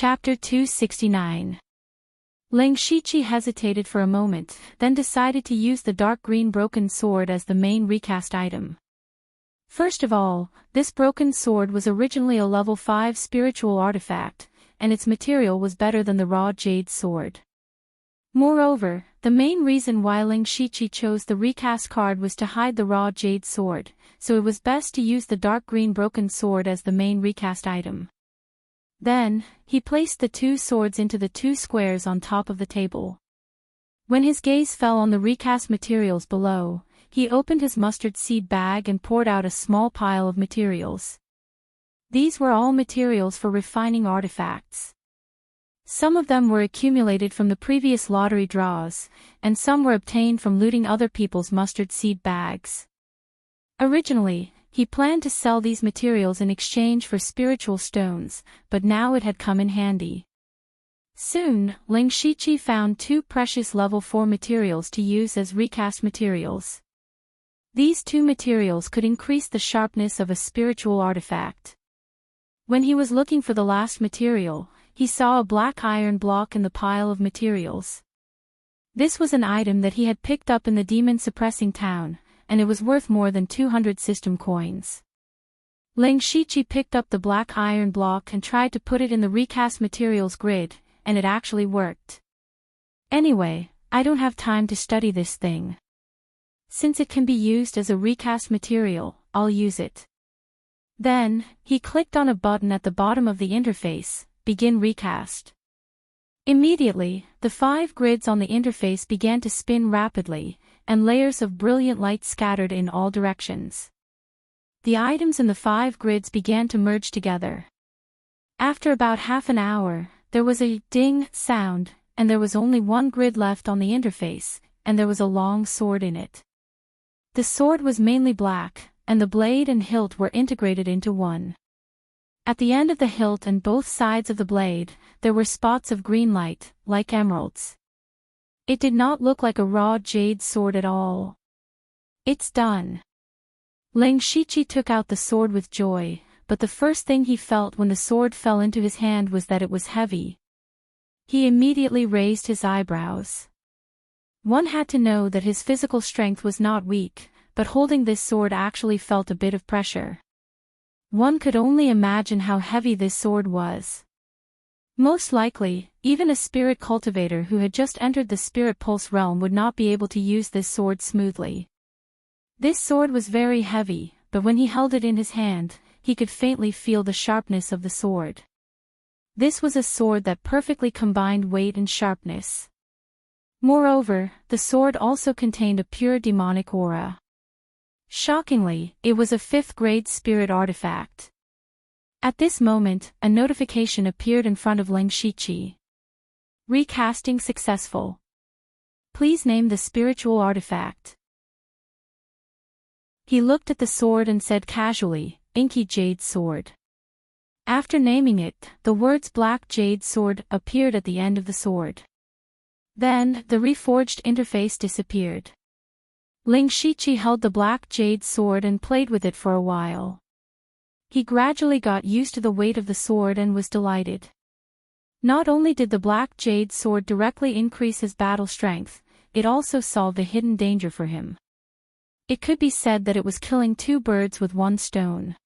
Chapter 269. Ling Shiqi hesitated for a moment, then decided to use the dark green broken sword as the main recast item. First of all, this broken sword was originally a level 5 spiritual artifact, and its material was better than the raw jade sword. Moreover, the main reason why Ling Shiqi chose the recast card was to hide the raw jade sword, so it was best to use the dark green broken sword as the main recast item. Then, he placed the two swords into the two squares on top of the table. When his gaze fell on the recast materials below, he opened his mustard seed bag and poured out a small pile of materials. These were all materials for refining artifacts. Some of them were accumulated from the previous lottery draws, and some were obtained from looting other people's mustard seed bags. Originally, he planned to sell these materials in exchange for spiritual stones, but now it had come in handy. Soon, Ling Shiqi found two precious level 4 materials to use as recast materials. These two materials could increase the sharpness of a spiritual artifact. When he was looking for the last material, he saw a black iron block in the pile of materials. This was an item that he had picked up in the demon-suppressing town, and it was worth more than 200 system coins. Ling Shiqi picked up the black iron block and tried to put it in the recast materials grid, and it actually worked. Anyway, I don't have time to study this thing. Since it can be used as a recast material, I'll use it. Then, he clicked on a button at the bottom of the interface, Begin Recast. Immediately, the 5 grids on the interface began to spin rapidly, and layers of brilliant light scattered in all directions. The items in the 5 grids began to merge together. After about half an hour, there was a ding sound, and there was only one grid left on the interface, and there was a long sword in it. The sword was mainly black, and the blade and hilt were integrated into one. At the end of the hilt and both sides of the blade, there were spots of green light, like emeralds. It did not look like a raw jade sword at all. It's done. Ling Shiqi took out the sword with joy, but the first thing he felt when the sword fell into his hand was that it was heavy. He immediately raised his eyebrows. One had to know that his physical strength was not weak, but holding this sword actually felt a bit of pressure. One could only imagine how heavy this sword was. Most likely, even a spirit cultivator who had just entered the spirit pulse realm would not be able to use this sword smoothly. This sword was very heavy, but when he held it in his hand, he could faintly feel the sharpness of the sword. This was a sword that perfectly combined weight and sharpness. Moreover, the sword also contained a pure demonic aura. Shockingly, it was a 5th grade spirit artifact. At this moment, a notification appeared in front of Ling Shiqi. Recasting successful. Please name the spiritual artifact. He looked at the sword and said casually, Inky Jade Sword. After naming it, the words Black Jade Sword appeared at the end of the sword. Then, the reforged interface disappeared. Ling Shiqi held the black jade sword and played with it for a while. He gradually got used to the weight of the sword and was delighted. Not only did the black jade sword directly increase his battle strength, it also solved a hidden danger for him. It could be said that it was killing 2 birds with 1 stone.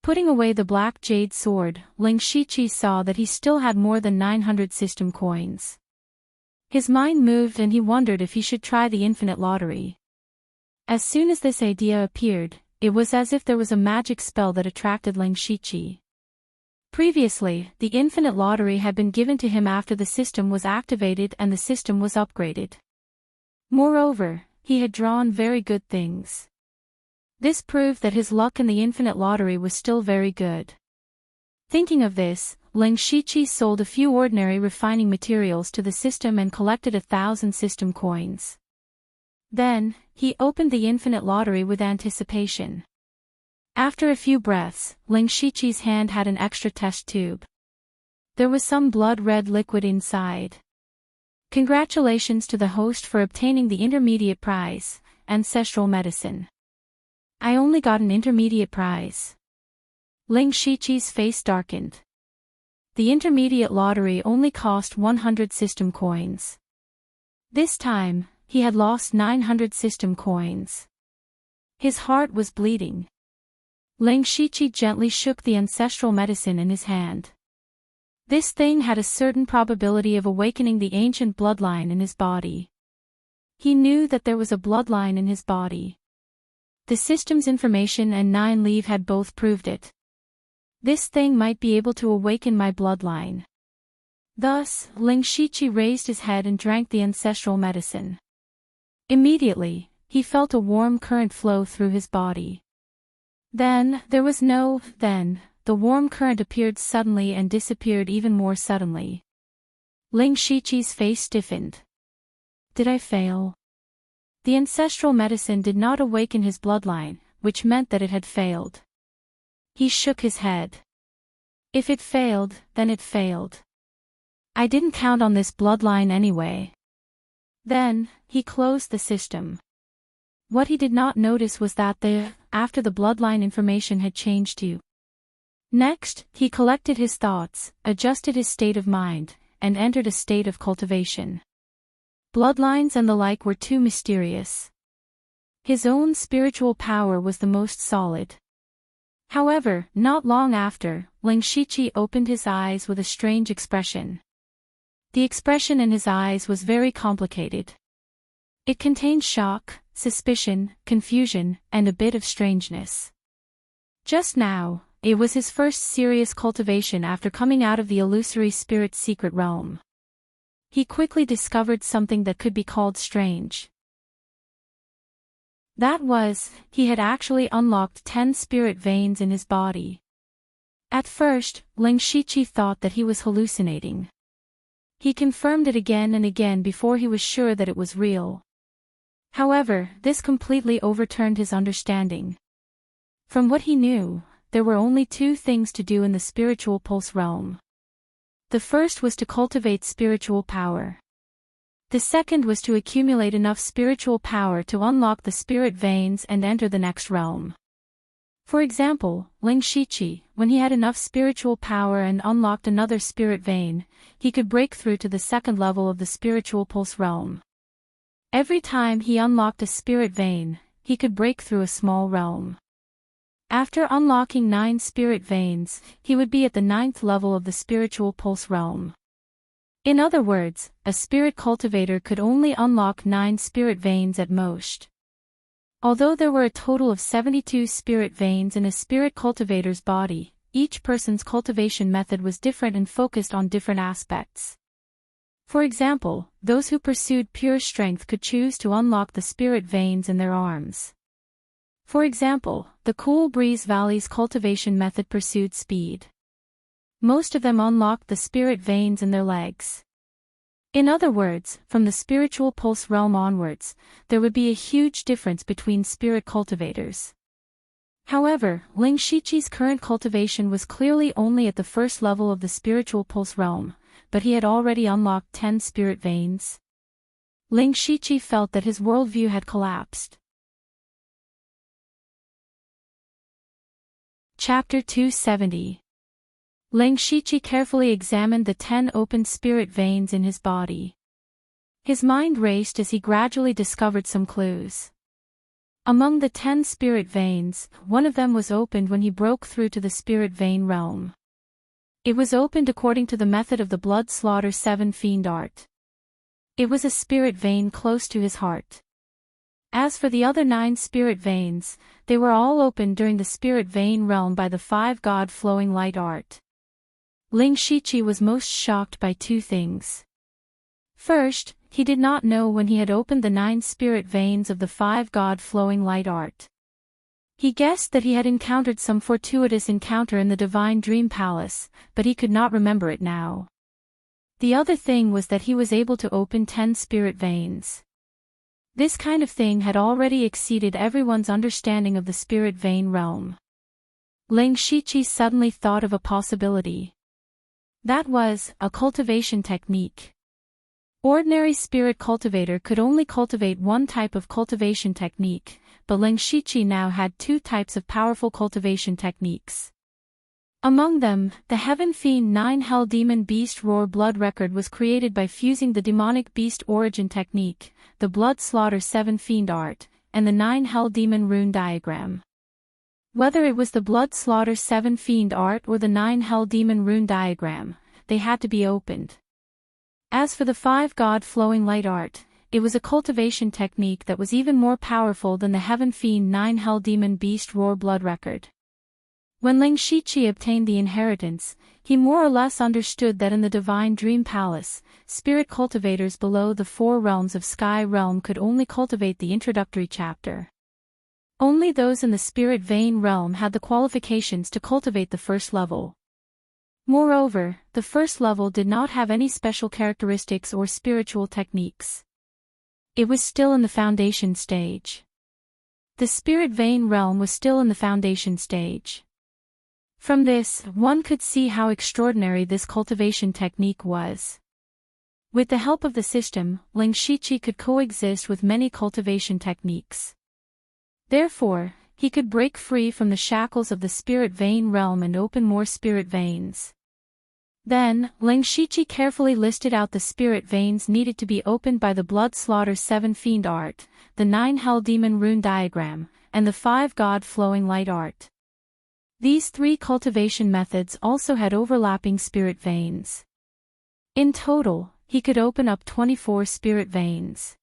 Putting away the black jade sword, Ling Shiqi saw that he still had more than 900 system coins. His mind moved and he wondered if he should try the infinite lottery. As soon as this idea appeared, it was as if there was a magic spell that attracted Ling Shiqi. Previously, the infinite lottery had been given to him after the system was activated and the system was upgraded. Moreover, he had drawn very good things. This proved that his luck in the infinite lottery was still very good. Thinking of this, Ling Shiqi sold a few ordinary refining materials to the system and collected 1,000 system coins. Then, he opened the infinite lottery with anticipation. After a few breaths, Ling Shiqi's hand had an extra test tube. There was some blood-red liquid inside. Congratulations to the host for obtaining the intermediate prize, Ancestral Medicine. I only got an intermediate prize. Ling Shiqi's face darkened. the intermediate lottery only cost 100 system coins. This time, he had lost 900 system coins. His heart was bleeding. Ling Shiqi gently shook the ancestral medicine in his hand. This thing had a certain probability of awakening the ancient bloodline in his body. He knew that there was a bloodline in his body. The system's information and 9 Leave had both proved it. This thing might be able to awaken my bloodline. Thus, Ling Shiqi raised his head and drank the ancestral medicine. Immediately, he felt a warm current flow through his body. Then, the warm current appeared suddenly and disappeared even more suddenly. Ling Shiqi's face stiffened. Did I fail? The ancestral medicine did not awaken his bloodline, which meant that it had failed. He shook his head. If it failed, then it failed. I didn't count on this bloodline anyway. Then, he closed the system. What he did not notice was that after the bloodline information had changed to. Next, he collected his thoughts, adjusted his state of mind, and entered a state of cultivation. Bloodlines and the like were too mysterious. His own spiritual power was the most solid. However, not long after, Ling Shiqi opened his eyes with a strange expression. The expression in his eyes was very complicated. It contained shock, suspicion, confusion, and a bit of strangeness. Just now, it was his first serious cultivation after coming out of the illusory spirit's secret realm. He quickly discovered something that could be called strange. That was, he had actually unlocked 10 spirit veins in his body. At first, Ling Shiqi thought that he was hallucinating. He confirmed it again and again before he was sure that it was real. However, this completely overturned his understanding. From what he knew, there were only 2 things to do in the spiritual pulse realm. The first was to cultivate spiritual power. The second was to accumulate enough spiritual power to unlock the spirit veins and enter the next realm. For example, Ling Shiqi, when he had enough spiritual power and unlocked another spirit vein, he could break through to the second level of the spiritual pulse realm. Every time he unlocked a spirit vein, he could break through a small realm. After unlocking 9 spirit veins, he would be at the 9th level of the spiritual pulse realm. In other words, a spirit cultivator could only unlock 9 spirit veins at most. Although there were a total of 72 spirit veins in a spirit cultivator's body, each person's cultivation method was different and focused on different aspects. For example, those who pursued pure strength could choose to unlock the spirit veins in their arms. For example, the Cool Breeze Valley's cultivation method pursued speed. Most of them unlocked the spirit veins in their legs. In other words, from the spiritual pulse realm onwards, there would be a huge difference between spirit cultivators. However, Ling Shiqi's current cultivation was clearly only at the first level of the spiritual pulse realm, but he had already unlocked 10 spirit veins. Ling Shiqi felt that his worldview had collapsed. Chapter 270. Ling Shiqi carefully examined the 10 open spirit veins in his body. His mind raced as he gradually discovered some clues. Among the 10 spirit veins, one of them was opened when he broke through to the spirit vein realm. It was opened according to the method of the Blood Slaughter 7 Fiend art. It was a spirit vein close to his heart. As for the other 9 spirit veins, they were all opened during the spirit vein realm by the 5 God Flowing Light art. Ling Shiqi was most shocked by 2 things. First, he did not know when he had opened the 9 spirit veins of the 5 God Flowing Light art. He guessed that he had encountered some fortuitous encounter in the Divine Dream Palace, but he could not remember it now. The other thing was that he was able to open 10 spirit veins. This kind of thing had already exceeded everyone's understanding of the spirit vein realm. Ling Shiqi suddenly thought of a possibility. That was, a cultivation technique. Ordinary spirit cultivator could only cultivate one type of cultivation technique, but Ling Shiqi now had 2 types of powerful cultivation techniques. Among them, the Heaven Fiend 9 Hell Demon Beast Roar Blood record was created by fusing the Demonic Beast Origin technique, the Blood Slaughter 7 Fiend art, and the 9 Hell Demon rune diagram. Whether it was the Blood Slaughter 7 Fiend art or the 9 Hell Demon rune diagram, they had to be opened. As for the 5 God Flowing Light art, it was a cultivation technique that was even more powerful than the Heaven Fiend 9 Hell Demon Beast Roar Blood record. When Ling Shiqi obtained the inheritance, he more or less understood that in the Divine Dream Palace, spirit cultivators below the 4 realms of Sky Realm could only cultivate the introductory chapter. Only those in the Spirit Vein Realm had the qualifications to cultivate the first level. Moreover, the first level did not have any special characteristics or spiritual techniques. It was still in the foundation stage. The Spirit Vein Realm was still in the foundation stage. From this, one could see how extraordinary this cultivation technique was. With the help of the system, Ling Shiqi could coexist with many cultivation techniques. Therefore, he could break free from the shackles of the Spirit Vein Realm and open more spirit veins. Then, Ling Shiqi carefully listed out the spirit veins needed to be opened by the Blood Slaughter 7 Fiend art, the 9 Hell Demon rune diagram, and the 5 God Flowing Light art. These 3 cultivation methods also had overlapping spirit veins. In total, he could open up 24 spirit veins.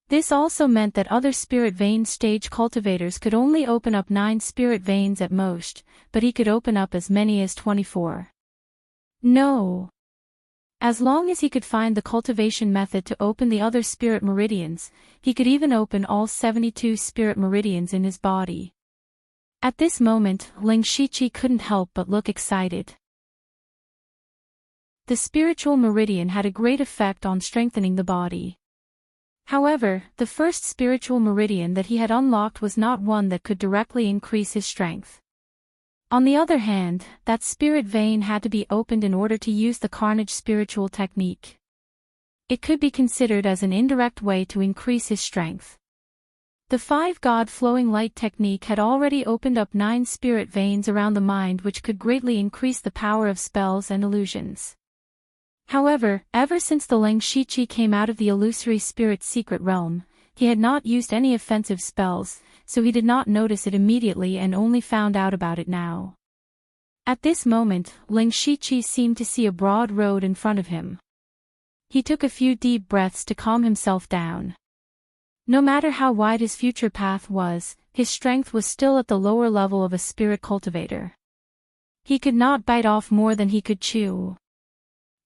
This also meant that other spirit vein stage cultivators could only open up 9 spirit veins at most, but he could open up as many as 24. No. As long as he could find the cultivation method to open the other spirit meridians, he could even open all 72 spirit meridians in his body. At this moment, Ling Shiqi couldn't help but look excited. The spiritual meridian had a great effect on strengthening the body. However, the first spiritual meridian that he had unlocked was not one that could directly increase his strength. On the other hand, that spirit vein had to be opened in order to use the Carnage spiritual technique. It could be considered as an indirect way to increase his strength. The 5 God Flowing Light technique had already opened up 9 spirit veins around the mind, which could greatly increase the power of spells and illusions. However, ever since the Ling Shiqi came out of the illusory spirit secret realm, he had not used any offensive spells, so he did not notice it immediately and only found out about it now. At this moment, Ling Shiqi seemed to see a broad road in front of him. He took a few deep breaths to calm himself down. No matter how wide his future path was, his strength was still at the lower level of a spirit cultivator. He could not bite off more than he could chew.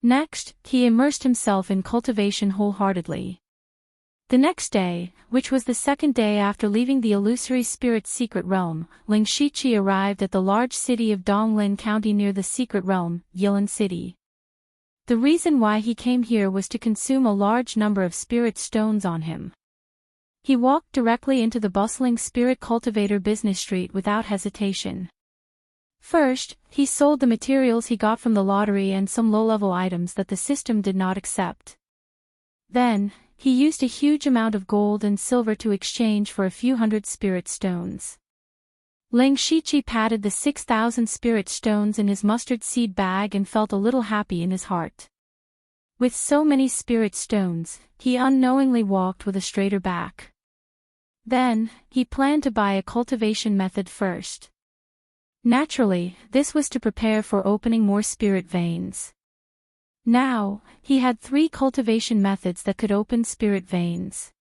Next, he immersed himself in cultivation wholeheartedly. The next day, which was the second day after leaving the illusory spirit secret realm, Ling Shiqi arrived at the large city of Donglin County near the secret realm, Yilan City. The reason why he came here was to consume a large number of spirit stones on him. He walked directly into the bustling spirit cultivator business street without hesitation. First, he sold the materials he got from the lottery and some low-level items that the system did not accept. Then, he used a huge amount of gold and silver to exchange for a few hundred spirit stones. Ling Shiqi patted the 6,000 spirit stones in his mustard seed bag and felt a little happy in his heart. With so many spirit stones, he unknowingly walked with a straighter back. Then, he planned to buy a cultivation method first. Naturally, this was to prepare for opening more spirit veins. Now, he had 3 cultivation methods that could open spirit veins.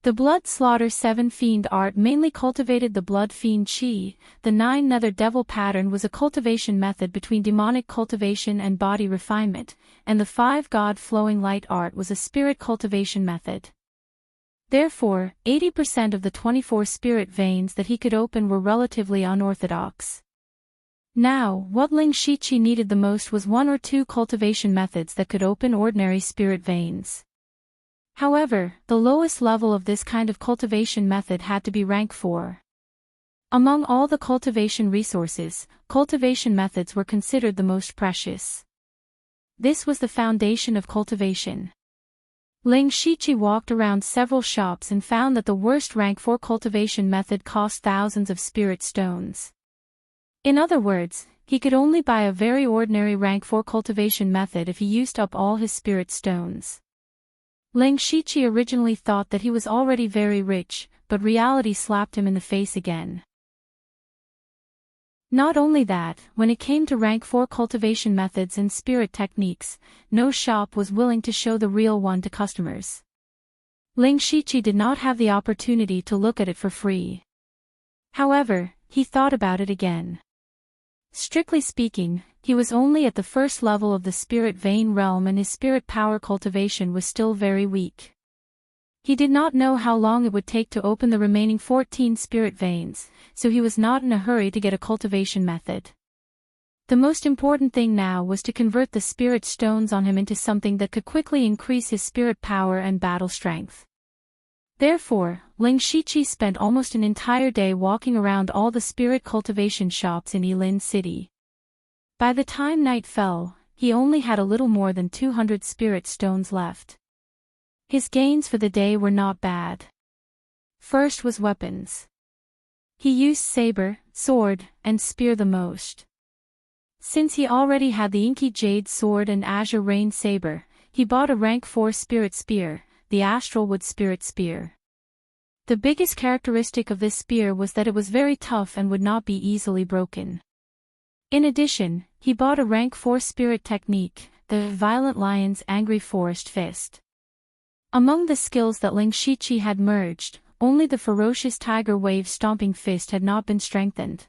The Blood Slaughter 7 Fiend art mainly cultivated the Blood Fiend Chi, the 9 Nether Devil pattern was a cultivation method between demonic cultivation and body refinement, and the 5 God Flowing Light art was a spirit cultivation method. Therefore, 80% of the 24 spirit veins that he could open were relatively unorthodox. Now, what Ling Shiqi needed the most was 1 or 2 cultivation methods that could open ordinary spirit veins. However, the lowest level of this kind of cultivation method had to be rank 4. Among all the cultivation resources, cultivation methods were considered the most precious. This was the foundation of cultivation. Ling Shiqi walked around several shops and found that the worst rank 4 cultivation method cost thousands of spirit stones. In other words, He could only buy a very ordinary rank 4 cultivation method if he used up all his spirit stones. Ling Shiqi originally thought that he was already very rich, but reality slapped him in the face again. Not only that, when it came to rank 4 cultivation methods and spirit techniques, no shop was willing to show the real one to customers. Ling Shiqi did not have the opportunity to look at it for free. However, he thought about it again. Strictly speaking, he was only at the first level of the spirit vein realm and his spirit power cultivation was still very weak. He did not know how long it would take to open the remaining 14 spirit veins, so he was not in a hurry to get a cultivation method. The most important thing now was to convert the spirit stones on him into something that could quickly increase his spirit power and battle strength. Therefore, Ling Shiqi spent almost an entire day walking around all the spirit cultivation shops in Yilin City. By the time night fell, he only had a little more than 200 spirit stones left. His gains for the day were not bad. First was weapons. He used saber, sword, and spear the most. Since he already had the Inky Jade sword and Azure Rain saber, he bought a rank 4 spirit spear, the Astral Wood Spirit Spear. The biggest characteristic of this spear was that it was very tough and would not be easily broken. In addition, he bought a rank 4 spirit technique, the Violent Lion's Angry Forest Fist. Among the skills that Ling Shiqi had merged, only the Ferocious Tiger Wave Stomping Fist had not been strengthened.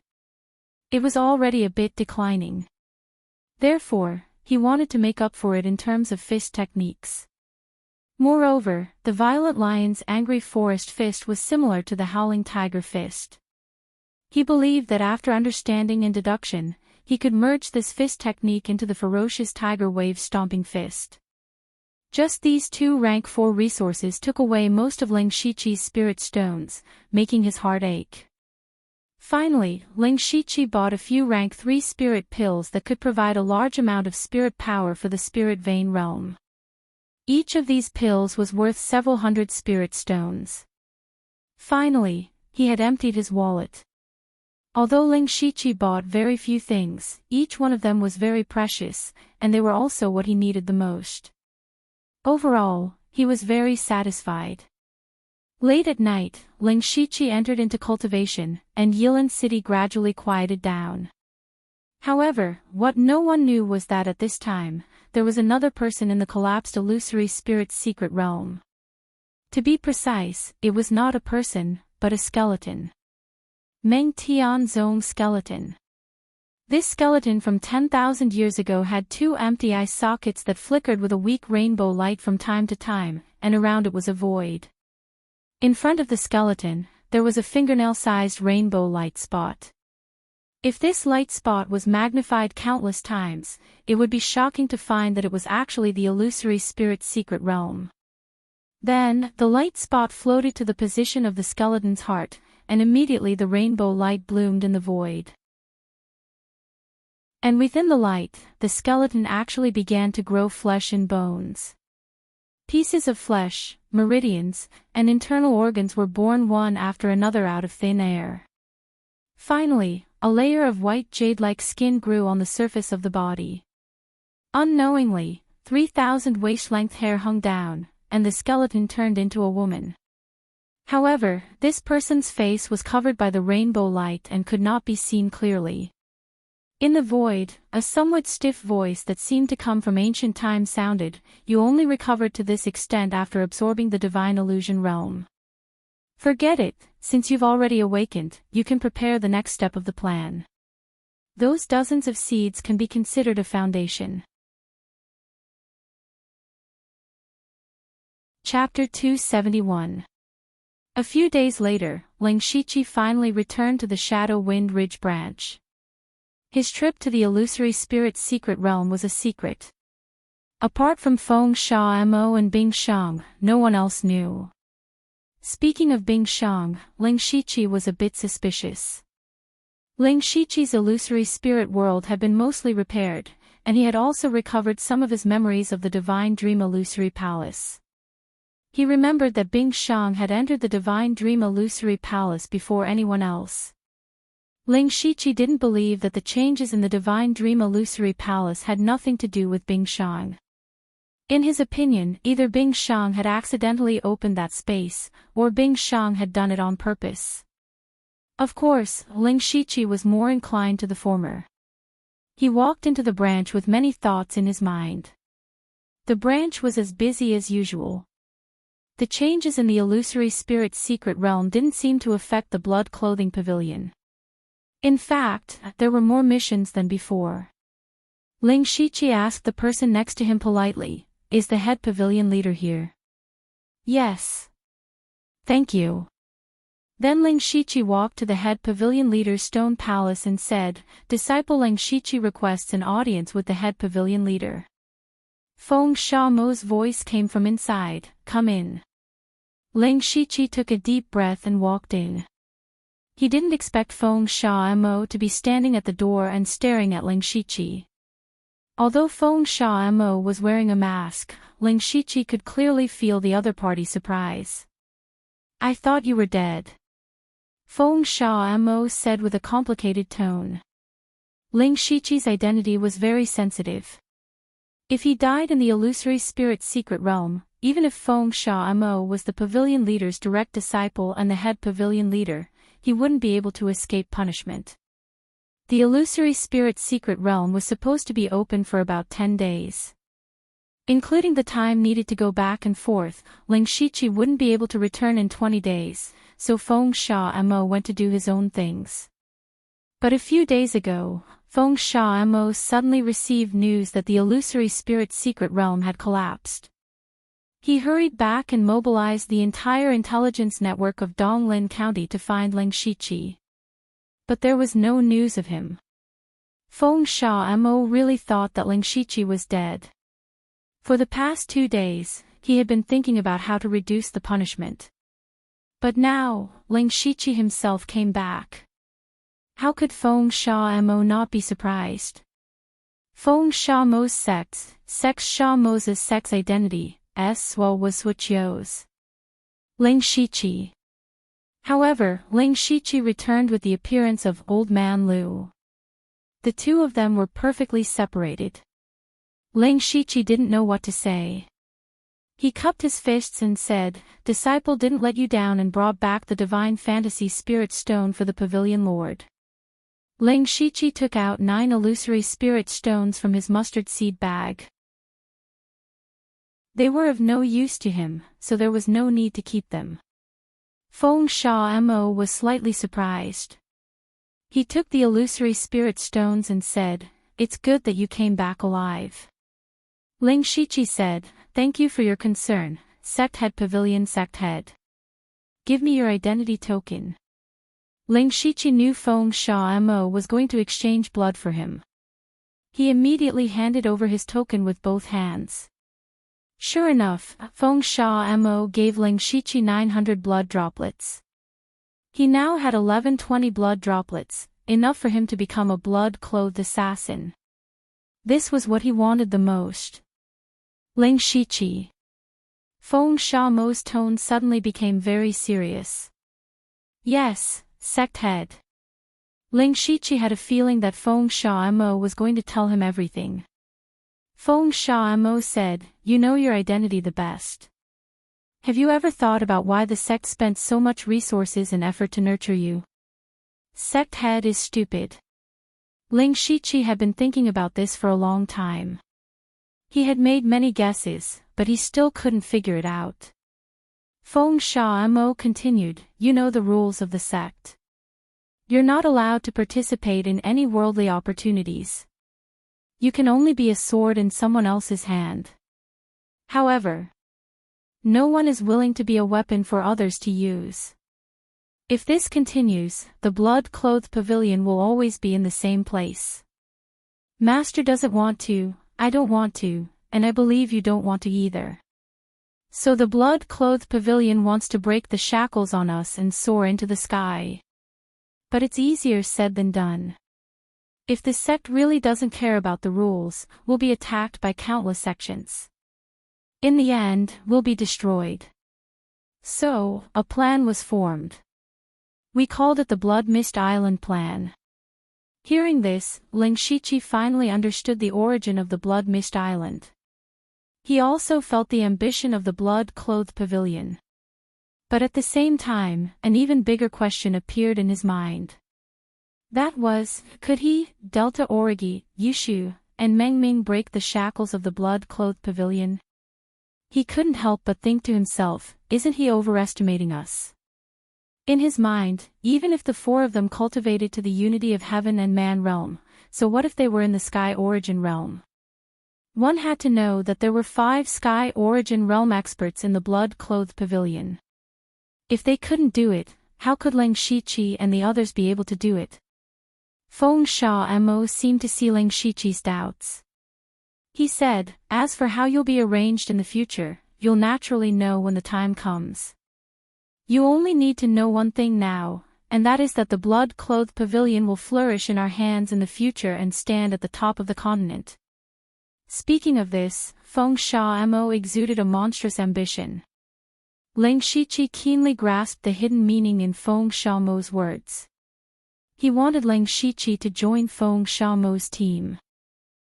It was already a bit declining. Therefore, he wanted to make up for it in terms of fist techniques. Moreover, the Violent Lion's Angry Forest Fist was similar to the Howling Tiger Fist. He believed that after understanding and deduction, he could merge this fist technique into the Ferocious Tiger Wave Stomping Fist. Just these 2 rank 4 resources took away most of Ling Shiqi's spirit stones, making his heart ache. Finally, Ling Shiqi bought a few rank 3 spirit pills that could provide a large amount of spirit power for the spirit vein realm. Each of these pills was worth several hundred spirit stones. Finally, he had emptied his wallet. Although Ling Shiqi bought very few things, each one of them was very precious, and they were also what he needed the most. Overall, he was very satisfied. Late at night, Ling Shiqi entered into cultivation, and Yilin City gradually quieted down. However, what no one knew was that at this time, there was another person in the collapsed illusory spirit's secret realm. To be precise, it was not a person, but a skeleton. Meng Tianzong skeleton. This skeleton from 10,000 years ago had 2 empty eye sockets that flickered with a weak rainbow light from time to time, and around it was a void. In front of the skeleton, there was a fingernail-sized rainbow light spot. If this light spot was magnified countless times, it would be shocking to find that it was actually the illusory spirit's secret realm. Then, the light spot floated to the position of the skeleton's heart, and immediately the rainbow light bloomed in the void. And within the light, the skeleton actually began to grow flesh and bones. Pieces of flesh, meridians, and internal organs were born one after another out of thin air. Finally, a layer of white jade-like skin grew on the surface of the body. Unknowingly, 3,000 waist-length hair hung down, and the skeleton turned into a woman. However, this person's face was covered by the rainbow light and could not be seen clearly. In the void, a somewhat stiff voice that seemed to come from ancient times sounded, "You only recovered to this extent after absorbing the divine illusion realm. Forget it, since you've already awakened, you can prepare the next step of the plan. Those dozens of seeds can be considered a foundation." Chapter 271. A few days later, Ling Shiqi finally returned to the Shadow Wind Ridge branch. His trip to the illusory spirit's secret realm was a secret. Apart from Feng Shamo and Bing Shang, no one else knew. Speaking of Bing Shang, Ling Shiqi was a bit suspicious. Ling Shiqi's illusory spirit world had been mostly repaired, and he had also recovered some of his memories of the Divine Dream Illusory Palace. He remembered that Bing Shang had entered the Divine Dream Illusory Palace before anyone else. Ling Shiqi didn't believe that the changes in the Divine Dream Illusory Palace had nothing to do with Bing Shang. In his opinion, either Bing Shang had accidentally opened that space, or Bing Shang had done it on purpose. Of course, Ling Shiqi was more inclined to the former. He walked into the branch with many thoughts in his mind. The branch was as busy as usual. The changes in the illusory spirit secret realm didn't seem to affect the blood clothing pavilion. In fact, there were more missions than before. Ling Shiqi asked the person next to him politely, "Is the head pavilion leader here?" "Yes. Thank you." Then Ling Shiqi walked to the head pavilion leader's stone palace and said, "Disciple Ling Shiqi requests an audience with the head pavilion leader." Feng Sha Mo's voice came from inside, "Come in." Ling Shiqi took a deep breath and walked in. He didn't expect Feng Sha Mo to be standing at the door and staring at Ling Shiqi. Although Feng Sha Mo was wearing a mask, Ling Shiqi could clearly feel the other party's surprise. "I thought you were dead," Feng Sha Mo said with a complicated tone. Ling Shiqi's identity was very sensitive. If he died in the illusory spirit secret realm, even if Feng Sha Mo was the pavilion leader's direct disciple and the head pavilion leader, he wouldn't be able to escape punishment. The illusory spirit secret realm was supposed to be open for about 10 days. Including the time needed to go back and forth, Ling Shiqi wouldn't be able to return in 20 days, so Feng Sha Mo went to do his own things. But a few days ago, Feng Sha Mo suddenly received news that the illusory spirit secret realm had collapsed. He hurried back and mobilized the entire intelligence network of Donglin County to find Ling Shiqi. But there was no news of him. Feng Sha Mo really thought that Ling Shiqi was dead. For the past 2 days, he had been thinking about how to reduce the punishment. But now, Ling Shiqi himself came back. How could Feng Sha Mo not be surprised? Feng Sha Mo's sex Sha Mo's sex identity, was Suqiu's. Ling Shiqi. However, Ling Shiqi returned with the appearance of Old Man Liu. The two of them were perfectly separated. Ling Shiqi didn't know what to say. He cupped his fists and said, "Disciple didn't let you down and brought back the divine fantasy spirit stone for the pavilion lord." Ling Shiqi took out 9 illusory spirit stones from his mustard seed bag. They were of no use to him, so there was no need to keep them. Feng Sha Mo was slightly surprised. He took the illusory spirit stones and said, "It's good that you came back alive." Ling Shiqi said, "Thank you for your concern, Sect Head Pavilion Sect Head. Give me your identity token." Ling Shiqi knew Feng Sha Mo was going to exchange blood for him. He immediately handed over his token with both hands. Sure enough, Feng Sha Mo gave Ling Shiqi 900 blood droplets. He now had 1120 blood droplets, enough for him to become a blood-clothed assassin. This was what he wanted the most. Ling Shiqi. Feng Sha Mo's tone suddenly became very serious. "Yes, Sect Head." Ling Shiqi had a feeling that Feng Sha Mo was going to tell him everything. Feng Sha Mo said, "You know your identity the best. Have you ever thought about why the sect spent so much resources and effort to nurture you?" Sect Head is stupid. Ling Shiqi had been thinking about this for a long time. He had made many guesses, but he still couldn't figure it out. Feng Sha Mo continued, "You know the rules of the sect. You're not allowed to participate in any worldly opportunities. You can only be a sword in someone else's hand. However, no one is willing to be a weapon for others to use. If this continues, the blood-clothed pavilion will always be in the same place. Master doesn't want to, I don't want to, and I believe you don't want to either. So the blood-clothed pavilion wants to break the shackles on us and soar into the sky. But it's easier said than done. If the sect really doesn't care about the rules, we'll be attacked by countless sections. In the end, we'll be destroyed." So, a plan was formed. We called it the Blood Mist Island Plan. Hearing this, Ling Shiqi finally understood the origin of the Blood Mist Island. He also felt the ambition of the blood-clothed pavilion. But at the same time, an even bigger question appeared in his mind. That was, could he, Delta Origi, Yushu, and Mengming break the shackles of the blood-clothed pavilion? He couldn't help but think to himself, isn't he overestimating us? In his mind, even if the four of them cultivated to the unity of heaven and man realm, so what if they were in the sky origin realm? One had to know that there were 5 sky origin realm experts in the blood-clothed pavilion. If they couldn't do it, how could Ling Shiqi and the others be able to do it? Feng Sha Mo seemed to see Ling Shiqi's doubts. He said, as for how you'll be arranged in the future, you'll naturally know when the time comes. You only need to know one thing now, and that is that the blood-clothed pavilion will flourish in our hands in the future and stand at the top of the continent. Speaking of this, Feng Sha Mo exuded a monstrous ambition. Ling Shiqi keenly grasped the hidden meaning in Feng Sha Mo's words. He wanted Ling Shiqi to join Feng Sha Mo's team.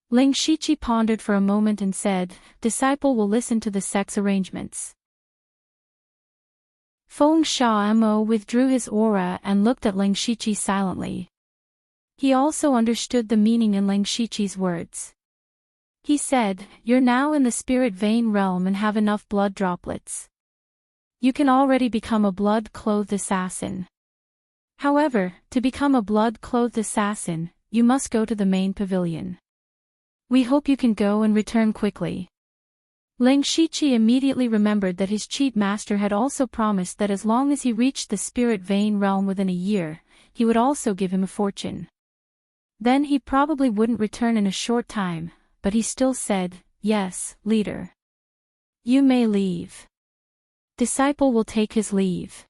Ling Shiqi pondered for a moment and said, disciple will listen to the sex arrangements. Feng Sha Mo withdrew his aura and looked at Ling Shiqi silently. He also understood the meaning in Ling Shiqi's words. He said, you're now in the spirit vein realm and have enough blood droplets. You can already become a blood-clothed assassin. However, to become a blood-clothed assassin, you must go to the main pavilion. We hope you can go and return quickly. Ling Shiqi immediately remembered that his cheat master had also promised that as long as he reached the spirit vein realm within a year, he would also give him a fortune. Then he probably wouldn't return in a short time, but he still said, yes, leader. You may leave. Disciple will take his leave.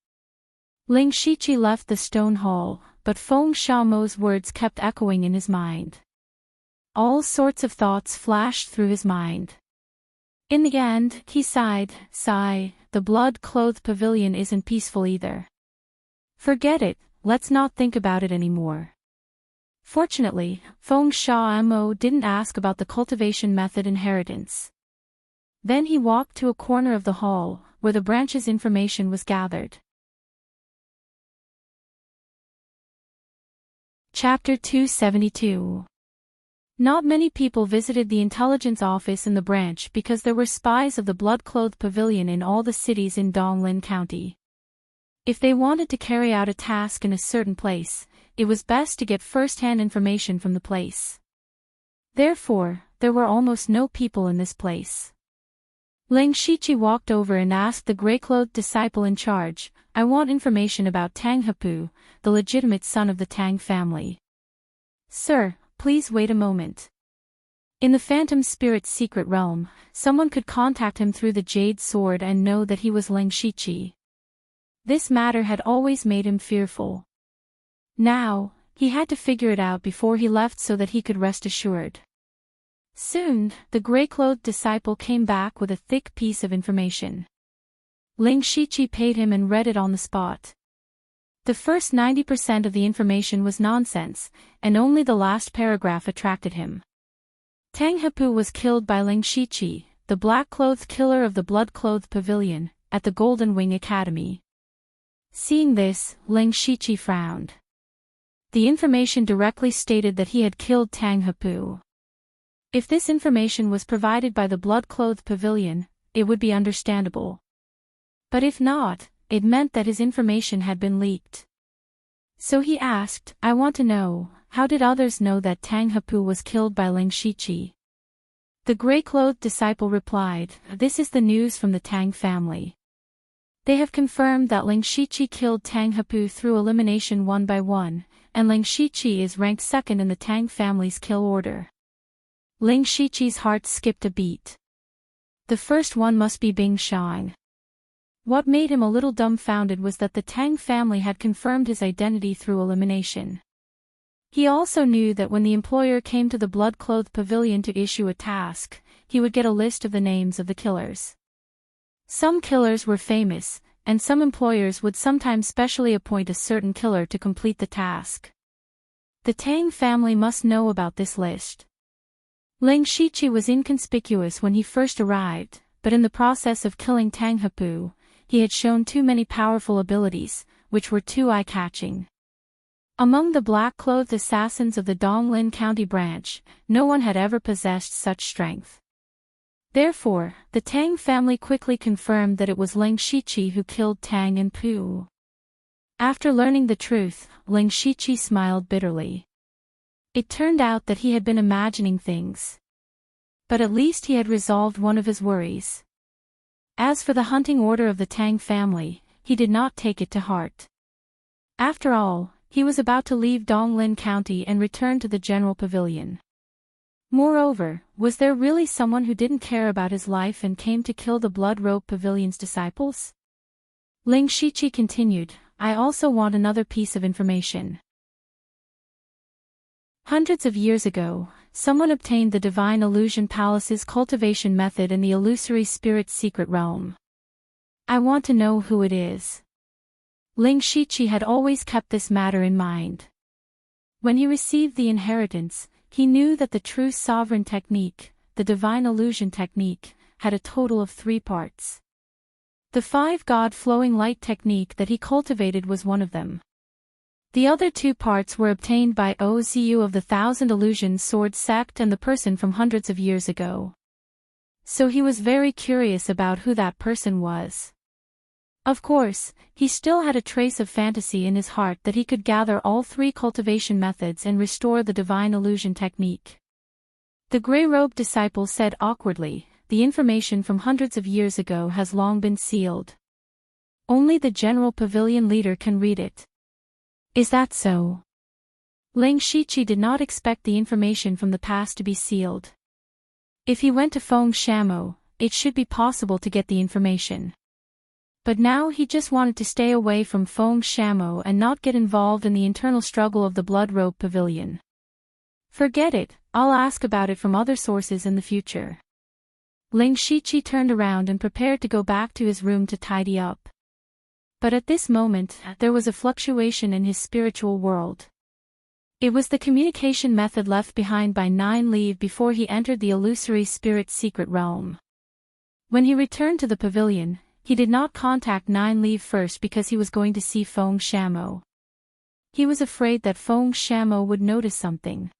Ling Shiqi left the stone hall, but Feng Sha Mo's words kept echoing in his mind. All sorts of thoughts flashed through his mind. In the end, he sighed, the blood-clothed pavilion isn't peaceful either. Forget it, let's not think about it anymore. Fortunately, Feng Sha Mo didn't ask about the cultivation method inheritance. Then he walked to a corner of the hall, where the branch's information was gathered. Chapter 272. Not many people visited the intelligence office in the branch because there were spies of the blood-clothed pavilion in all the cities in Donglin County. If they wanted to carry out a task in a certain place, it was best to get first-hand information from the place. Therefore, there were almost no people in this place. Ling Shiqi walked over and asked the gray-clothed disciple in charge, I want information about Tang Hepu, the legitimate son of the Tang family. Sir, please wait a moment. In the Phantom Spirit's secret realm, someone could contact him through the Jade Sword and know that he was Ling Shiqi. This matter had always made him fearful. Now, he had to figure it out before he left so that he could rest assured. Soon, the gray-clothed disciple came back with a thick piece of information. Ling Shiqi paid him and read it on the spot. The first 90% of the information was nonsense, and only the last paragraph attracted him. Tang Hepu was killed by Ling Shiqi, the black-clothed killer of the blood-clothed pavilion, at the Golden Wing Academy. Seeing this, Ling Shiqi frowned. The information directly stated that he had killed Tang Hepu. If this information was provided by the blood-clothed pavilion, it would be understandable. But if not, it meant that his information had been leaked. So he asked, I want to know, how did others know that Tang Hepu was killed by Ling Shiqi? The gray-clothed disciple replied, this is the news from the Tang family. They have confirmed that Ling Shiqi killed Tang Hepu through elimination 1 by 1, and Ling Shiqi is ranked second in the Tang family's kill order. Ling Shiqi's heart skipped a beat. The first one must be Bing Shang. What made him a little dumbfounded was that the Tang family had confirmed his identity through elimination. He also knew that when the employer came to the blood-clothed pavilion to issue a task, he would get a list of the names of the killers. Some killers were famous, and some employers would sometimes specially appoint a certain killer to complete the task. The Tang family must know about this list. Ling Shiqi was inconspicuous when he first arrived, but in the process of killing Tang Hepu, he had shown too many powerful abilities, which were too eye-catching. Among the black-clothed assassins of the Donglin County branch, no one had ever possessed such strength. Therefore, the Tang family quickly confirmed that it was Ling Shiqi who killed Tang and Pu. After learning the truth, Ling Shiqi smiled bitterly. It turned out that he had been imagining things. But at least he had resolved one of his worries. As for the hunting order of the Tang family, he did not take it to heart. After all, he was about to leave Donglin County and return to the General Pavilion. Moreover, was there really someone who didn't care about his life and came to kill the Blood Robe Pavilion's disciples? Ling Shiqi continued, I also want another piece of information. Hundreds of years ago, someone obtained the Divine Illusion Palace's cultivation method in the illusory spirit's secret realm. I want to know who it is. Ling Shiqi had always kept this matter in mind. When he received the inheritance, he knew that the true sovereign technique, the Divine Illusion technique, had a total of 3 parts. The 5-god flowing light technique that he cultivated was one of them. The other 2 parts were obtained by Ozu of the Thousand Illusions Sword Sect and the person from hundreds of years ago. So he was very curious about who that person was. Of course, he still had a trace of fantasy in his heart that he could gather all 3 cultivation methods and restore the Divine Illusion technique. The Grey-robed disciple said awkwardly, the information from hundreds of years ago has long been sealed. Only the General Pavilion leader can read it. Is that so? Ling Shiqi did not expect the information from the past to be sealed. If he went to Feng Shamo, it should be possible to get the information. But now he just wanted to stay away from Feng Shamo and not get involved in the internal struggle of the Blood Robe Pavilion. Forget it, I'll ask about it from other sources in the future. Ling Shiqi turned around and prepared to go back to his room to tidy up. But at this moment, there was a fluctuation in his spiritual world. It was the communication method left behind by Nine Leaf before he entered the illusory spirit's secret realm. When he returned to the pavilion, he did not contact Nine Leaf first because he was going to see Feng Shamo. He was afraid that Feng Shamo would notice something.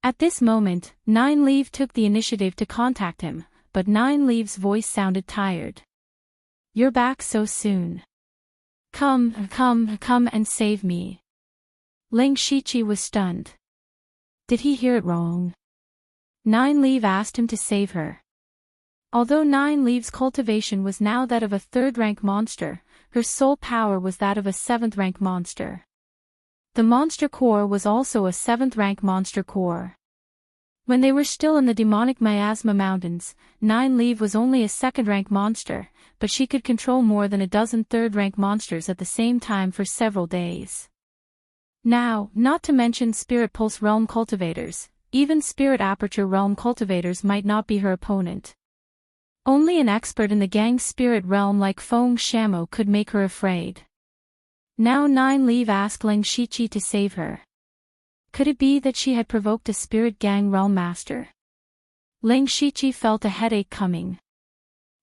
At this moment, Nine Leaf took the initiative to contact him, but Nine Leaf's voice sounded tired. You're back so soon. Come and save me. Ling Shiqi was stunned. Did he hear it wrong? Nine Leaf asked him to save her. Although Nine Leaf's cultivation was now that of a 3rd-rank monster, her soul power was that of a 7th-rank monster. The monster core was also a 7th-rank monster core. When they were still in the demonic Miasma Mountains, Nine Leaf was only a 2nd-rank monster, but she could control more than a dozen 3rd-rank monsters at the same time for several days. Now, not to mention Spirit Pulse Realm cultivators, even Spirit Aperture Realm cultivators might not be her opponent. Only an expert in the Gang Spirit Realm like Feng Shamo could make her afraid. Now Nine Leaf asked Ling Shiqi to save her. Could it be that she had provoked a Spirit Gang Realm Master? Ling Shiqi felt a headache coming.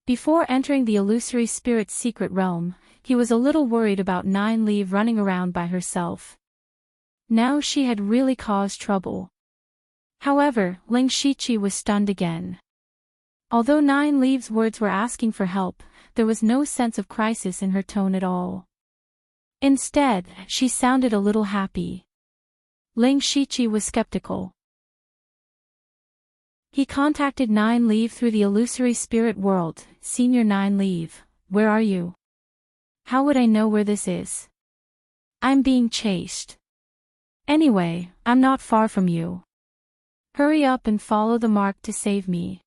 Before entering the illusory spirit's secret realm, he was a little worried about Nine Leaf running around by herself. Now she had really caused trouble. However, Ling Shiqi was stunned again. Although Nine Leaf's words were asking for help, there was no sense of crisis in her tone at all. Instead, she sounded a little happy. Ling Shiqi was skeptical. He contacted Nine Leaf through the illusory spirit world. Senior Nine Leaf, where are you? How would I know where this is? I'm being chased. Anyway, I'm not far from you. Hurry up and follow the mark to save me.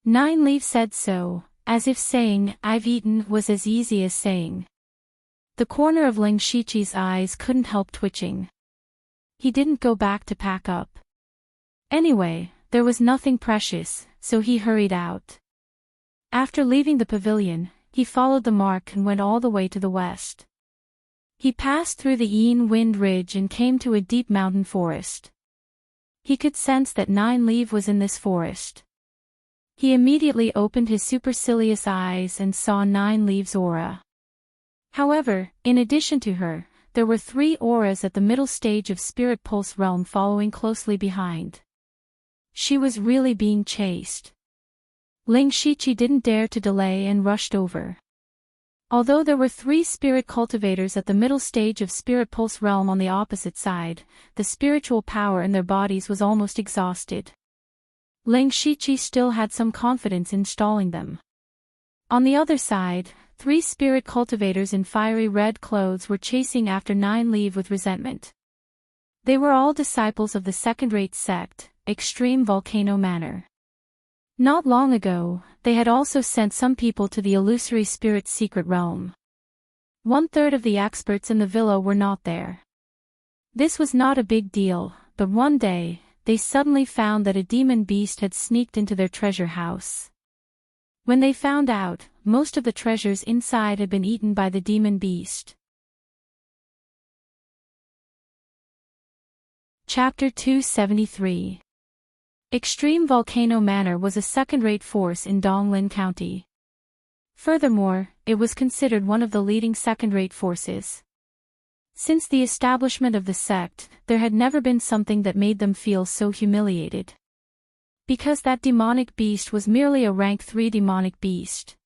Nine Leaf said so, as if saying, I've eaten was as easy as saying. The corner of Ling Shiqi's eyes couldn't help twitching. He didn't go back to pack up. Anyway, there was nothing precious, so he hurried out. After leaving the pavilion, he followed the mark and went all the way to the west. He passed through the Een Wind Ridge and came to a deep mountain forest. He could sense that Nine Leaf was in this forest. He immediately opened his supercilious eyes and saw Nine Leaf's aura. However, in addition to her, there were 3 auras at the middle stage of Spirit Pulse Realm following closely behind. She was really being chased. Ling Shiqi didn't dare to delay and rushed over. Although there were 3 spirit cultivators at the middle stage of Spirit Pulse Realm on the opposite side, the spiritual power in their bodies was almost exhausted. Ling Shiqi still had some confidence in stalling them. On the other side, 3 spirit cultivators in fiery red clothes were chasing after Nine Leaf with resentment. They were all disciples of the second-rate sect, Extreme Volcano Manor. Not long ago, they had also sent some people to the illusory spirit's secret realm. 1/3 of the experts in the villa were not there. This was not a big deal, but one day, they suddenly found that a demon beast had sneaked into their treasure house. When they found out, most of the treasures inside had been eaten by the demon beast. Chapter 273. Extreme Volcano Manor was a second-rate force in Donglin County. Furthermore, it was considered one of the leading second-rate forces. Since the establishment of the sect, there had never been something that made them feel so humiliated. Because that demonic beast was merely a rank 3 demonic beast.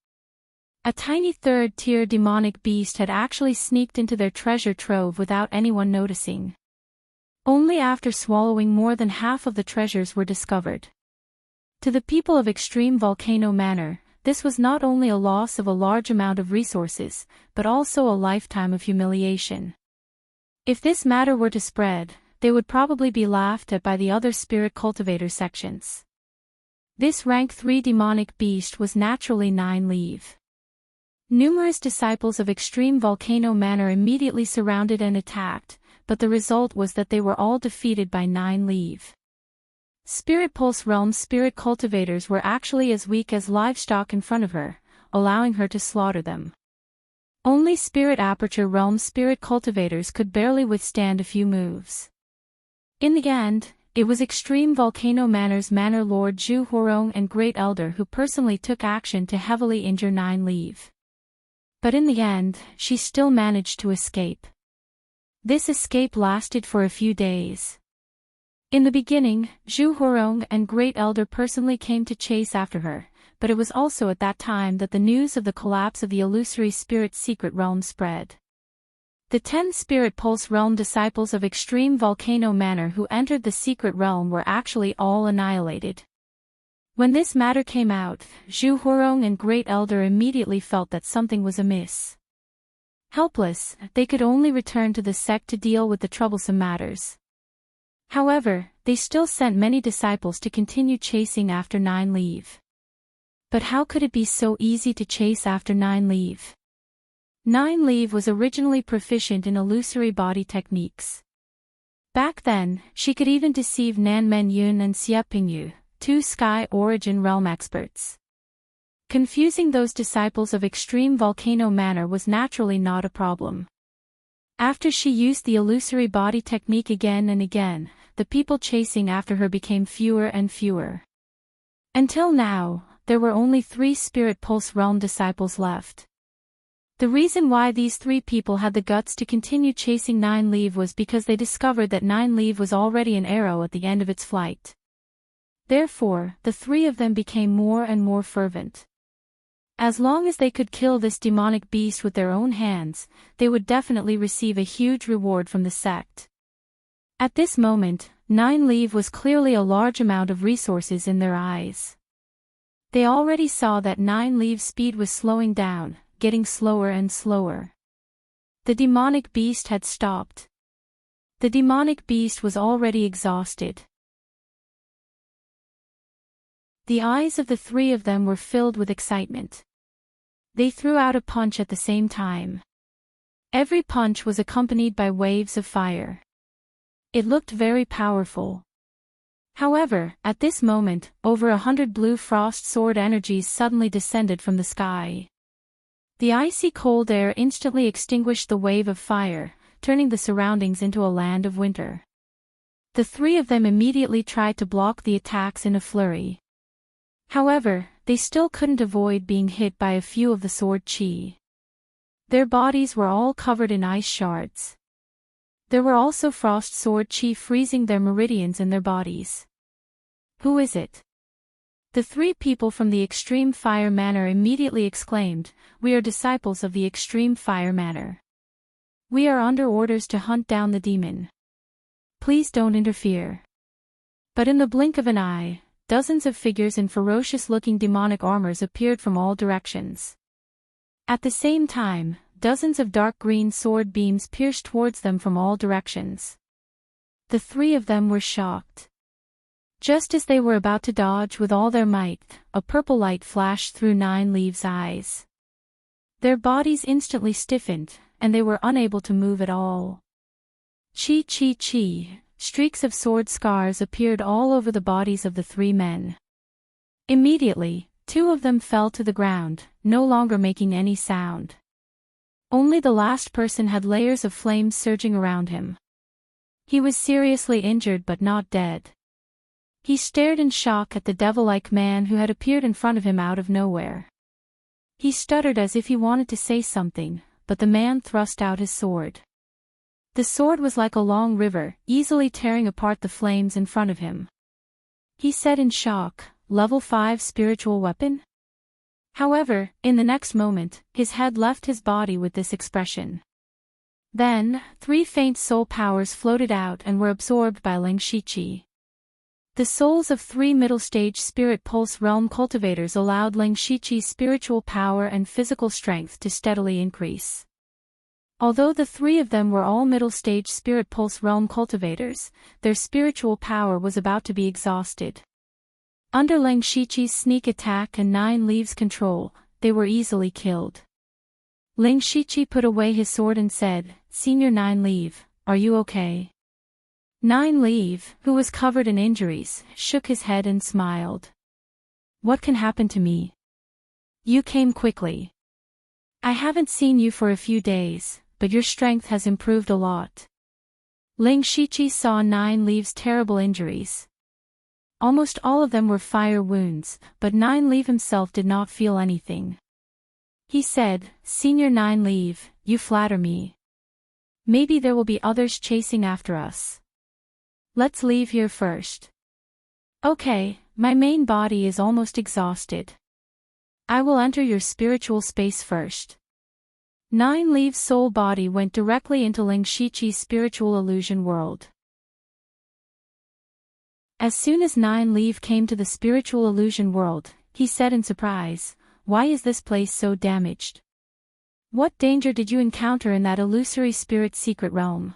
A tiny 3rd-tier demonic beast had actually sneaked into their treasure trove without anyone noticing. Only after swallowing more than half of the treasures were discovered. To the people of Extreme Volcano Manor, this was not only a loss of a large amount of resources, but also a lifetime of humiliation. If this matter were to spread, they would probably be laughed at by the other spirit cultivator sections. This rank 3 demonic beast was naturally Nine Leaf. Numerous disciples of Extreme Volcano Manor immediately surrounded and attacked, but the result was that they were all defeated by Nine Leaf. Spirit Pulse Realm spirit cultivators were actually as weak as livestock in front of her, allowing her to slaughter them. Only Spirit Aperture Realm spirit cultivators could barely withstand a few moves. In the end, it was Extreme Volcano Manor's Manor Lord Zhu Huarong and Great Elder who personally took action to heavily injure Nine Leaf. But in the end, she still managed to escape. This escape lasted for a few days. In the beginning, Zhu Huarong and Great Elder personally came to chase after her, but it was also at that time that the news of the collapse of the illusory spirit secret realm spread. The 10 Spirit Pulse Realm disciples of Extreme Volcano Manor who entered the secret realm were actually all annihilated. When this matter came out, Zhu Huarong and Great Elder immediately felt that something was amiss. Helpless, they could only return to the sect to deal with the troublesome matters. However, they still sent many disciples to continue chasing after Nine Leaf. But how could it be so easy to chase after Nine Leaf? Nine Leaf was originally proficient in illusory body techniques. Back then, she could even deceive Nan Men Yun and Xie Pingyu, 2 Sky Origin Realm experts. Confusing those disciples of Extreme Volcano Manor was naturally not a problem. After she used the illusory body technique again and again, the people chasing after her became fewer and fewer. Until now, there were only 3 Spirit Pulse Realm disciples left. The reason why these 3 people had the guts to continue chasing Nine Leaf was because they discovered that Nine Leaf was already an arrow at the end of its flight. Therefore, the 3 of them became more and more fervent. As long as they could kill this demonic beast with their own hands, they would definitely receive a huge reward from the sect. At this moment, Nine Leaf was clearly a large amount of resources in their eyes. They already saw that Nine Leaf's speed was slowing down, getting slower and slower. The demonic beast had stopped. The demonic beast was already exhausted. The eyes of the 3 of them were filled with excitement. They threw out a punch at the same time. Every punch was accompanied by waves of fire. It looked very powerful. However, at this moment, over 100 blue frost sword energies suddenly descended from the sky. The icy cold air instantly extinguished the wave of fire, turning the surroundings into a land of winter. The three of them immediately tried to block the attacks in a flurry. However, they still couldn't avoid being hit by a few of the sword chi. Their bodies were all covered in ice shards. There were also frost sword chi freezing their meridians in their bodies. Who is it? The three people from the Extreme Fire Manor immediately exclaimed, "We are disciples of the Extreme Fire Manor. We are under orders to hunt down the demon. Please don't interfere." But in the blink of an eye, dozens of figures in ferocious-looking demonic armors appeared from all directions. At the same time, dozens of dark green sword beams pierced towards them from all directions. The three of them were shocked. Just as they were about to dodge with all their might, a purple light flashed through Nine Leaves' eyes. Their bodies instantly stiffened, and they were unable to move at all. Chi chi chi, streaks of sword scars appeared all over the bodies of the three men. Immediately, two of them fell to the ground, no longer making any sound. Only the last person had layers of flames surging around him. He was seriously injured but not dead. He stared in shock at the devil-like man who had appeared in front of him out of nowhere. He stuttered as if he wanted to say something, but the man thrust out his sword. The sword was like a long river, easily tearing apart the flames in front of him. He said in shock, "Level 5 spiritual weapon?" However, in the next moment, his head left his body with this expression. Then, three faint soul powers floated out and were absorbed by Ling Shiqi. The souls of three middle-stage spirit pulse realm cultivators allowed Ling Shiqi's spiritual power and physical strength to steadily increase. Although the three of them were all middle-stage spirit pulse realm cultivators, their spiritual power was about to be exhausted. Under Ling Shiqi's sneak attack and Nine Leaves' control, they were easily killed. Ling Shiqi put away his sword and said, "Senior Nine Leaf, are you okay?" Nine Leaf, who was covered in injuries, shook his head and smiled. "What can happen to me? You came quickly. I haven't seen you for a few days, but your strength has improved a lot." Ling Shiqi saw Nine Leaf's terrible injuries. Almost all of them were fire wounds, but Nine Leaf himself did not feel anything. He said, "Senior Nine Leaf, you flatter me. Maybe there will be others chasing after us. Let's leave here first." "Okay, my main body is almost exhausted. I will enter your spiritual space first." Nine Leaves' soul body went directly into Ling Shiqi's spiritual illusion world. As soon as Nine Leaf came to the spiritual illusion world, he said in surprise, "Why is this place so damaged? What danger did you encounter in that illusory spirit secret realm?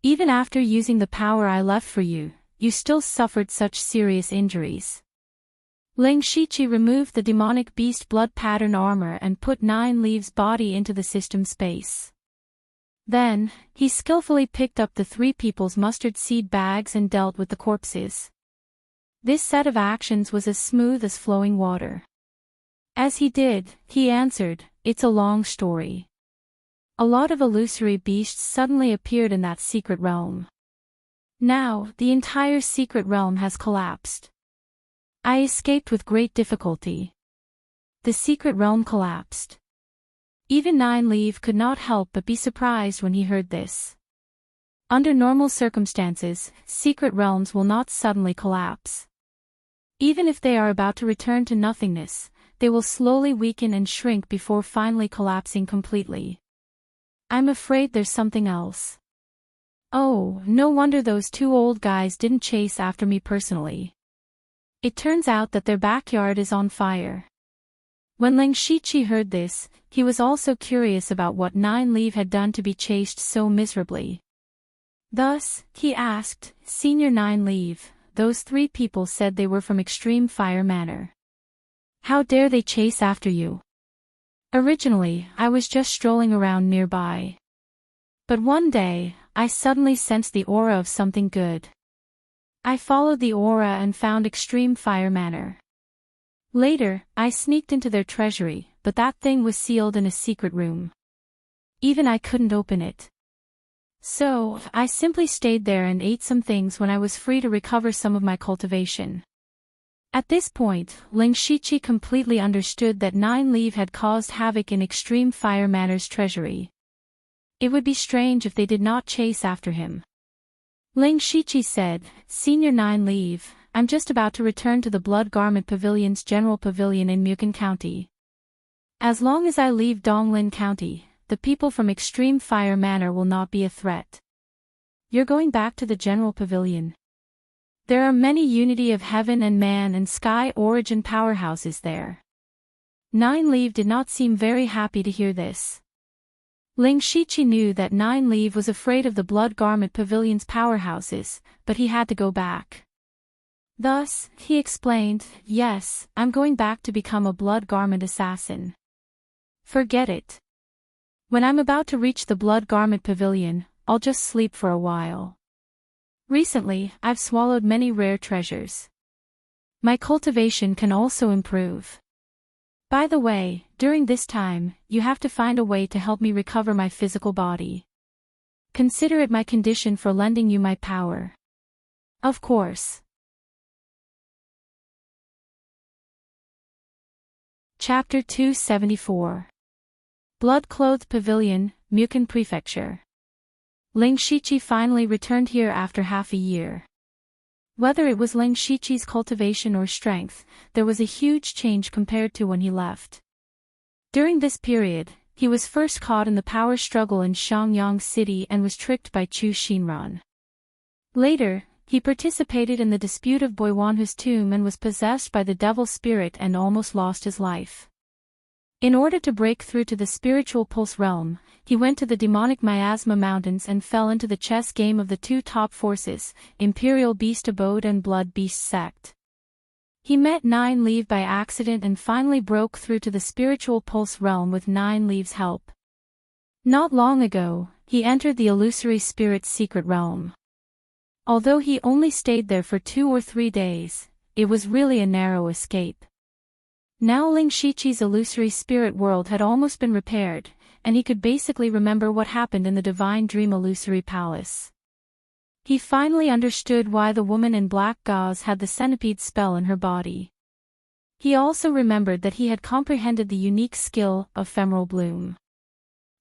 Even after using the power I left for you, you still suffered such serious injuries." Ling Shiqi removed the demonic beast blood pattern armor and put Nine Leaves' body into the system space. Then, he skillfully picked up the three people's mustard seed bags and dealt with the corpses. This set of actions was as smooth as flowing water. As he did, he answered, "It's a long story. A lot of illusory beasts suddenly appeared in that secret realm. Now, the entire secret realm has collapsed. I escaped with great difficulty. The secret realm collapsed." Even Nine Leaf could not help but be surprised when he heard this. Under normal circumstances, secret realms will not suddenly collapse. Even if they are about to return to nothingness, they will slowly weaken and shrink before finally collapsing completely. I'm afraid there's something else. Oh, no wonder those two old guys didn't chase after me personally. It turns out that their backyard is on fire. When Ling Shiqi heard this, he was also curious about what Nine Leaf had done to be chased so miserably. Thus, he asked, "Senior Nine Leaf, those three people said they were from Extreme Fire Manor. How dare they chase after you? Originally, I was just strolling around nearby. But one day, I suddenly sensed the aura of something good. I followed the aura and found Extreme Fire Manor. Later, I sneaked into their treasury, but that thing was sealed in a secret room. Even I couldn't open it. So, I simply stayed there and ate some things when I was free to recover some of my cultivation. At this point, Ling Shiqi completely understood that Nine Leaf had caused havoc in Extreme Fire Manor's treasury. It would be strange if they did not chase after him. Ling Shiqi said, "Senior Nine Leaf, I'm just about to return to the Blood Garment Pavilion's General Pavilion in Mukin County. As long as I leave Donglin County, the people from Extreme Fire Manor will not be a threat." "You're going back to the General Pavilion?" "There are many Unity of Heaven and Man and Sky origin powerhouses there." Nine Leaf did not seem very happy to hear this. Ling Shiqi knew that Nine Leaf was afraid of the Blood Garment Pavilion's powerhouses, but he had to go back. Thus, he explained, "Yes, I'm going back to become a Blood Garment assassin." "Forget it. When I'm about to reach the Blood Garment Pavilion, I'll just sleep for a while. Recently, I've swallowed many rare treasures. My cultivation can also improve. By the way, during this time, you have to find a way to help me recover my physical body. Consider it my condition for lending you my power." "Of course." Chapter 274. Blood-Clothed Pavilion, Mukin Prefecture. Ling Shiqi finally returned here after half a year. Whether it was Ling Shiqi's cultivation or strength, there was a huge change compared to when he left. During this period, he was first caught in the power struggle in Xiangyang City and was tricked by Chu Xinran. Later, he participated in the dispute of Boiwanhu's tomb and was possessed by the devil spirit and almost lost his life. In order to break through to the spiritual pulse realm, he went to the demonic Miasma Mountains and fell into the chess game of the two top forces, Imperial Beast Abode and Blood Beast Sect. He met Nine Leaf by accident and finally broke through to the spiritual pulse realm with Nine Leaf's help. Not long ago, he entered the illusory spirit's secret realm. Although he only stayed there for 2 or 3 days, it was really a narrow escape. Now Ling Shiqi's illusory spirit world had almost been repaired, and he could basically remember what happened in the Divine Dream Illusory Palace. He finally understood why the woman in black gauze had the centipede spell in her body. He also remembered that he had comprehended the unique skill of Ephemeral Bloom.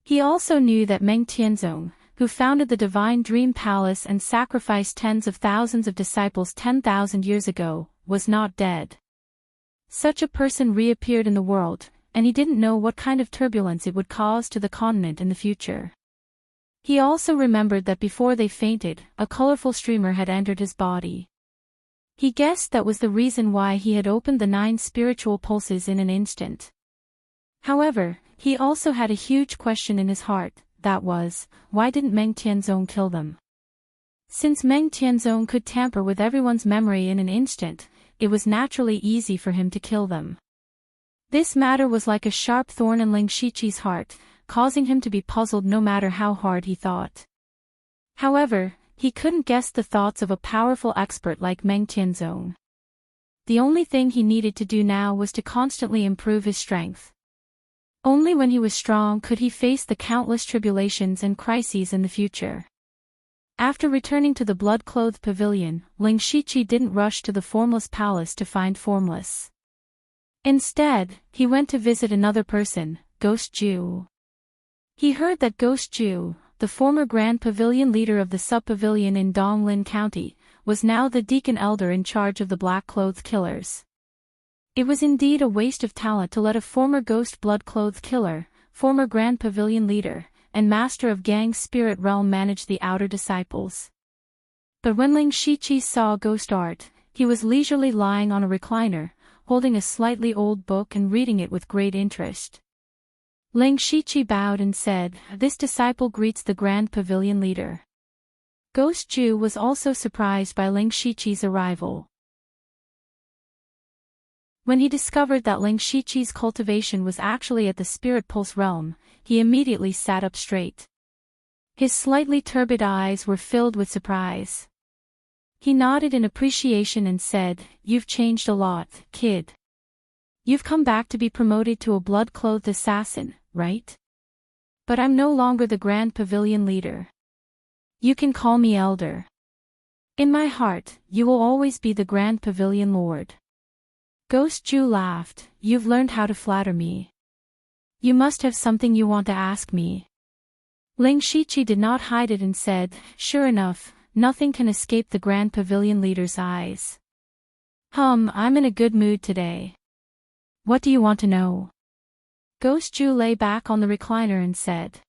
He also knew that Meng Tianzong, who founded the Divine Dream Palace and sacrificed tens of thousands of disciples 10,000 years ago, was not dead. Such a person reappeared in the world, and he didn't know what kind of turbulence it would cause to the continent in the future. He also remembered that before they fainted, a colorful streamer had entered his body. He guessed that was the reason why he had opened the 9 spiritual pulses in an instant. However, he also had a huge question in his heart, that was, why didn't Meng Tianzong kill them? Since Meng Tianzong could tamper with everyone's memory in an instant, it was naturally easy for him to kill them. This matter was like a sharp thorn in Ling Shiqi's heart, causing him to be puzzled no matter how hard he thought. However, he couldn't guess the thoughts of a powerful expert like Meng Tianzong. The only thing he needed to do now was to constantly improve his strength. Only when he was strong could he face the countless tribulations and crises in the future. After returning to the blood-clothed pavilion, Ling Shiqi didn't rush to the Formless Palace to find Formless. Instead, he went to visit another person, Ghost Ju. He heard that Ghost Ju, the former Grand Pavilion leader of the sub-pavilion in Donglin County, was now the Deacon Elder in charge of the Black-Clothed Killers. It was indeed a waste of talent to let a former Ghost Blood-Clothed Killer, former Grand Pavilion leader, and master of Gang's spirit realm manage the outer disciples. But when Ling Shiqi saw Ghost Art, he was leisurely lying on a recliner, holding a slightly old book and reading it with great interest. Ling Shiqi bowed and said, "This disciple greets the Grand Pavilion leader." Ghost Ju was also surprised by Ling Shiqi's arrival. When he discovered that Ling Shiqi's cultivation was actually at the Spirit Pulse realm, he immediately sat up straight. His slightly turbid eyes were filled with surprise. He nodded in appreciation and said, "You've changed a lot, kid." You've come back to be promoted to a blood-clothed assassin, right? But I'm no longer the Grand Pavilion leader. You can call me Elder. In my heart, you will always be the Grand Pavilion Lord. Ghost Jew laughed. You've learned how to flatter me. You must have something you want to ask me. Ling Shiqi did not hide it and said, sure enough, nothing can escape the Grand Pavilion leader's eyes. I'm in a good mood today. What do you want to know? Ghost Jew lay back on the recliner and said.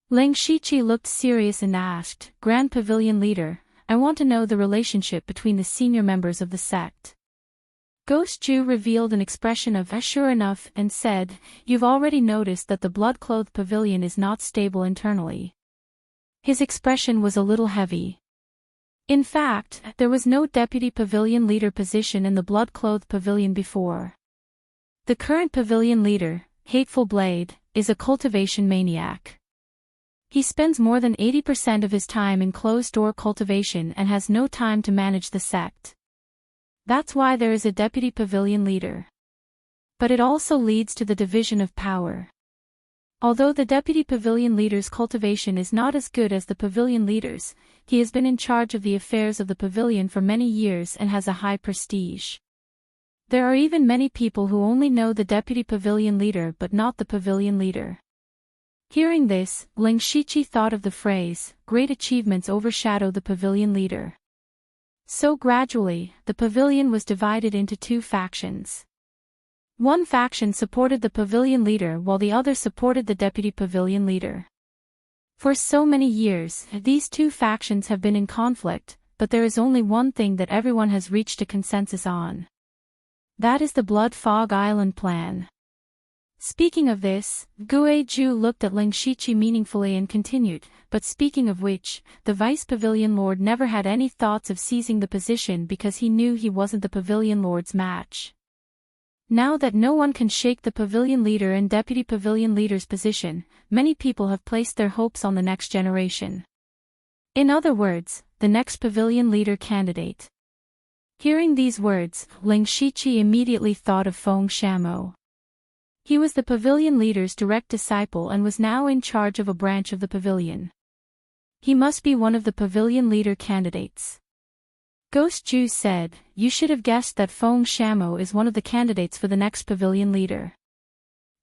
Ling Shiqi looked serious and asked, Grand Pavilion leader, I want to know the relationship between the senior members of the sect. Ghost Jew revealed an expression of sure enough and said, you've already noticed that the blood-clothed pavilion is not stable internally. His expression was a little heavy. In fact, there was no deputy pavilion leader position in the blood-clothed pavilion before. The current pavilion leader, Hateful Blade, is a cultivation maniac. He spends more than 80% of his time in closed-door cultivation and has no time to manage the sect. That's why there is a deputy pavilion leader. But it also leads to the division of power. Although the deputy pavilion leader's cultivation is not as good as the pavilion leader's, he has been in charge of the affairs of the pavilion for many years and has a high prestige. There are even many people who only know the deputy pavilion leader but not the pavilion leader. Hearing this, Ling Shiqi thought of the phrase, great achievements overshadow the pavilion leader. So gradually, the pavilion was divided into two factions. One faction supported the pavilion leader while the other supported the deputy pavilion leader. For so many years, these two factions have been in conflict, but there is only one thing that everyone has reached a consensus on. That is the Blood Fog Island plan. Speaking of this, Gue Ju looked at Ling Shiqi meaningfully and continued, but speaking of which, the Vice Pavilion Lord never had any thoughts of seizing the position because he knew he wasn't the Pavilion Lord's match. Now that no one can shake the Pavilion Leader and Deputy Pavilion Leader's position, many people have placed their hopes on the next generation. In other words, the next Pavilion Leader candidate. Hearing these words, Ling Shiqi immediately thought of Feng Shamo. He was the pavilion leader's direct disciple and was now in charge of a branch of the pavilion. He must be one of the pavilion leader candidates. Ghost Jew said, you should have guessed that Feng Shamo is one of the candidates for the next pavilion leader.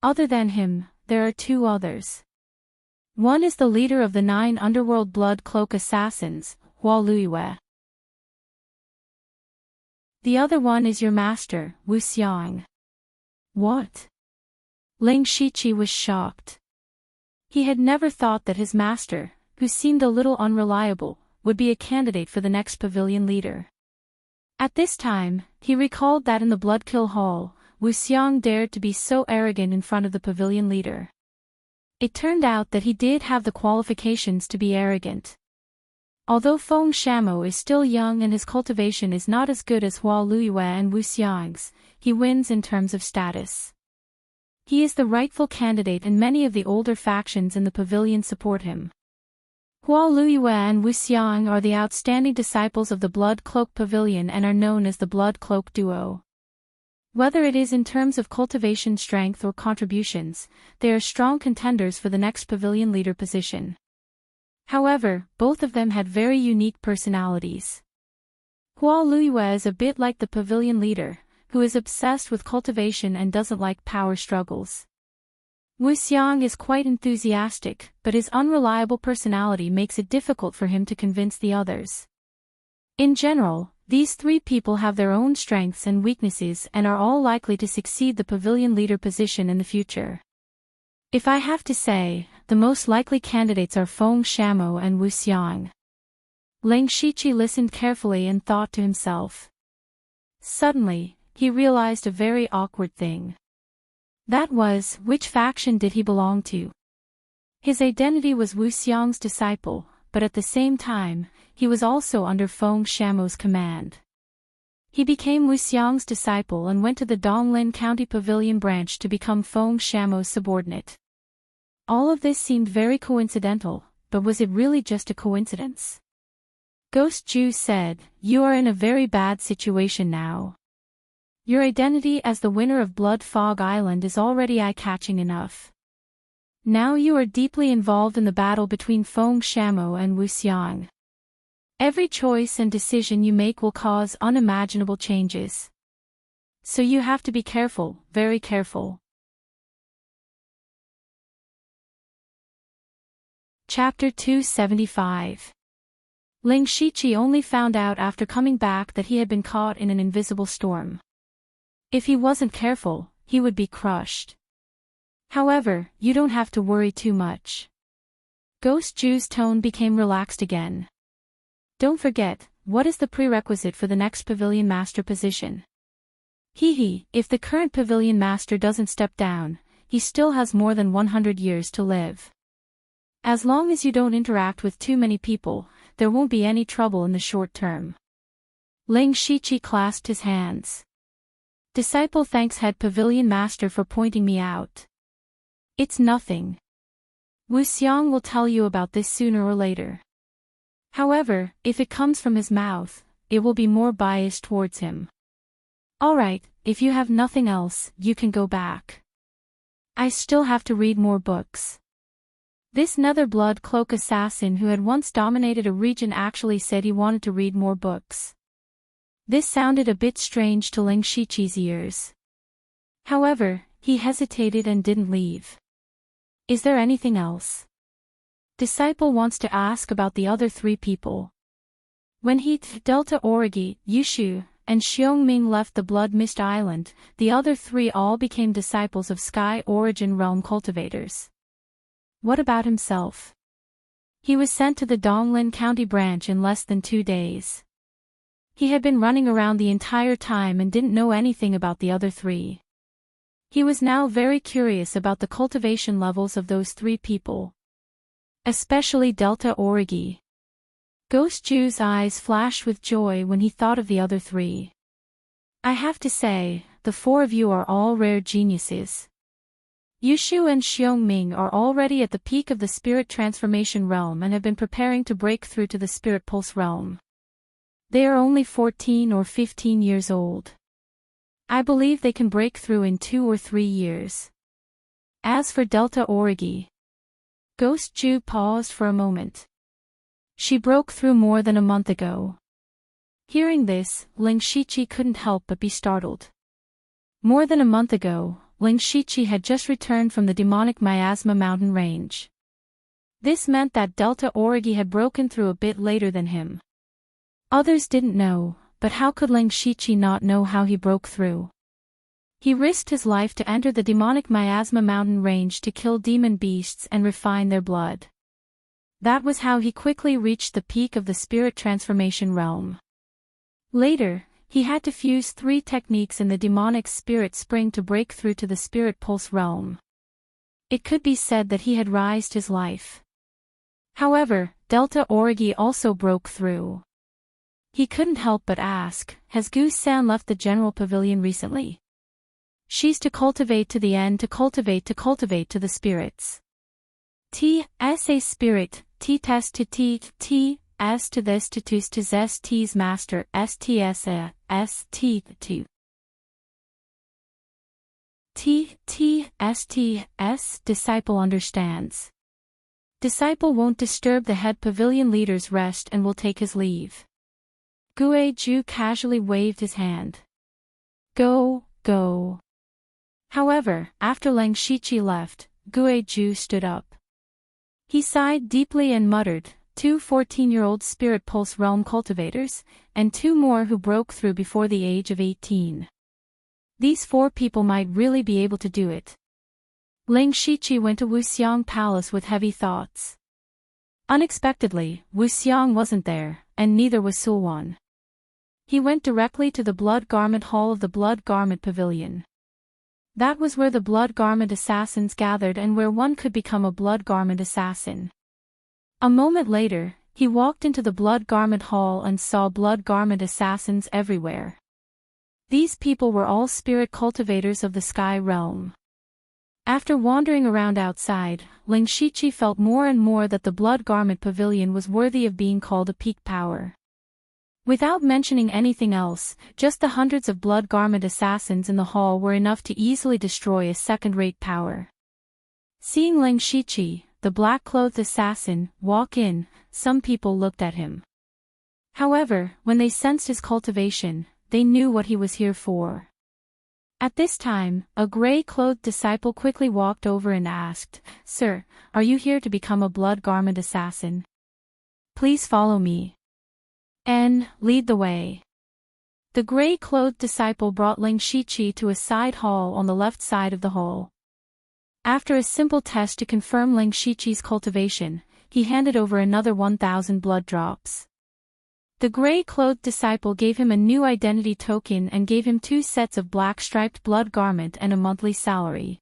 Other than him, there are two others. One is the leader of the 9 underworld blood cloak assassins, Hua Luiyue. The other one is your master, Wu Xiang. What? Ling Shiqi was shocked. He had never thought that his master, who seemed a little unreliable, would be a candidate for the next pavilion leader. At this time, he recalled that in the Bloodkill Hall, Wu Xiang dared to be so arrogant in front of the pavilion leader. It turned out that he did have the qualifications to be arrogant. Although Feng Shamo is still young and his cultivation is not as good as Hua Luiyue and Wu Xiang's, he wins in terms of status. He is the rightful candidate and many of the older factions in the pavilion support him. Hua Luiyue and Wu Xiang are the outstanding disciples of the Blood Cloak Pavilion and are known as the Blood Cloak Duo. Whether it is in terms of cultivation strength or contributions, they are strong contenders for the next pavilion leader position. However, both of them had very unique personalities. Hua Luiyue is a bit like the pavilion leader, who is obsessed with cultivation and doesn't like power struggles. Wu Xiang is quite enthusiastic, but his unreliable personality makes it difficult for him to convince the others. In general, these three people have their own strengths and weaknesses and are all likely to succeed the pavilion leader position in the future. If I have to say, the most likely candidates are Feng Shamo and Wu Xiang. Ling Shiqi listened carefully and thought to himself. Suddenly, he realized a very awkward thing. That was, which faction did he belong to? His identity was Wu Xiang's disciple, but at the same time, he was also under Feng Shamo's command. He became Wu Xiang's disciple and went to the Donglin County Pavilion branch to become Feng Shamo's subordinate. All of this seemed very coincidental, but was it really just a coincidence? Ghost Jew said, you are in a very bad situation now. Your identity as the winner of Blood Fog Island is already eye-catching enough. Now you are deeply involved in the battle between Feng Shamo and Wu Xiang. Every choice and decision you make will cause unimaginable changes. So you have to be careful, very careful. Chapter 275. Ling Shiqi only found out after coming back that he had been caught in an invisible storm. If he wasn't careful, he would be crushed. However, you don't have to worry too much. Ghost Ju's tone became relaxed again. Don't forget, what is the prerequisite for the next pavilion master position? If the current pavilion master doesn't step down, he still has more than 100 years to live. As long as you don't interact with too many people, there won't be any trouble in the short term. Ling Shiqi clasped his hands. Disciple thanks head pavilion master for pointing me out. It's nothing. Wu Xiang will tell you about this sooner or later. However, if it comes from his mouth, it will be more biased towards him. Alright, if you have nothing else, you can go back. I still have to read more books. This Nether Blood Cloak assassin who had once dominated a region actually said he wanted to read more books. This sounded a bit strange to Ling Shiqi's ears. However, he hesitated and didn't leave. Is there anything else? Disciple wants to ask about the other three people. When Delta Origi, Yushu, and Xiongming left the Blood Mist Island, the other three all became disciples of Sky Origin Realm cultivators. What about himself? He was sent to the Donglin County branch in less than 2 days. He had been running around the entire time and didn't know anything about the other three. He was now very curious about the cultivation levels of those three people. Especially Delta Origi. Ghost Ju's eyes flashed with joy when he thought of the other three. I have to say, the four of you are all rare geniuses. Yushu and Xiongming are already at the peak of the Spirit Transformation Realm and have been preparing to break through to the Spirit Pulse Realm. They are only 14 or 15 years old. I believe they can break through in 2 or 3 years. As for Delta Origi. Ghost Ju paused for a moment. She broke through more than a month ago. Hearing this, Ling Shiqi couldn't help but be startled. More than a month ago, Ling Shiqi had just returned from the demonic Miasma mountain range. This meant that Delta Origi had broken through a bit later than him. Others didn't know, but how could Ling Shiqi not know how he broke through? He risked his life to enter the demonic Miasma mountain range to kill demon beasts and refine their blood. That was how he quickly reached the peak of the Spirit Transformation Realm. Later, he had to fuse 3 techniques in the demonic Spirit Spring to break through to the Spirit Pulse Realm. It could be said that he had rised his life. However, Delta Origi also broke through. He couldn't help but ask, has Gu-san left the General Pavilion recently? She's to cultivate to the end to cultivate to the spirits. T.S.A. Spirit, T-test to T, S to this to tus to zest T's master, S-T-S-A, S-T to T-S-T-S, disciple understands. Disciple won't disturb the head pavilion leader's rest and will take his leave. Gue Ju casually waved his hand. Go. However, after Ling Shiqi left, Gue Ju stood up. He sighed deeply and muttered, 2 14-year-old Spirit Pulse Realm cultivators, and 2 more who broke through before the age of 18. These 4 people might really be able to do it. Ling Shiqi went to Wuxiang Palace with heavy thoughts. Unexpectedly, Wuxiang wasn't there, and neither was Sulwan. He went directly to the Blood Garment Hall of the Blood Garment Pavilion. That was where the Blood Garment Assassins gathered and where one could become a Blood Garment Assassin. A moment later, he walked into the Blood Garment Hall and saw Blood Garment Assassins everywhere. These people were all spirit cultivators of the Sky Realm. After wandering around outside, Ling Shiqi felt more and more that the Blood Garment Pavilion was worthy of being called a peak power. Without mentioning anything else, just the hundreds of blood garment assassins in the hall were enough to easily destroy a second-rate power. Seeing Ling Shiqi, the black-clothed assassin, walk in, some people looked at him. However, when they sensed his cultivation, they knew what he was here for. At this time, a gray-clothed disciple quickly walked over and asked, "Sir, are you here to become a blood garment assassin? Please follow me. And lead the way." The gray-clothed disciple brought Ling Shiqi to a side hall on the left side of the hall. After a simple test to confirm Ling Shiqi's cultivation, he handed over another 1,000 blood drops. The gray-clothed disciple gave him a new identity token and gave him 2 sets of black-striped blood garment and a monthly salary.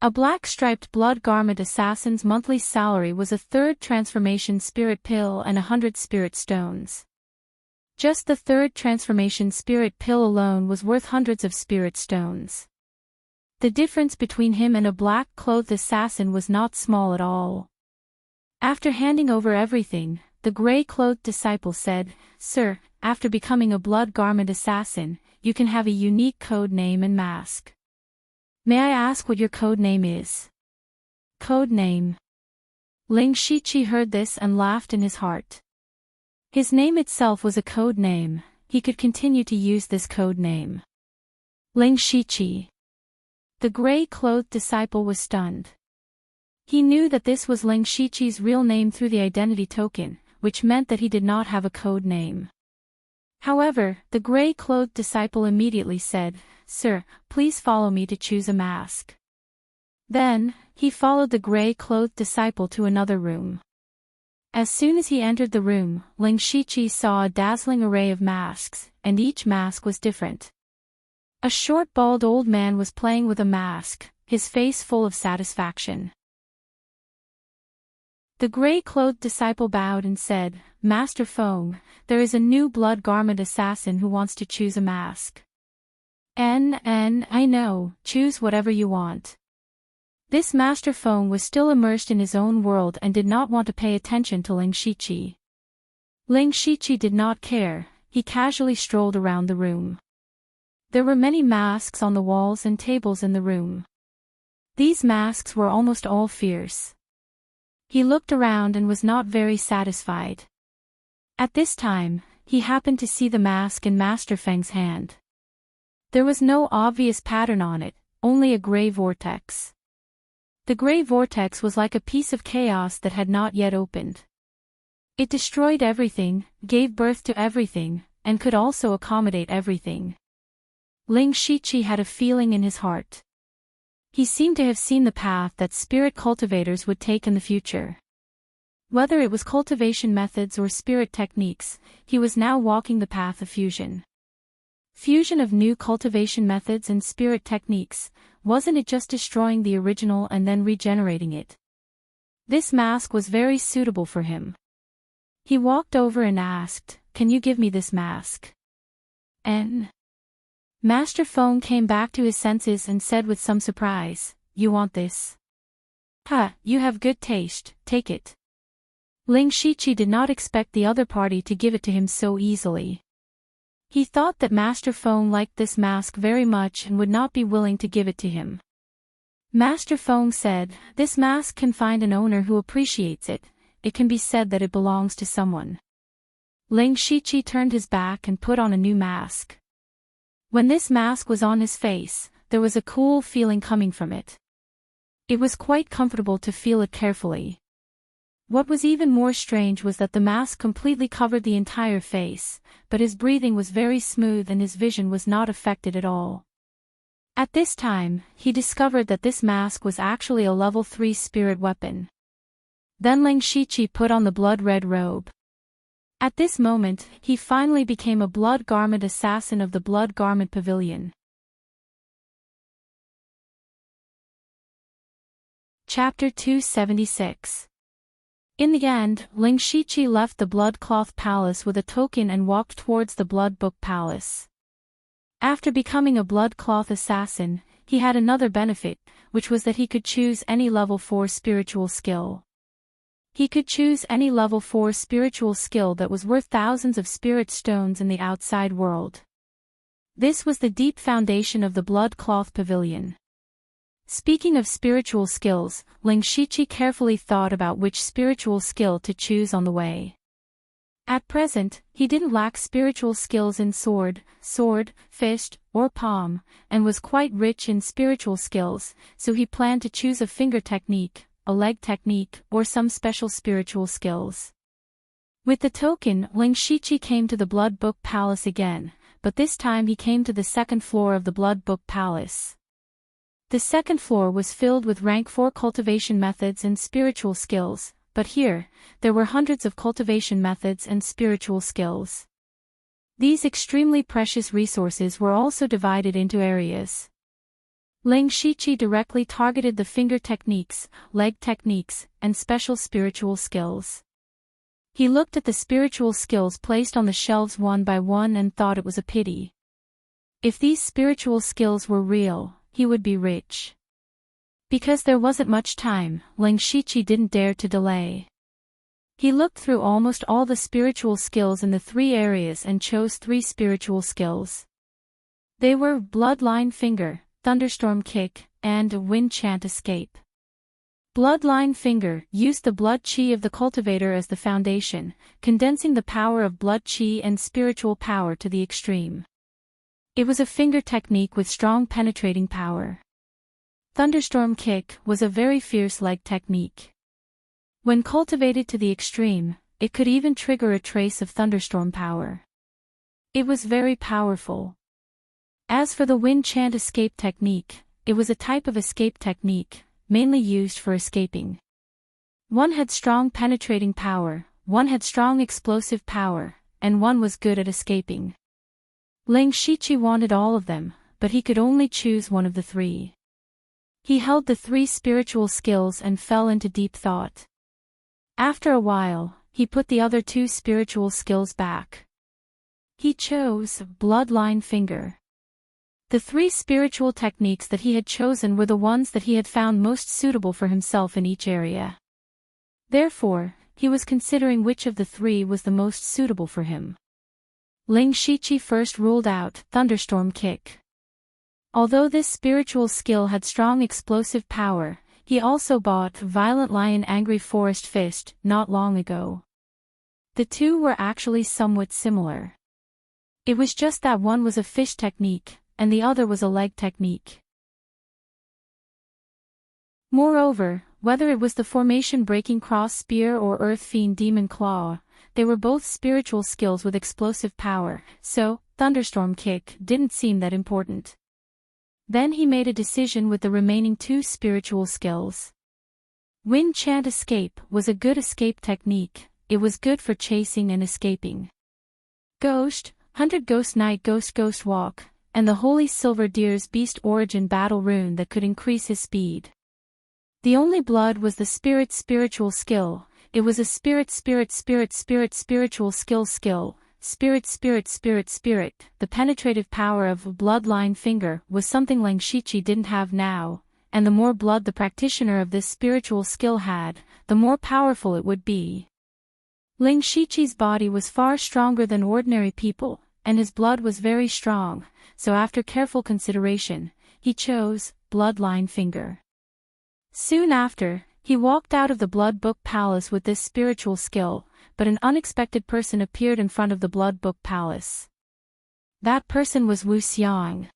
A black-striped blood garment assassin's monthly salary was a 3rd transformation spirit pill and 100 spirit stones. Just the 3rd transformation spirit pill alone was worth hundreds of spirit stones. The difference between him and a black-clothed assassin was not small at all. After handing over everything, the gray-clothed disciple said, "Sir, after becoming a blood garment assassin, you can have a unique code name and mask. May I ask what your code name is?" Code name. Ling Shiqi heard this and laughed in his heart. His name itself was a code name, he could continue to use this code name. Ling Shiqi. The gray-clothed disciple was stunned. He knew that this was Ling Shiqi's real name through the identity token, which meant that he did not have a code name. However, the gray-clothed disciple immediately said, "Sir, please follow me to choose a mask." Then, he followed the gray-clothed disciple to another room. As soon as he entered the room, Ling Shiqi saw a dazzling array of masks, and each mask was different. A short bald old man was playing with a mask, his face full of satisfaction. The gray-clothed disciple bowed and said, "Master Feng, there is a new blood garment assassin who wants to choose a mask." I know, choose whatever you want." This Master Feng was still immersed in his own world and did not want to pay attention to Ling Shiqi. Ling Shiqi did not care, he casually strolled around the room. There were many masks on the walls and tables in the room. These masks were almost all fierce. He looked around and was not very satisfied. At this time, he happened to see the mask in Master Feng's hand. There was no obvious pattern on it, only a gray vortex. The gray vortex was like a piece of chaos that had not yet opened. It destroyed everything, gave birth to everything, and could also accommodate everything. Ling Shiqi had a feeling in his heart. He seemed to have seen the path that spirit cultivators would take in the future. Whether it was cultivation methods or spirit techniques, he was now walking the path of fusion. Fusion of new cultivation methods and spirit techniques, wasn't it just destroying the original and then regenerating it? This mask was very suitable for him. He walked over and asked, "Can you give me this mask?" Master Feng came back to his senses and said with some surprise, "You want this? You have good taste, take it." Ling Shiqi did not expect the other party to give it to him so easily. He thought that Master Feng liked this mask very much and would not be willing to give it to him. Master Feng said, "This mask can find an owner who appreciates it, it can be said that it belongs to someone." Ling Shiqi turned his back and put on a new mask. When this mask was on his face, there was a cool feeling coming from it. It was quite comfortable to feel it carefully. What was even more strange was that the mask completely covered the entire face, but his breathing was very smooth and his vision was not affected at all. At this time, he discovered that this mask was actually a level 3 spirit weapon. Then Ling Shiqi put on the blood-red robe. At this moment, he finally became a blood garment assassin of the Blood Garment Pavilion. Chapter 276. In the end, Ling Shiqi left the Blood Cloth Palace with a token and walked towards the Blood Book Palace. After becoming a Blood Cloth assassin, he had another benefit, which was that he could choose any level 4 spiritual skill. He could choose any level 4 spiritual skill that was worth thousands of spirit stones in the outside world. This was the deep foundation of the Blood Cloth Pavilion. Speaking of spiritual skills, Ling Shichi carefully thought about which spiritual skill to choose on the way. At present, he didn't lack spiritual skills in sword, fist, or palm, and was quite rich in spiritual skills, so he planned to choose a finger technique, a leg technique, or some special spiritual skills. With the token, Ling Shichi came to the Blood Book Palace again, but this time he came to the second floor of the Blood Book Palace. The second floor was filled with rank 4 cultivation methods and spiritual skills, but here, there were hundreds of cultivation methods and spiritual skills. These extremely precious resources were also divided into areas. Ling Shichi directly targeted the finger techniques, leg techniques, and special spiritual skills. He looked at the spiritual skills placed on the shelves one by one and thought it was a pity. If these spiritual skills were real, he would be rich. Because there wasn't much time, Ling Shichi didn't dare to delay. He looked through almost all the spiritual skills in the 3 areas and chose 3 spiritual skills. They were Bloodline Finger, Thunderstorm Kick, and Wind Chant Escape. Bloodline Finger used the blood chi of the cultivator as the foundation, condensing the power of blood chi and spiritual power to the extreme. It was a finger technique with strong penetrating power. Thunderstorm Kick was a very fierce leg technique. When cultivated to the extreme, it could even trigger a trace of thunderstorm power. It was very powerful. As for the Wind Chant Escape technique, it was a type of escape technique, mainly used for escaping. One had strong penetrating power, one had strong explosive power, and one was good at escaping. Ling Shichi wanted all of them, but he could only choose one of the 3. He held the 3 spiritual skills and fell into deep thought. After a while, he put the other 2 spiritual skills back. He chose Bloodline Finger. The 3 spiritual techniques that he had chosen were the ones that he had found most suitable for himself in each area. Therefore, he was considering which of the 3 was the most suitable for him. Ling Shichi first ruled out Thunderstorm Kick. Although this spiritual skill had strong explosive power, he also bought Violent Lion Angry Forest Fist not long ago. The 2 were actually somewhat similar. It was just that one was a fish technique, and the other was a leg technique. Moreover, whether it was the Formation Breaking Cross Spear or Earth Fiend Demon Claw, they were both spiritual skills with explosive power, so Thunderstorm Kick didn't seem that important. Then he made a decision with the remaining 2 spiritual skills. Wind Chant Escape was a good escape technique, it was good for chasing and escaping. Ghost, 100 Ghost Night Ghost Walk, and the Holy Silver Deer's Beast Origin Battle Rune that could increase his speed. The only blood was the spiritual skill. It was a spiritual skill. Spirit. The penetrative power of Bloodline Finger was something Ling Shichi didn't have now, and the more blood the practitioner of this spiritual skill had, the more powerful it would be. Ling Shichi's body was far stronger than ordinary people, and his blood was very strong, so after careful consideration, he chose Bloodline Finger. Soon after, he walked out of the Blood Book Palace with this spiritual skill, but an unexpected person appeared in front of the Blood Book Palace. That person was Wu Xiang.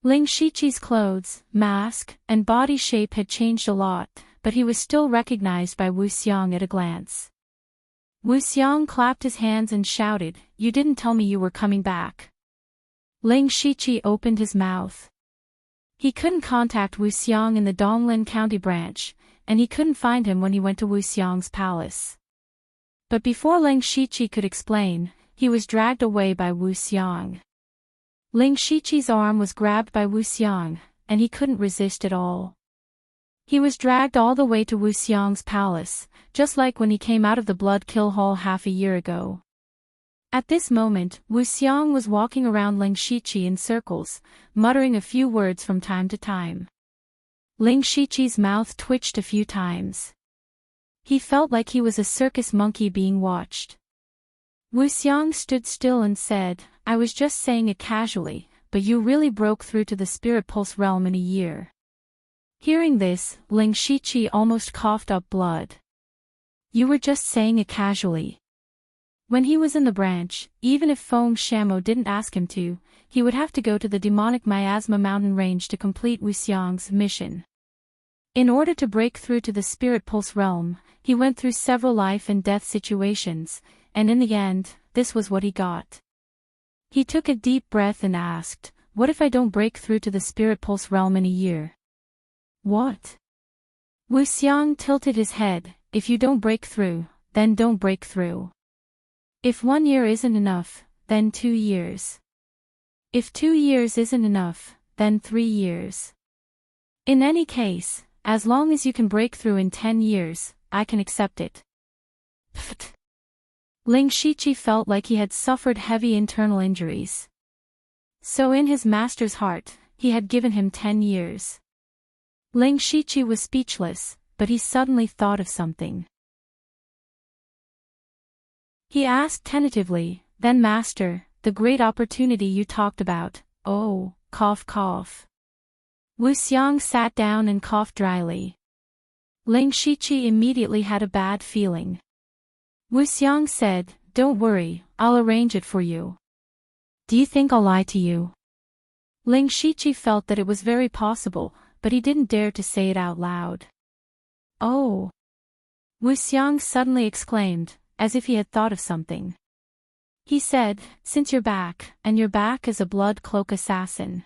Ling Shichi's clothes, mask, and body shape had changed a lot, but he was still recognized by Wu Xiang at a glance. Wu Xiang clapped his hands and shouted, "You didn't tell me you were coming back." Ling Shichi opened his mouth. He couldn't contact Wu Xiang in the Donglin County branch, and he couldn't find him when he went to Wu Xiang's palace. But before Ling Shichi could explain, he was dragged away by Wu Xiang. Ling Shichi's arm was grabbed by Wu Xiang, and he couldn't resist at all. He was dragged all the way to Wu Xiang's palace, just like when he came out of the Blood Kill Hall half a year ago. At this moment, Wu Xiang was walking around Ling Shichi in circles, muttering a few words from time to time. Ling Shichi's mouth twitched a few times. He felt like he was a circus monkey being watched. Wu Xiang stood still and said, I was just saying it casually, but you really broke through to the spirit pulse realm in a year. Hearing this, Ling Shiqi almost coughed up blood. You were just saying it casually. When he was in the branch, even if Feng Shamo didn't ask him to, he would have to go to the demonic miasma mountain range to complete Wu Xiang's mission. In order to break through to the spirit pulse realm, he went through several life and death situations, and in the end, this was what he got. He took a deep breath and asked, what if I don't break through to the spirit pulse realm in a year? What? Wu Xiang tilted his head, if you don't break through, then don't break through. If 1 year isn't enough, then 2 years. If 2 years isn't enough, then 3 years. In any case, as long as you can break through in 10 years, I can accept it. Pfft. Ling Shiqi felt like he had suffered heavy internal injuries. So in his master's heart, he had given him 10 years. Ling Shiqi was speechless, but he suddenly thought of something. He asked tentatively, then master, the great opportunity you talked about, oh, cough cough. Wu Xiang sat down and coughed dryly. Ling Shiqi immediately had a bad feeling. Wu Xiang said, don't worry, I'll arrange it for you. Do you think I'll lie to you? Ling Shiqi felt that it was very possible, but he didn't dare to say it out loud. Oh! Wu Xiang suddenly exclaimed, as if he had thought of something. He said, since you're back, and you're back as a blood cloak assassin.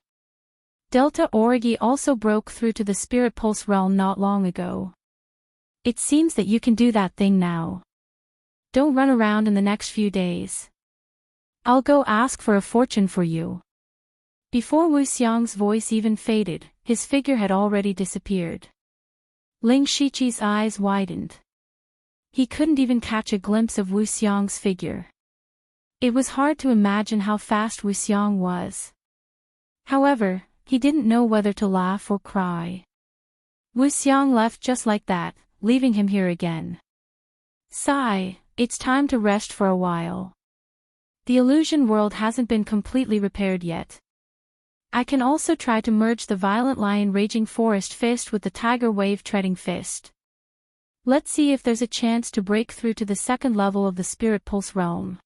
Delta Origi also broke through to the spirit pulse realm not long ago. It seems that you can do that thing now. Don't run around in the next few days. I'll go ask for a fortune for you. Before Wu Xiang's voice even faded, his figure had already disappeared. Ling Shiqi's eyes widened. He couldn't even catch a glimpse of Wu Xiang's figure. It was hard to imagine how fast Wu Xiang was. However, he didn't know whether to laugh or cry. Wu Xiang left just like that, leaving him here again. Sigh, it's time to rest for a while. The illusion world hasn't been completely repaired yet. I can also try to merge the violent lion raging forest fist with the tiger wave treading fist. Let's see if there's a chance to break through to the second level of the spirit pulse realm.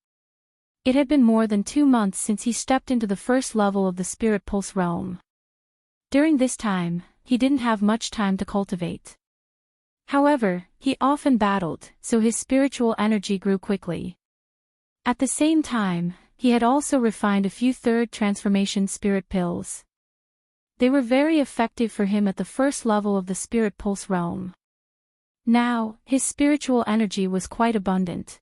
It had been more than 2 months since he stepped into the first level of the spirit pulse realm. During this time, he didn't have much time to cultivate. However, he often battled, so his spiritual energy grew quickly. At the same time, he had also refined a few third transformation spirit pills. They were very effective for him at the first level of the spirit pulse realm. Now, his spiritual energy was quite abundant.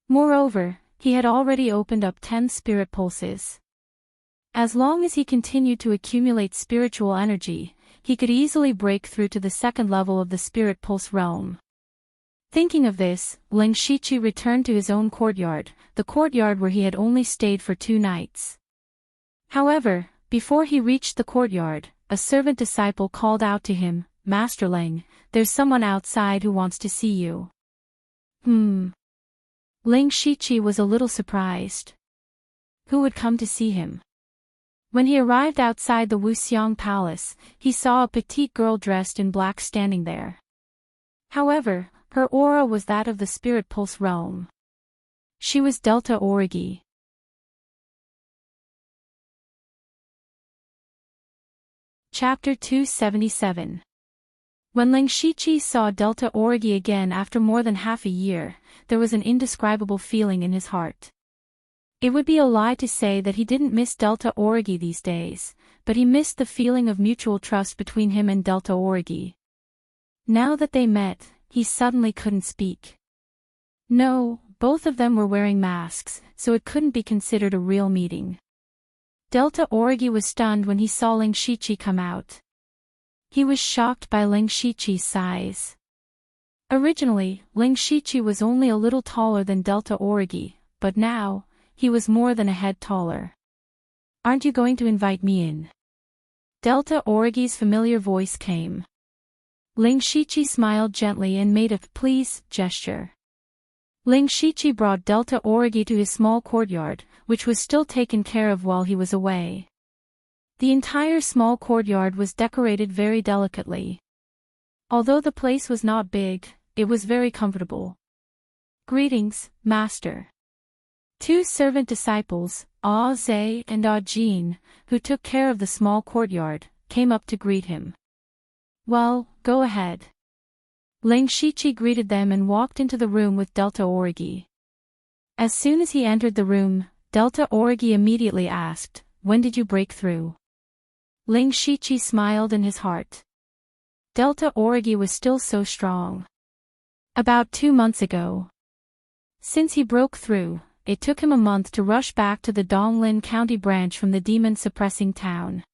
Moreover, he had already opened up 10 spirit pulses. As long as he continued to accumulate spiritual energy, he could easily break through to the second level of the spirit pulse realm. Thinking of this, Ling Shiqi returned to his own courtyard, the courtyard where he had only stayed for 2 nights. However, before he reached the courtyard, a servant disciple called out to him, Master Ling, there's someone outside who wants to see you. Ling Shiqi was a little surprised. Who would come to see him? When he arrived outside the Wu Xiang palace, he saw a petite girl dressed in black standing there. However, her aura was that of the spirit pulse realm. She was Delta Origi. Chapter 277. When Ling Shiqi saw Delta Origi again after more than half a year, there was an indescribable feeling in his heart. It would be a lie to say that he didn't miss Delta Origi these days, but he missed the feeling of mutual trust between him and Delta Origi. Now that they met, he suddenly couldn't speak. No, both of them were wearing masks, so it couldn't be considered a real meeting. Delta Origi was stunned when he saw Ling Shiqi come out. He was shocked by Ling Shiqi's size. Originally, Ling Shiqi was only a little taller than Delta Origi, but now, he was more than a head taller. Aren't you going to invite me in? Delta Origi's familiar voice came. Ling Shichi smiled gently and made a please gesture. Ling Shichi brought Delta Origi to his small courtyard, which was still taken care of while he was away. The entire small courtyard was decorated very delicately. Although the place was not big, it was very comfortable. Greetings, Master. Two servant disciples, Ah Zhe and Ah Jin, who took care of the small courtyard, came up to greet him. Well, go ahead. Ling Shichi greeted them and walked into the room with Delta Origi. As soon as he entered the room, Delta Origi immediately asked, "When did you break through?" Ling Shichi smiled in his heart. Delta Origi was still so strong. About 2 months ago. Since he broke through, it took him a month to rush back to the Donglin County branch from the demon-suppressing town.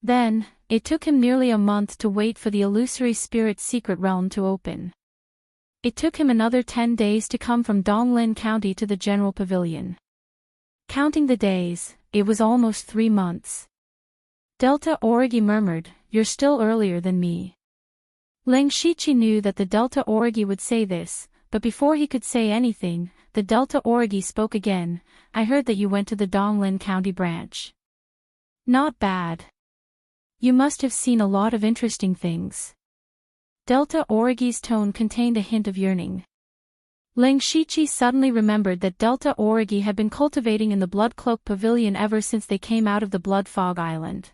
Then, it took him nearly a month to wait for the illusory spirit secret realm to open. It took him another 10 days to come from Donglin County to the general pavilion. Counting the days, it was almost 3 months. Delta Origi murmured, "You're still earlier than me." Ling Shichi knew that the Delta Origi would say this, but before he could say anything, the Delta Origi spoke again. "I heard that you went to the Donglin County branch." "Not bad. You must have seen a lot of interesting things." Delta Origi's tone contained a hint of yearning. Ling Shichi suddenly remembered that Delta Origi had been cultivating in the Blood Cloak Pavilion ever since they came out of the Blood Fog Island.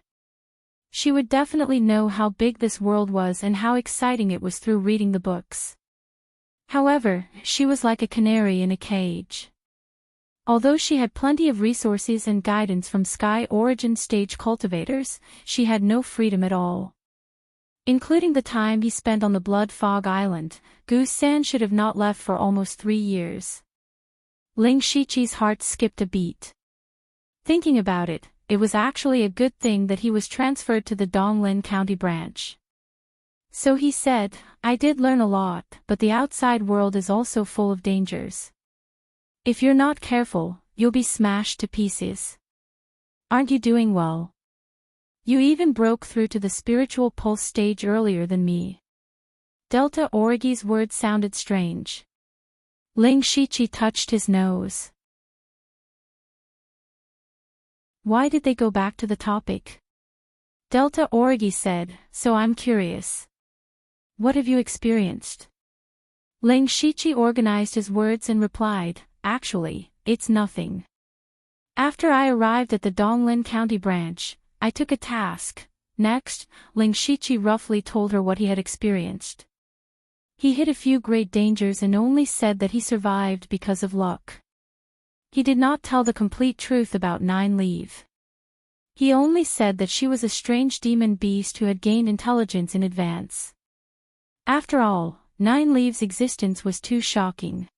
She would definitely know how big this world was and how exciting it was through reading the books. However, she was like a canary in a cage. Although she had plenty of resources and guidance from Sky Origin stage cultivators, she had no freedom at all. Including the time he spent on the Blood Fog Island, Gu-san should have not left for almost 3 years. Ling Shichi's heart skipped a beat. Thinking about it, it was actually a good thing that he was transferred to the Donglin County branch. So he said, "I did learn a lot, but the outside world is also full of dangers. If you're not careful, you'll be smashed to pieces. Aren't you doing well? You even broke through to the spiritual pulse stage earlier than me." Delta Origi's words sounded strange. Ling Shichi touched his nose. Why did they go back to the topic? Delta Origi said, "So I'm curious. What have you experienced?" Ling Shichi organized his words and replied, "Actually, it's nothing. After I arrived at the Donglin County branch, I took a task." Next, Ling Shichi roughly told her what he had experienced. He hit a few great dangers and only said that he survived because of luck. He did not tell the complete truth about Nine Leaf. He only said that she was a strange demon beast who had gained intelligence in advance. After all, Nine Leaves' existence was too shocking.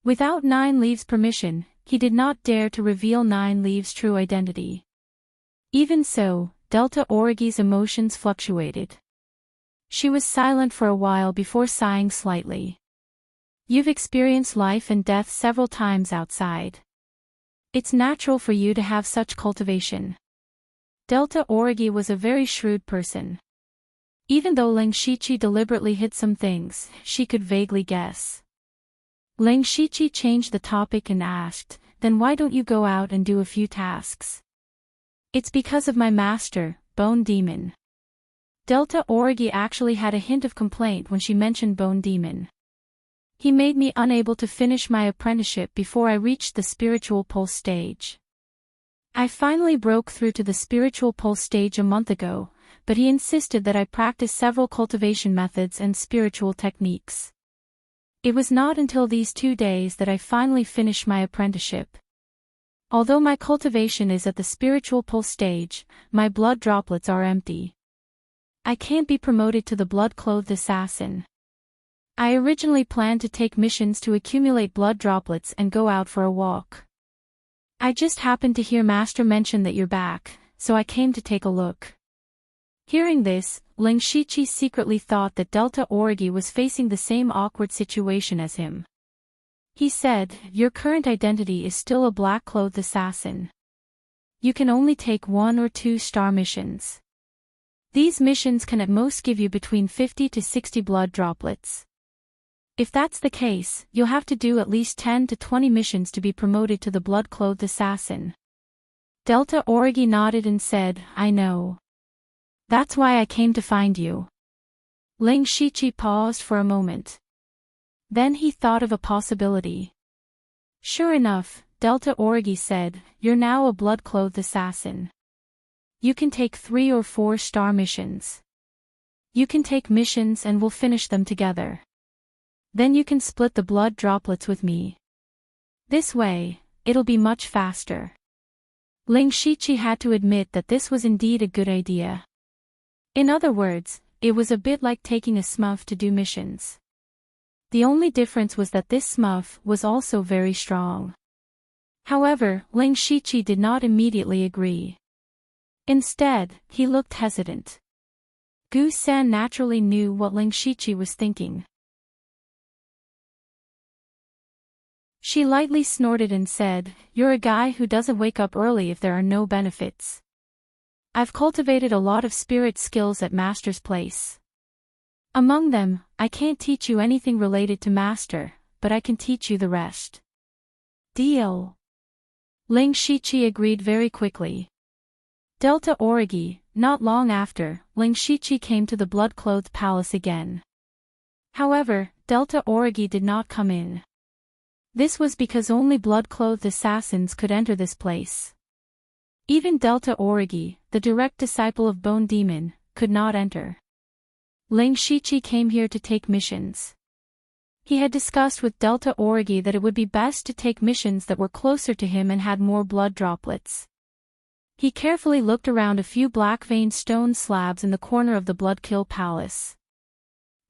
Without Nine Leaves' permission, he did not dare to reveal Nine Leaves' true identity. Even so, Delta Origi's emotions fluctuated. She was silent for a while before sighing slightly. "You've experienced life and death several times outside. It's natural for you to have such cultivation." Delta Origi was a very shrewd person. Even though Ling Shichi deliberately hid some things, she could vaguely guess. Ling Shichi changed the topic and asked, "Then why don't you go out and do a few tasks?" "It's because of my master, Bone Demon." Delta Origi actually had a hint of complaint when she mentioned Bone Demon. "He made me unable to finish my apprenticeship before I reached the spiritual pulse stage. I finally broke through to the spiritual pulse stage a month ago, but he insisted that I practice several cultivation methods and spiritual techniques. It was not until these 2 days that I finally finished my apprenticeship. Although my cultivation is at the spiritual pulse stage, my blood droplets are empty. I can't be promoted to the blood-clothed assassin. I originally planned to take missions to accumulate blood droplets and go out for a walk. I just happened to hear Master mention that you're back, so I came to take a look." Hearing this, Ling Shichi secretly thought that Delta Origi was facing the same awkward situation as him. He said, "Your current identity is still a black-clothed assassin. You can only take 1 or 2 star missions. These missions can at most give you between 50 to 60 blood droplets. If that's the case, you'll have to do at least 10 to 20 missions to be promoted to the blood-clothed assassin. Delta Origi nodded and said, I know. That's why I came to find you. Ling Shichi paused for a moment. Then he thought of a possibility. Sure enough, Delta Origi said, you're now a blood-clothed assassin. You can take 3 or 4 star missions. You can take missions and we'll finish them together. Then you can split the blood droplets with me. This way, it'll be much faster. Ling Shichi had to admit that this was indeed a good idea. In other words, it was a bit like taking a smurf to do missions. The only difference was that this smurf was also very strong. However, Ling Shichi did not immediately agree. Instead, he looked hesitant. Gu San naturally knew what Ling Shichi was thinking. She lightly snorted and said, you're a guy who doesn't wake up early if there are no benefits. I've cultivated a lot of spirit skills at Master's place. Among them, I can't teach you anything related to Master, but I can teach you the rest. Deal. Ling Shichi agreed very quickly. Delta Origi, not long after, Ling Shichi came to the blood-clothed palace again. However, Delta Origi did not come in. This was because only blood-clothed assassins could enter this place. Even Delta Origi, the direct disciple of Bone Demon, could not enter. Ling Shichi came here to take missions. He had discussed with Delta Origi that it would be best to take missions that were closer to him and had more blood droplets. He carefully looked around a few black-veined stone slabs in the corner of the Bloodkill Palace.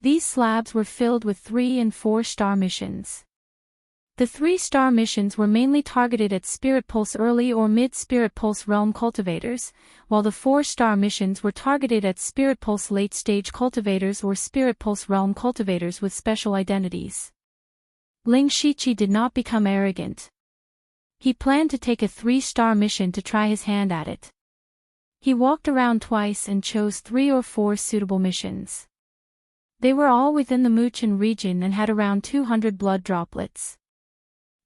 These slabs were filled with 3 and 4 star missions. The 3-star missions were mainly targeted at Spirit Pulse early or mid-Spirit Pulse realm cultivators, while the 4-star missions were targeted at Spirit Pulse late-stage cultivators or Spirit Pulse realm cultivators with special identities. Ling Shichi did not become arrogant. He planned to take a 3-star mission to try his hand at it. He walked around twice and chose 3 or 4 suitable missions. They were all within the Muchen region and had around 200 blood droplets.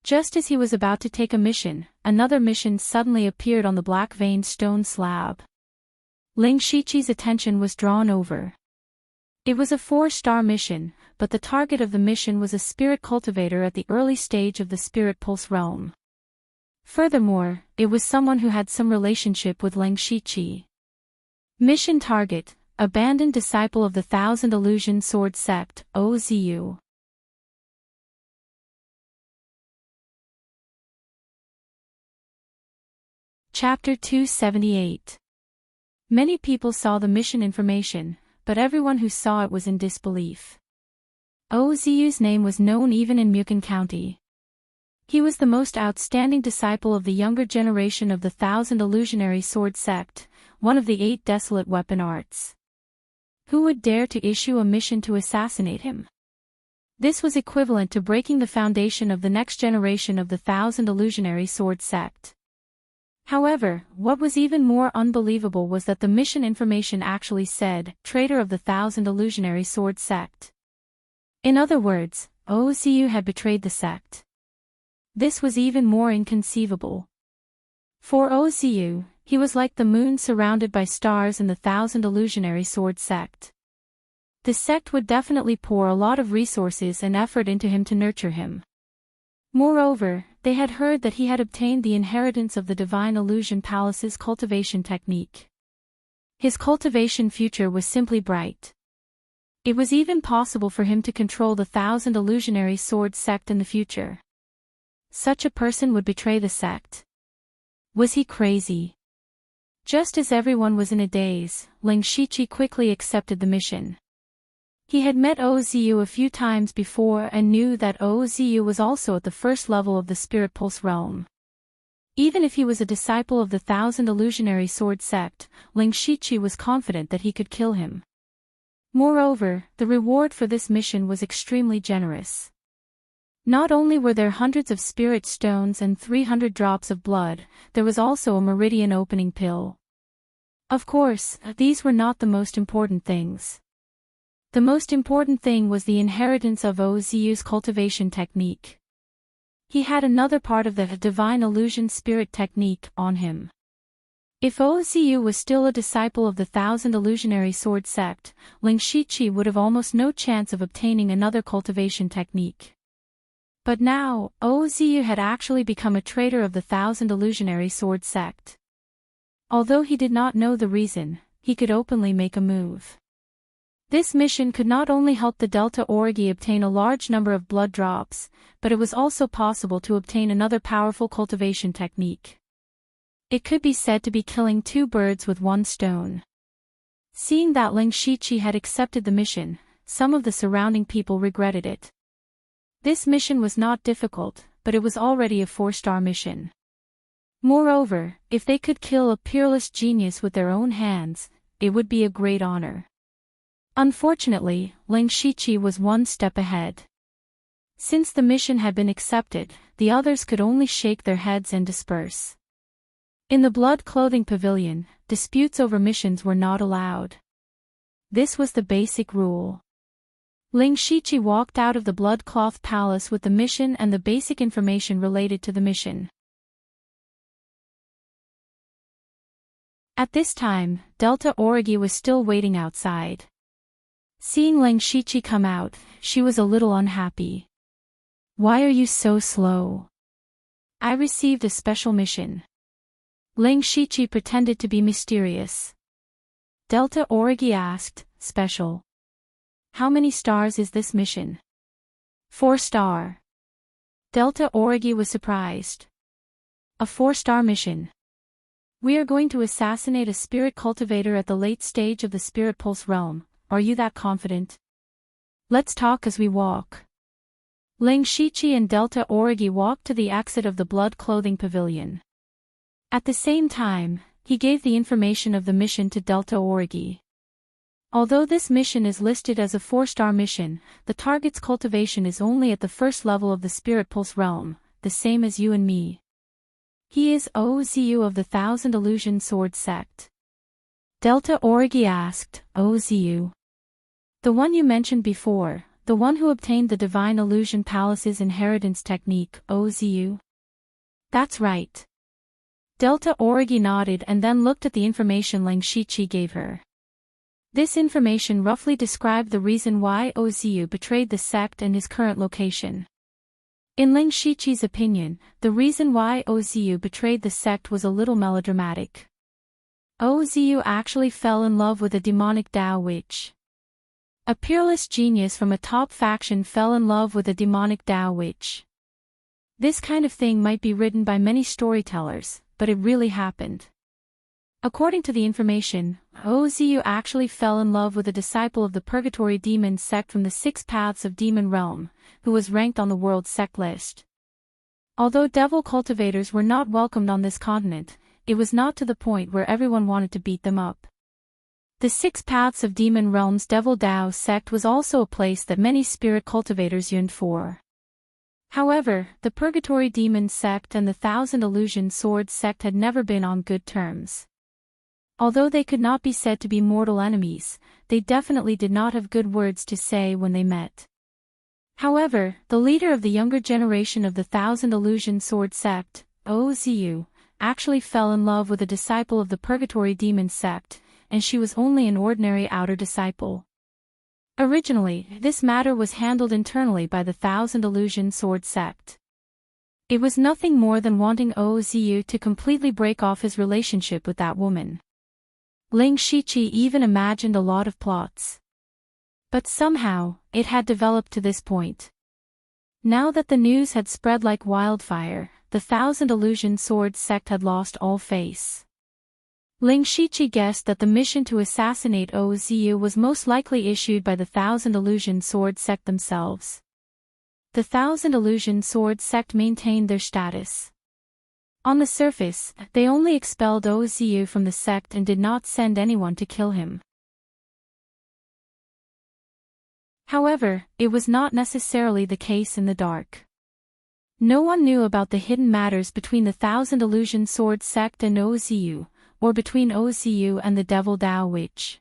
Just as he was about to take a mission, another mission suddenly appeared on the black-veined stone slab. Ling Shichi's attention was drawn over. It was a 4-star mission, but the target of the mission was a spirit cultivator at the early stage of the Spirit Pulse realm. Furthermore, it was someone who had some relationship with Ling Shichi. Mission target: abandoned disciple of the Thousand Illusion Sword Sect, OZU. Chapter 278. Many people saw the mission information, but everyone who saw it was in disbelief. OZU's name was known even in Muchen County. He was the most outstanding disciple of the younger generation of the Thousand Illusionary Sword Sect, one of the 8 desolate weapon arts. Who would dare to issue a mission to assassinate him? This was equivalent to breaking the foundation of the next generation of the Thousand Illusionary Sword Sect. However, what was even more unbelievable was that the mission information actually said, traitor of the Thousand Illusionary Sword Sect. In other words, OZU had betrayed the sect. This was even more inconceivable. For OZU, he was like the moon surrounded by stars in the Thousand Illusionary Sword Sect. The sect would definitely pour a lot of resources and effort into him to nurture him. Moreover, they had heard that he had obtained the inheritance of the Divine Illusion Palace's cultivation technique. His cultivation future was simply bright. It was even possible for him to control the Thousand Illusionary Sword Sect in the future. Such a person would betray the sect. Was he crazy? Just as everyone was in a daze, Ling Shichi quickly accepted the mission. He had met OZU a few times before and knew that OZU was also at the first level of the Spirit Pulse realm. Even if he was a disciple of the Thousand Illusionary Sword Sect, Ling Shichi was confident that he could kill him. Moreover, the reward for this mission was extremely generous. Not only were there hundreds of spirit stones and 300 drops of blood, there was also a meridian opening pill. Of course, these were not the most important things. The most important thing was the inheritance of Ozu's cultivation technique. He had another part of the divine illusion spirit technique on him. If Ozu was still a disciple of the Thousand Illusionary Sword sect, Ling Shiqi would have almost no chance of obtaining another cultivation technique. But now, Ozu had actually become a traitor of the Thousand Illusionary Sword sect. Although he did not know the reason, he could openly make a move. This mission could not only help the Delta Orgi obtain a large number of blood drops, but it was also possible to obtain another powerful cultivation technique. It could be said to be killing two birds with one stone. Seeing that Ling Shiqi had accepted the mission, some of the surrounding people regretted it. This mission was not difficult, but it was already a 4-star mission. Moreover, if they could kill a peerless genius with their own hands, it would be a great honor. Unfortunately, Ling Shiqi was one step ahead. Since the mission had been accepted, the others could only shake their heads and disperse. In the blood clothing pavilion, disputes over missions were not allowed. This was the basic rule. Ling Shiqi walked out of the blood cloth palace with the mission and the basic information related to the mission. At this time, Delta Origi was still waiting outside. Seeing Ling Shiqi come out, she was a little unhappy. "Why are you so slow?" "I received a special mission." Ling Shiqi pretended to be mysterious. Delta Origi asked, "Special? How many stars is this mission?" 4-star. Delta Origi was surprised. "A 4-star mission? We are going to assassinate a spirit cultivator at the late stage of the Spirit Pulse realm. Are you that confident? Let's talk as we walk." Ling Shiqi and Delta Origi walked to the exit of the blood clothing pavilion. At the same time, he gave the information of the mission to Delta Origi. Although this mission is listed as a 4-star mission, the target's cultivation is only at the first level of the Spirit Pulse realm, the same as you and me. He is Ozu of the Thousand Illusion Sword sect. Delta Origi asked, "Ozu? The one you mentioned before, the one who obtained the Divine Illusion Palace's inheritance technique, Ozu?" "That's right." Delta Origi nodded and then looked at the information Ling Shiqi gave her. This information roughly described the reason why Ozu betrayed the sect and his current location. In Ling Shiqi's opinion, the reason why Ozu betrayed the sect was a little melodramatic. Ozu actually fell in love with a demonic Dao witch. A peerless genius from a top faction fell in love with a demonic Dao witch. This kind of thing might be written by many storytellers, but it really happened. According to the information, Ozu actually fell in love with a disciple of the Purgatory Demon sect from the 6 Paths of Demon Realm, who was ranked on the world sect list. Although devil cultivators were not welcomed on this continent, it was not to the point where everyone wanted to beat them up. The 6 Paths of Demon Realm's Devil Dao sect was also a place that many spirit cultivators yearned for. However, the Purgatory Demon sect and the Thousand Illusion Sword sect had never been on good terms. Although they could not be said to be mortal enemies, they definitely did not have good words to say when they met. However, the leader of the younger generation of the Thousand Illusion Sword sect, Ozu, actually fell in love with a disciple of the Purgatory Demon sect, and she was only an ordinary outer disciple. Originally, this matter was handled internally by the Thousand Illusion Sword sect. It was nothing more than wanting Ozu to completely break off his relationship with that woman. Ling Shiqi even imagined a lot of plots. But somehow, it had developed to this point. Now that the news had spread like wildfire, the Thousand Illusion Sword sect had lost all face. Ling Shiqi guessed that the mission to assassinate Ozu was most likely issued by the Thousand Illusion Sword sect themselves. The Thousand Illusion Sword sect maintained their status. On the surface, they only expelled Ozu from the sect and did not send anyone to kill him. However, it was not necessarily the case in the dark. No one knew about the hidden matters between the Thousand Illusion Sword sect and Ozu, or between Oziu and the Devil Dao Witch.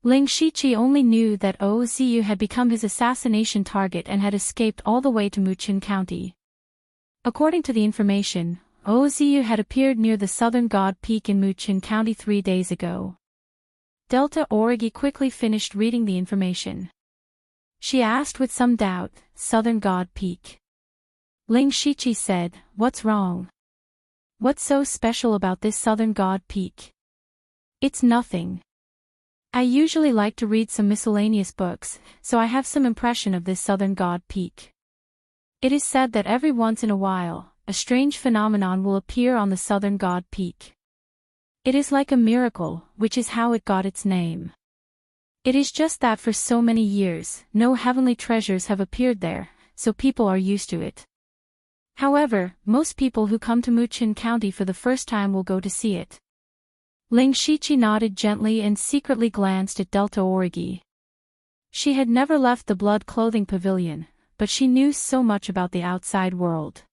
Ling Shiqi only knew that Oziu had become his assassination target and had escaped all the way to Muqin County. According to the information, Oziu had appeared near the Southern God Peak in Muqin County 3 days ago. Delta Origi quickly finished reading the information. She asked with some doubt, Southern God Peak. Ling Shiqi said, "What's wrong? What's so special about this Southern God Peak?" "It's nothing. I usually like to read some miscellaneous books, so I have some impression of this Southern God Peak. It is said that every once in a while, a strange phenomenon will appear on the Southern God Peak. It is like a miracle, which is how it got its name. It is just that for so many years, no heavenly treasures have appeared there, so people are used to it. However, most people who come to Muqin County for the first time will go to see it." Ling Shiqi nodded gently and secretly glanced at Delta Origi. She had never left the blood clothing pavilion, but she knew so much about the outside world.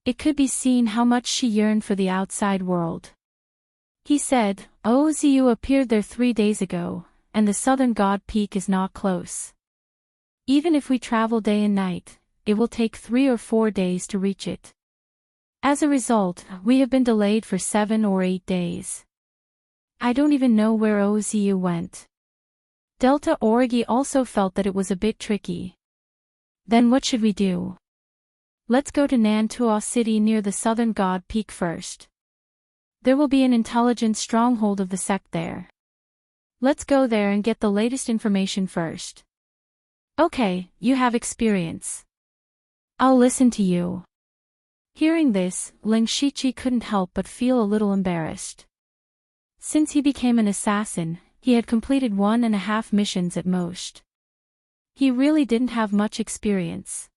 It could be seen how much she yearned for the outside world. He said, "Oziu appeared there 3 days ago, and the Southern God Peak is not close. Even if we travel day and night, it will take 3 or 4 days to reach it. As a result, we have been delayed for 7 or 8 days. I don't even know where Oziu went." Delta Origi also felt that it was a bit tricky. "Then what should we do? Let's go to Nantua City near the Southern God Peak first. There will be an intelligent stronghold of the sect there. Let's go there and get the latest information first." "Okay, you have experience. I'll listen to you." Hearing this, Ling Shiqi couldn't help but feel a little embarrassed. Since he became an assassin, he had completed 1.5 missions at most. He really didn't have much experience.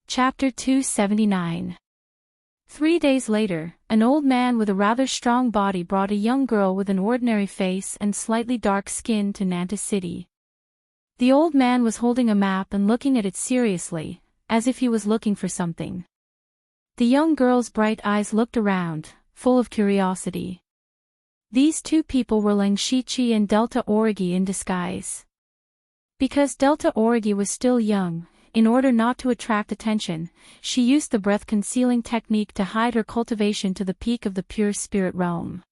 Chapter 279. 3 days later, an old man with a rather strong body brought a young girl with an ordinary face and slightly dark skin to Nanta City. The old man was holding a map and looking at it seriously, as if he was looking for something. The young girl's bright eyes looked around, full of curiosity. These two people were Ling Shiqi and Delta Origi in disguise. Because Delta Origi was still young, in order not to attract attention, she used the breath-concealing technique to hide her cultivation to the peak of the pure spirit realm.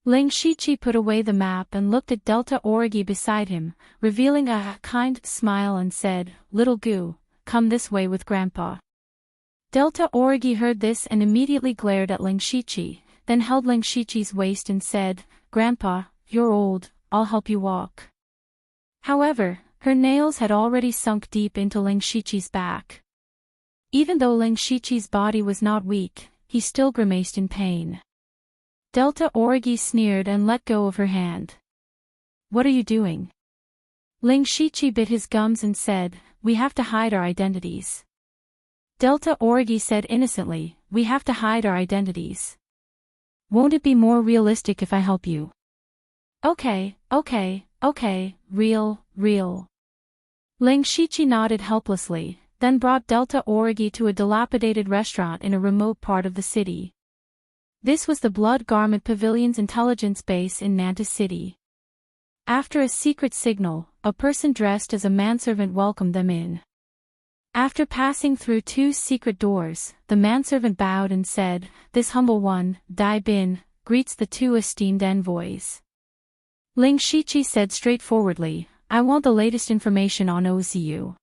Ling Shiqi put away the map and looked at Delta Origi beside him, revealing a kind smile and said, "Little Goo, come this way with Grandpa." Delta Origi heard this and immediately glared at Ling Shiqi, then held Ling Shiqi's waist and said, "Grandpa, you're old, I'll help you walk." However, her nails had already sunk deep into Ling Shiqi's back. Even though Ling Shiqi's body was not weak, he still grimaced in pain. Delta Origi sneered and let go of her hand. "What are you doing?" Ling Shiqi bit his gums and said, "We have to hide our identities." Delta Origi said innocently, "We have to hide our identities. Won't it be more realistic if I help you?" Okay, real. Ling Shiqi nodded helplessly, then brought Delta Origi to a dilapidated restaurant in a remote part of the city. This was the Blood Garment Pavilion's intelligence base in Nanta City. After a secret signal, a person dressed as a manservant welcomed them in. After passing through 2 secret doors, the manservant bowed and said, "This humble one, Dai Bin, greets the 2 esteemed envoys." Ling Shiqi said straightforwardly, "I want the latest information on Oziu."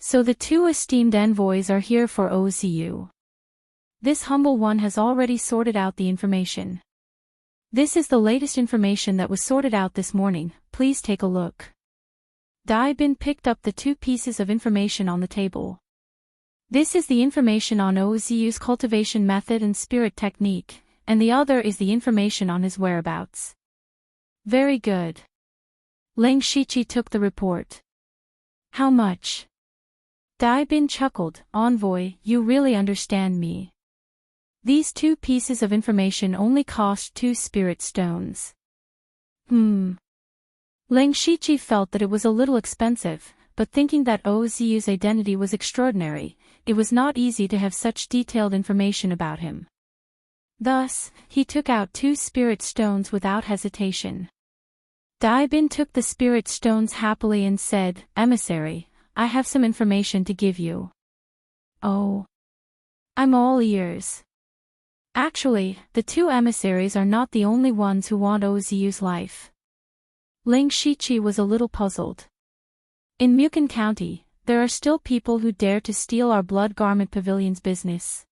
"So the 2 esteemed envoys are here for Oziu. This humble one has already sorted out the information. This is the latest information that was sorted out this morning, please take a look." Dai Bin picked up the 2 pieces of information on the table. This is the information on Oziu's cultivation method and spirit technique, and the other is the information on his whereabouts. Very good. Ling Shiqi took the report. "How much?" Dai Bin chuckled, "Envoy, you really understand me. These 2 pieces of information only cost 2 spirit stones." Ling Shiqi felt that it was a little expensive, but thinking that Oziu's identity was extraordinary, it was not easy to have such detailed information about him. Thus, he took out 2 spirit stones without hesitation. Daibin took the spirit stones happily and said, "Emissary, I have some information to give you." "Oh. I'm all ears." Actually, the 2 emissaries are not the only ones who want Oziu's life. Ling Shiqi was a little puzzled. In Mukan County, there are still people who dare to steal our Blood Garment Pavilion's business.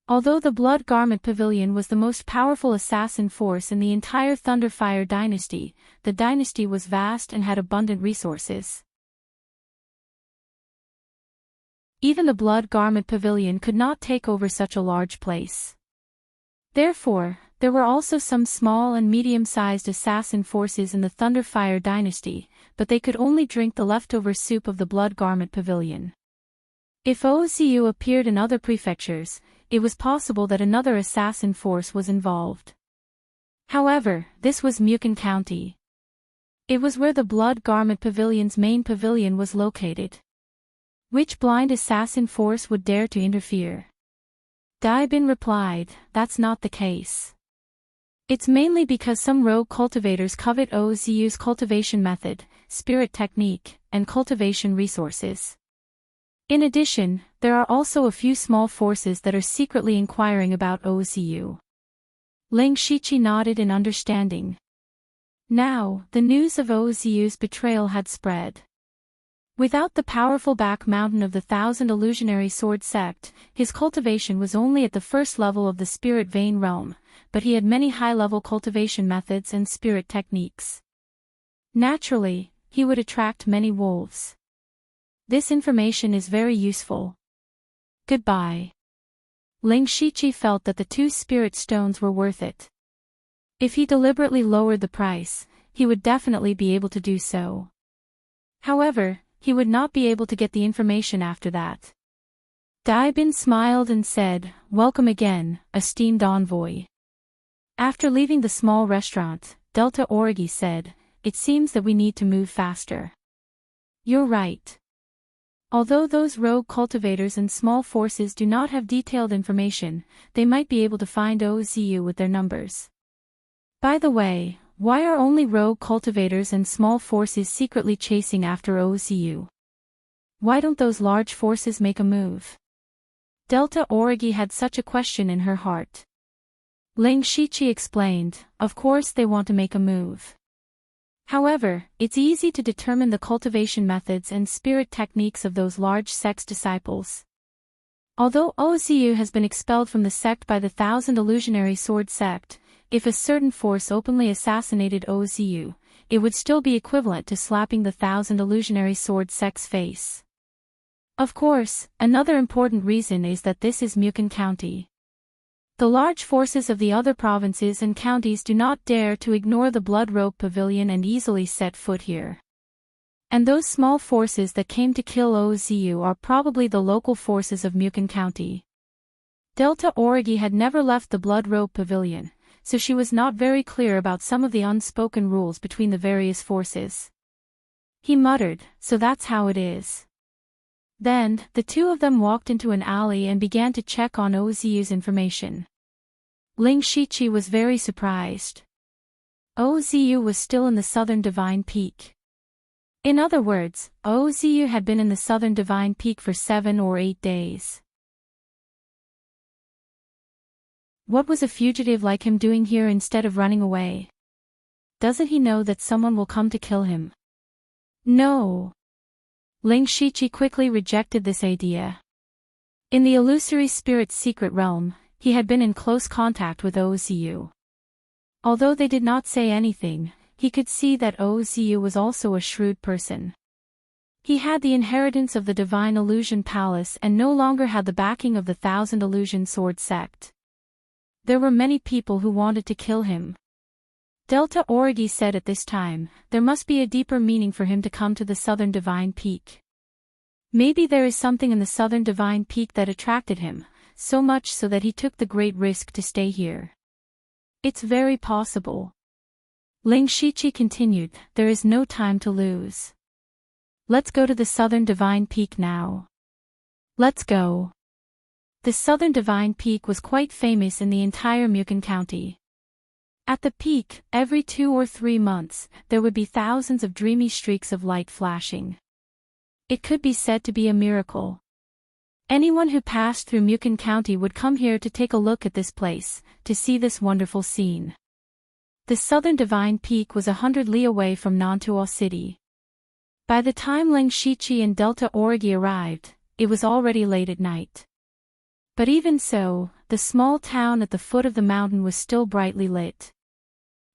Although the Blood Garment Pavilion was the most powerful assassin force in the entire Thunderfire dynasty, the dynasty was vast and had abundant resources. Even the Blood Garment Pavilion could not take over such a large place. Therefore, there were also some small and medium-sized assassin forces in the Thunderfire dynasty, but they could only drink the leftover soup of the Blood Garment Pavilion. If Oziu appeared in other prefectures, it was possible that another assassin force was involved. However, this was Mukan County. It was where the Blood Garment Pavilion's main pavilion was located. Which blind assassin force would dare to interfere? Daibin replied, "That's not the case. It's mainly because some rogue cultivators covet Oziu's cultivation method, spirit technique, and cultivation resources. In addition, there are also a few small forces that are secretly inquiring about Oziu." Ling Shiqi nodded in understanding. Now, the news of Oziu's betrayal had spread. Without the powerful back mountain of the Thousand Illusionary Sword Sect, his cultivation was only at the first level of the Spirit Vein realm, but he had many high-level cultivation methods and spirit techniques. Naturally, he would attract many wolves. This information is very useful. Goodbye. Ling Shiqi felt that the 2 spirit stones were worth it. If he deliberately lowered the price, he would definitely be able to do so. However, he would not be able to get the information after that. Daibin smiled and said, "Welcome again, esteemed envoy." After leaving the small restaurant, Delta Origi said, "It seems that we need to move faster." "You're right. Although those rogue cultivators and small forces do not have detailed information, they might be able to find Oziu with their numbers. By the way, why are only rogue cultivators and small forces secretly chasing after Oziu? Why don't those large forces make a move?" Delta Origi had such a question in her heart. Ling Shiqi explained, "Of course they want to make a move. However, it's easy to determine the cultivation methods and spirit techniques of those large sect's disciples. Although Oziu has been expelled from the sect by the Thousand Illusionary Sword Sect, if a certain force openly assassinated Oziu, it would still be equivalent to slapping the Thousand Illusionary Sword Sect's face. Of course, another important reason is that this is Mukan County. The large forces of the other provinces and counties do not dare to ignore the Blood Rope Pavilion and easily set foot here. And those small forces that came to kill Oziu are probably the local forces of Mukan County." Delta Origi had never left the Blood Rope Pavilion, so she was not very clear about some of the unspoken rules between the various forces. He muttered, "So that's how it is." Then, the 2 of them walked into an alley and began to check on Oziu's information. Ling Shiqi was very surprised. Oziu was still in the Southern Divine Peak. In other words, Oziu had been in the Southern Divine Peak for 7 or 8 days. What was a fugitive like him doing here instead of running away? Doesn't he know that someone will come to kill him? No. Ling Shiqi quickly rejected this idea. In the illusory spirit's secret realm, he had been in close contact with Oziu. Although they did not say anything, he could see that Oziu was also a shrewd person. He had the inheritance of the Divine Illusion Palace and no longer had the backing of the Thousand Illusion Sword Sect. There were many people who wanted to kill him. Delta Origi said at this time, there must be a deeper meaning for him to come to the Southern Divine Peak. Maybe there is something in the Southern Divine Peak that attracted him, so much so that he took the great risk to stay here. It's very possible. Ling Shiqi continued, there is no time to lose. Let's go to the Southern Divine Peak now. Let's go. The Southern Divine Peak was quite famous in the entire Mukon County. At the peak, every 2 or 3 months, there would be thousands of dreamy streaks of light flashing. It could be said to be a miracle. Anyone who passed through Mukon County would come here to take a look at this place, to see this wonderful scene. The Southern Divine Peak was 100 li away from Nantua City. By the time Ling Shichi and Delta Origi arrived, it was already late at night. But even so, the small town at the foot of the mountain was still brightly lit.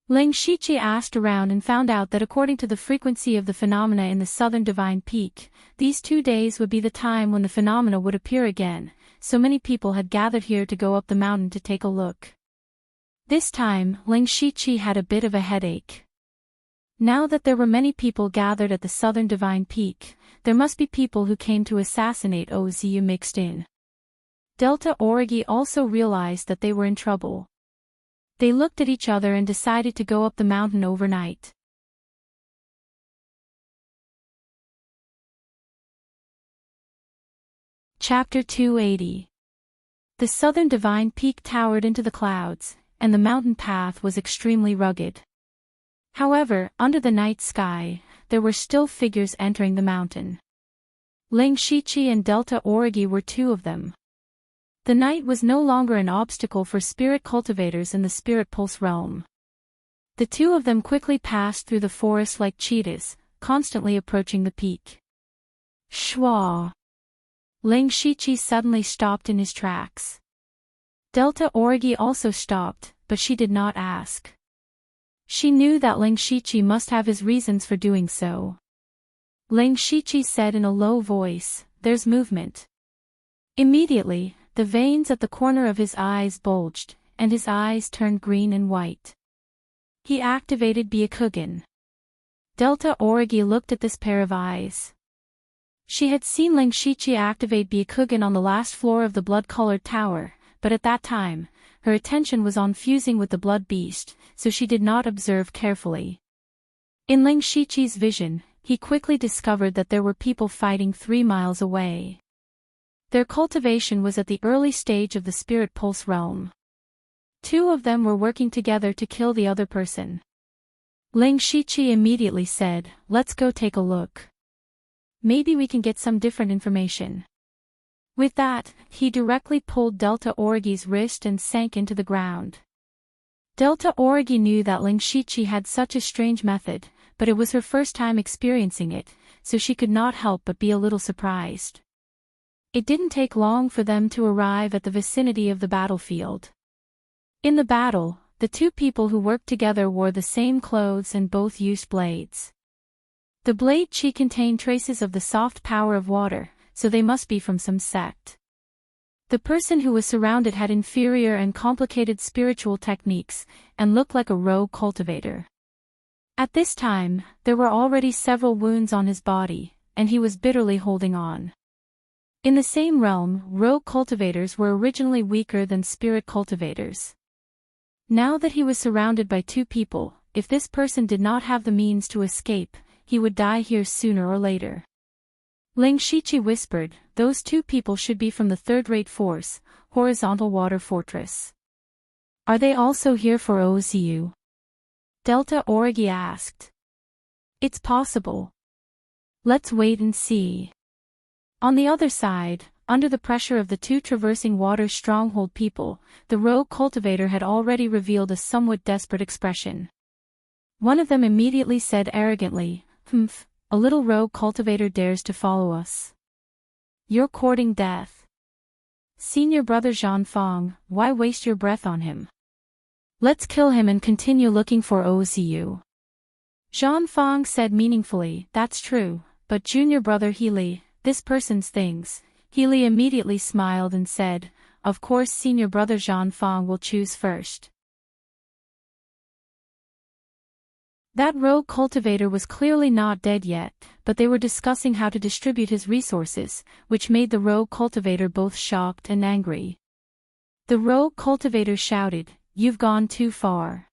Ling Shichi asked around and found out that according to the frequency of the phenomena in the Southern Divine Peak, these 2 days would be the time when the phenomena would appear again, so many people had gathered here to go up the mountain to take a look. This time, Ling Shichi had a bit of a headache. Now that there were many people gathered at the Southern Divine Peak, there must be people who came to assassinate Ozu mixed in. Delta Origi also realized that they were in trouble. They looked at each other and decided to go up the mountain overnight. Chapter 280. The Southern Divine Peak towered into the clouds, and the mountain path was extremely rugged. However, under the night sky, there were still figures entering the mountain. Ling Shichi and Delta Origi were 2 of them. The night was no longer an obstacle for spirit cultivators in the Spirit Pulse realm. The 2 of them quickly passed through the forest like cheetahs, constantly approaching the peak. Shwa! Ling Shichi suddenly stopped in his tracks. Delta Origi also stopped, but she did not ask. She knew that Ling Shichi must have his reasons for doing so. Ling Shichi said in a low voice, "There's movement." Immediately, the veins at the corner of his eyes bulged, and his eyes turned green and white. He activated Byakugan. Delta Origi looked at this pair of eyes. She had seen Ling Shichi activate Byakugan on the last floor of the blood-colored tower, but at that time, her attention was on fusing with the blood beast, so she did not observe carefully. In Ling Shichi's vision, he quickly discovered that there were people fighting 3 miles away. Their cultivation was at the early stage of the Spirit Pulse realm. 2 of them were working together to kill the other person. Ling Shichi immediately said, "Let's go take a look. Maybe we can get some different information." With that, he directly pulled Delta Origi's wrist and sank into the ground. Delta Origi knew that Ling Shichi had such a strange method, but it was her first time experiencing it, so she could not help but be a little surprised. It didn't take long for them to arrive at the vicinity of the battlefield. In the battle, the 2 people who worked together wore the same clothes and both used blades. The blade chi contained traces of the soft power of water, so they must be from some sect. The person who was surrounded had inferior and complicated spiritual techniques, and looked like a rogue cultivator. At this time, there were already several wounds on his body, and he was bitterly holding on. In the same realm, rogue cultivators were originally weaker than spirit cultivators. Now that he was surrounded by 2 people, if this person did not have the means to escape, he would die here sooner or later. Ling Shichi whispered, "Those 2 people should be from the third-rate force, Horizontal Water Fortress. Are they also here for Ozu?" Delta Origi asked. "It's possible. Let's wait and see." On the other side, under the pressure of the 2 traversing water stronghold people, the rogue cultivator had already revealed a somewhat desperate expression. One of them immediately said arrogantly, "Humph, a little rogue cultivator dares to follow us. You're courting death. Senior brother Zhanfang, why waste your breath on him? Let's kill him and continue looking for Ozu." Zhanfang said meaningfully, "That's true, but junior brother Healy, this person's things." Healy immediately smiled and said, "Of course senior brother Zhanfang will choose first." That rogue cultivator was clearly not dead yet, but they were discussing how to distribute his resources, which made the rogue cultivator both shocked and angry. The rogue cultivator shouted, "You've gone too far."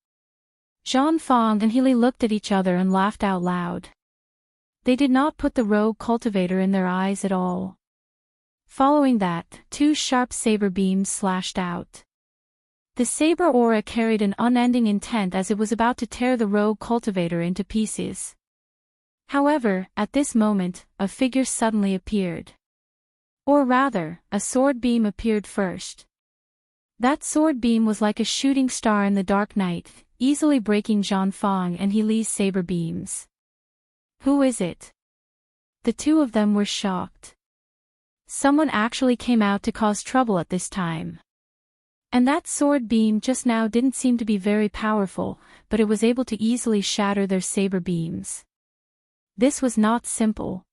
Zhanfang and Healy looked at each other and laughed out loud. They did not put the rogue cultivator in their eyes at all. Following that, two sharp saber beams slashed out. The saber aura carried an unending intent as it was about to tear the rogue cultivator into pieces. However, at this moment, a figure suddenly appeared. Or rather, a sword beam appeared first. That sword beam was like a shooting star in the dark night, easily breaking Zhang Fang and He Li's saber beams. Who is it? The two of them were shocked. Someone actually came out to cause trouble at this time. And that sword beam just now didn't seem to be very powerful, but it was able to easily shatter their saber beams. This was not simple.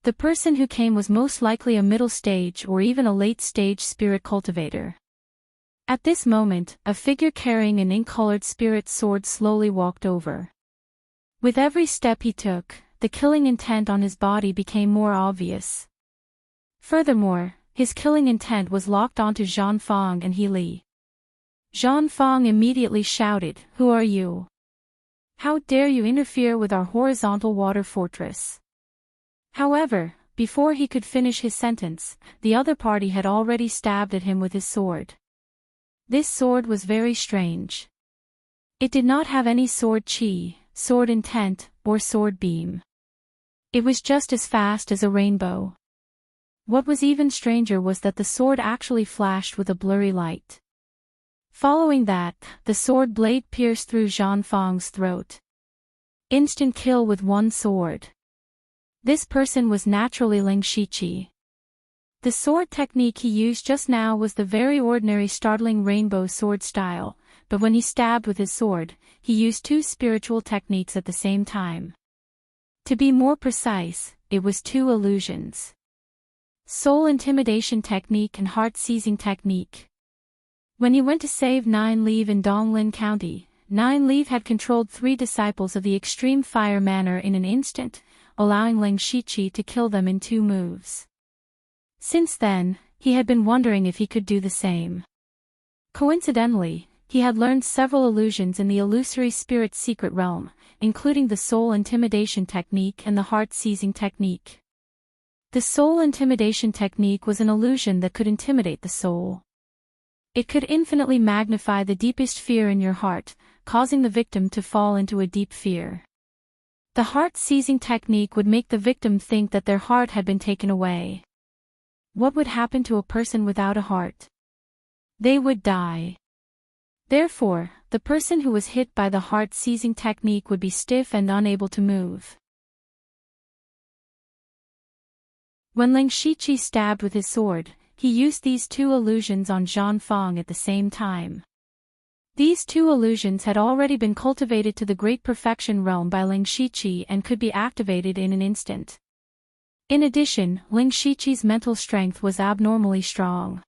The person who came was most likely a middle stage or even a late stage spirit cultivator. At this moment, a figure carrying an ink-colored spirit sword slowly walked over. With every step he took, the killing intent on his body became more obvious. Furthermore, his killing intent was locked onto Zhang Fang and He Li. Zhang Fang immediately shouted, "Who are you? How dare you interfere with our horizontal water fortress?" However, before he could finish his sentence, the other party had already stabbed at him with his sword. This sword was very strange. It did not have any sword chi, sword intent, or sword beam. It was just as fast as a rainbow. What was even stranger was that the sword actually flashed with a blurry light. Following that, the sword blade pierced through Zhang Fang's throat. Instant kill with one sword. This person was naturally Ling Shiqi. The sword technique he used just now was the very ordinary startling rainbow sword style, but when he stabbed with his sword, he used two spiritual techniques at the same time. To be more precise, it was two illusions. Soul intimidation technique and heart seizing technique. When he went to save Nine Leave in Donglin County, Nine Leave had controlled 3 disciples of the extreme fire manner in an instant, allowing Ling Shiqi to kill them in 2 moves. Since then, he had been wondering if he could do the same. Coincidentally, he had learned several illusions in the illusory spirit secret realm, including the soul intimidation technique and the heart seizing technique. The soul intimidation technique was an illusion that could intimidate the soul. It could infinitely magnify the deepest fear in your heart, causing the victim to fall into a deep fear. The heart seizing technique would make the victim think that their heart had been taken away. What would happen to a person without a heart? They would die. Therefore, the person who was hit by the heart seizing technique would be stiff and unable to move. When Ling Shiqi stabbed with his sword, he used these 2 illusions on Zhang Fang at the same time. These 2 illusions had already been cultivated to the great perfection realm by Ling Shiqi and could be activated in an instant. In addition, Ling Shiqi's mental strength was abnormally strong.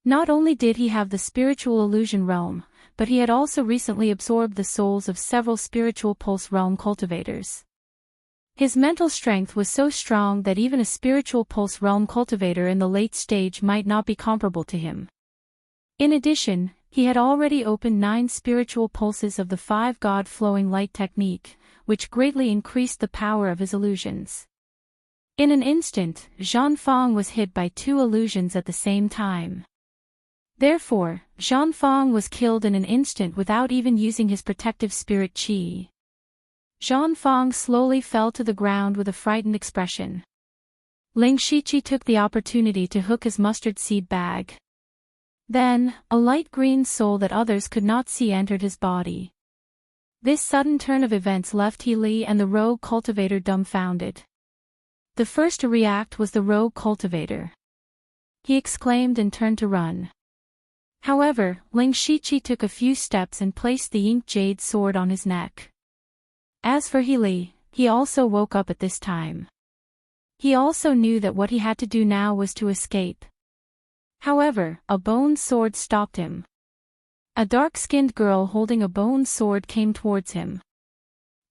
Not only did he have the spiritual illusion realm, but he had also recently absorbed the souls of several spiritual pulse realm cultivators. His mental strength was so strong that even a spiritual pulse realm cultivator in the late stage might not be comparable to him. In addition, he had already opened 9 spiritual pulses of the 5 God flowing light technique, which greatly increased the power of his illusions. In an instant, Zhang Fang was hit by 2 illusions at the same time. Therefore, Zhang Fang was killed in an instant without even using his protective spirit qi. Zhang Fang slowly fell to the ground with a frightened expression. Ling Shiqi took the opportunity to hook his mustard seed bag. Then, a light green soul that others could not see entered his body. This sudden turn of events left He Li and the rogue cultivator dumbfounded. The first to react was the rogue cultivator. He exclaimed and turned to run. However, Ling Shiqi took a few steps and placed the ink jade sword on his neck. As for He Li, he also woke up at this time. He also knew that what he had to do now was to escape. However, a bone sword stopped him. A dark-skinned girl holding a bone sword came towards him.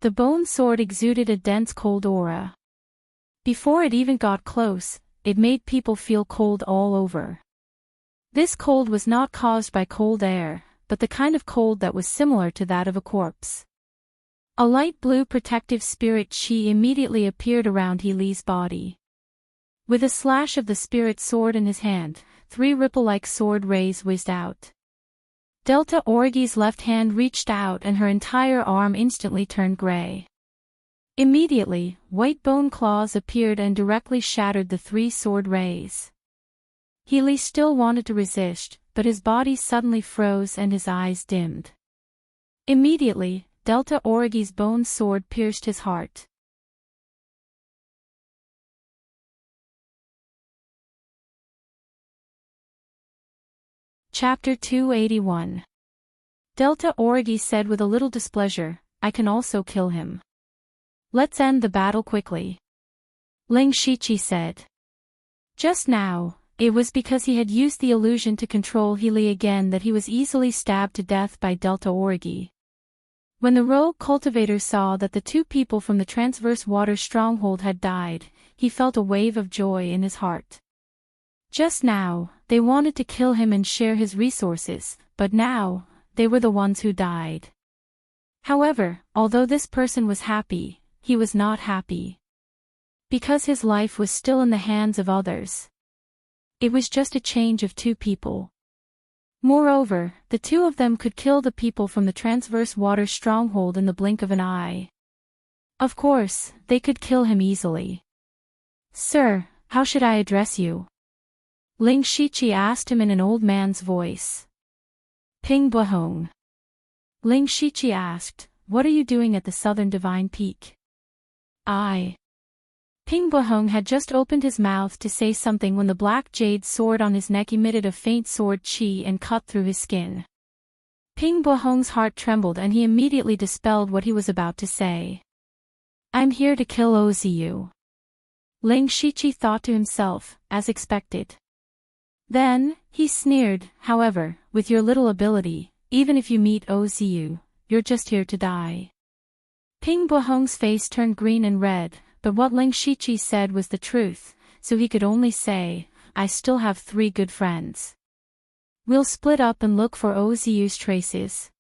The bone sword exuded a dense cold aura. Before it even got close, it made people feel cold all over. This cold was not caused by cold air, but the kind of cold that was similar to that of a corpse. A light blue protective spirit chi immediately appeared around Healy's body. With a slash of the spirit sword in his hand, 3 ripple-like sword rays whizzed out. Delta Orgy's left hand reached out and her entire arm instantly turned gray. Immediately, white bone claws appeared and directly shattered the 3 sword rays. Healy still wanted to resist, but his body suddenly froze and his eyes dimmed. Immediately, Delta Orgy's bone sword pierced his heart. Chapter 281. Delta Orgy said with a little displeasure, I can also kill him. Let's end the battle quickly. Ling Shichi said. Just now, it was because he had used the illusion to control Healy again that he was easily stabbed to death by Delta Orgy. When the rogue cultivator saw that the 2 people from the Transverse Water Stronghold had died, he felt a wave of joy in his heart. Just now, they wanted to kill him and share his resources, but now, they were the ones who died. However, although this person was happy, he was not happy. Because his life was still in the hands of others. It was just a change of 2 people. Moreover, the 2 of them could kill the people from the Transverse Water Stronghold in the blink of an eye. Of course, they could kill him easily. Sir, how should I address you? Ling Shichi asked him in an old man's voice. Ping Buhong. Ling Shichi asked, what are you doing at the Southern Divine Peak? Ping Buhong had just opened his mouth to say something when the black jade sword on his neck emitted a faint sword chi and cut through his skin. Ping Buhong's heart trembled and he immediately dispelled what he was about to say. I'm here to kill Ozu. Ling Shichi thought to himself, as expected. Then, he sneered, however, with your little ability, even if you meet Ozu, you're just here to die. Ping Buhong's face turned green and red, but what Ling Shichi said was the truth, so he could only say, I still have 3 good friends. We'll split up and look for Ozu's traces.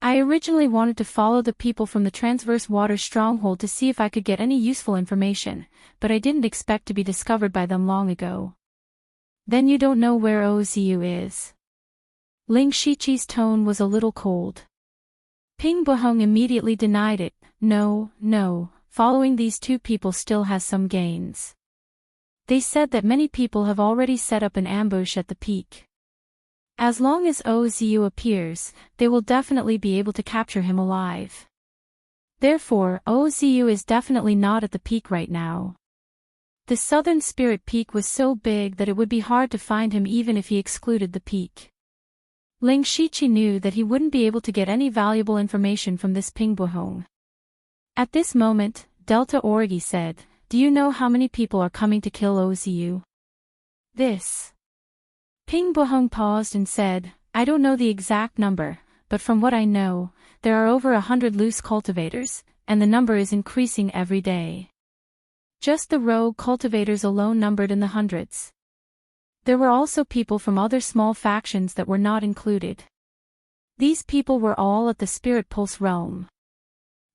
I originally wanted to follow the people from the Transverse Water Stronghold to see if I could get any useful information, but I didn't expect to be discovered by them long ago. Then you don't know where Ozu is. Ling Shichi's tone was a little cold. Ping Buhong immediately denied it, no, following these 2 people still has some gains. They said that many people have already set up an ambush at the peak. As long as Ozu appears, they will definitely be able to capture him alive. Therefore, Ozu is definitely not at the peak right now. The Southern Spirit Peak was so big that it would be hard to find him even if he excluded the peak. Ling Shichi knew that he wouldn't be able to get any valuable information from this Ping Buhong. At this moment, Delta Orgy said, do you know how many people are coming to kill Ozu? This. Ping Buhong paused and said, I don't know the exact number, but from what I know, there are over 100 loose cultivators, and the number is increasing every day. Just the rogue cultivators alone numbered in the hundreds. There were also people from other small factions that were not included. These people were all at the Spirit Pulse realm.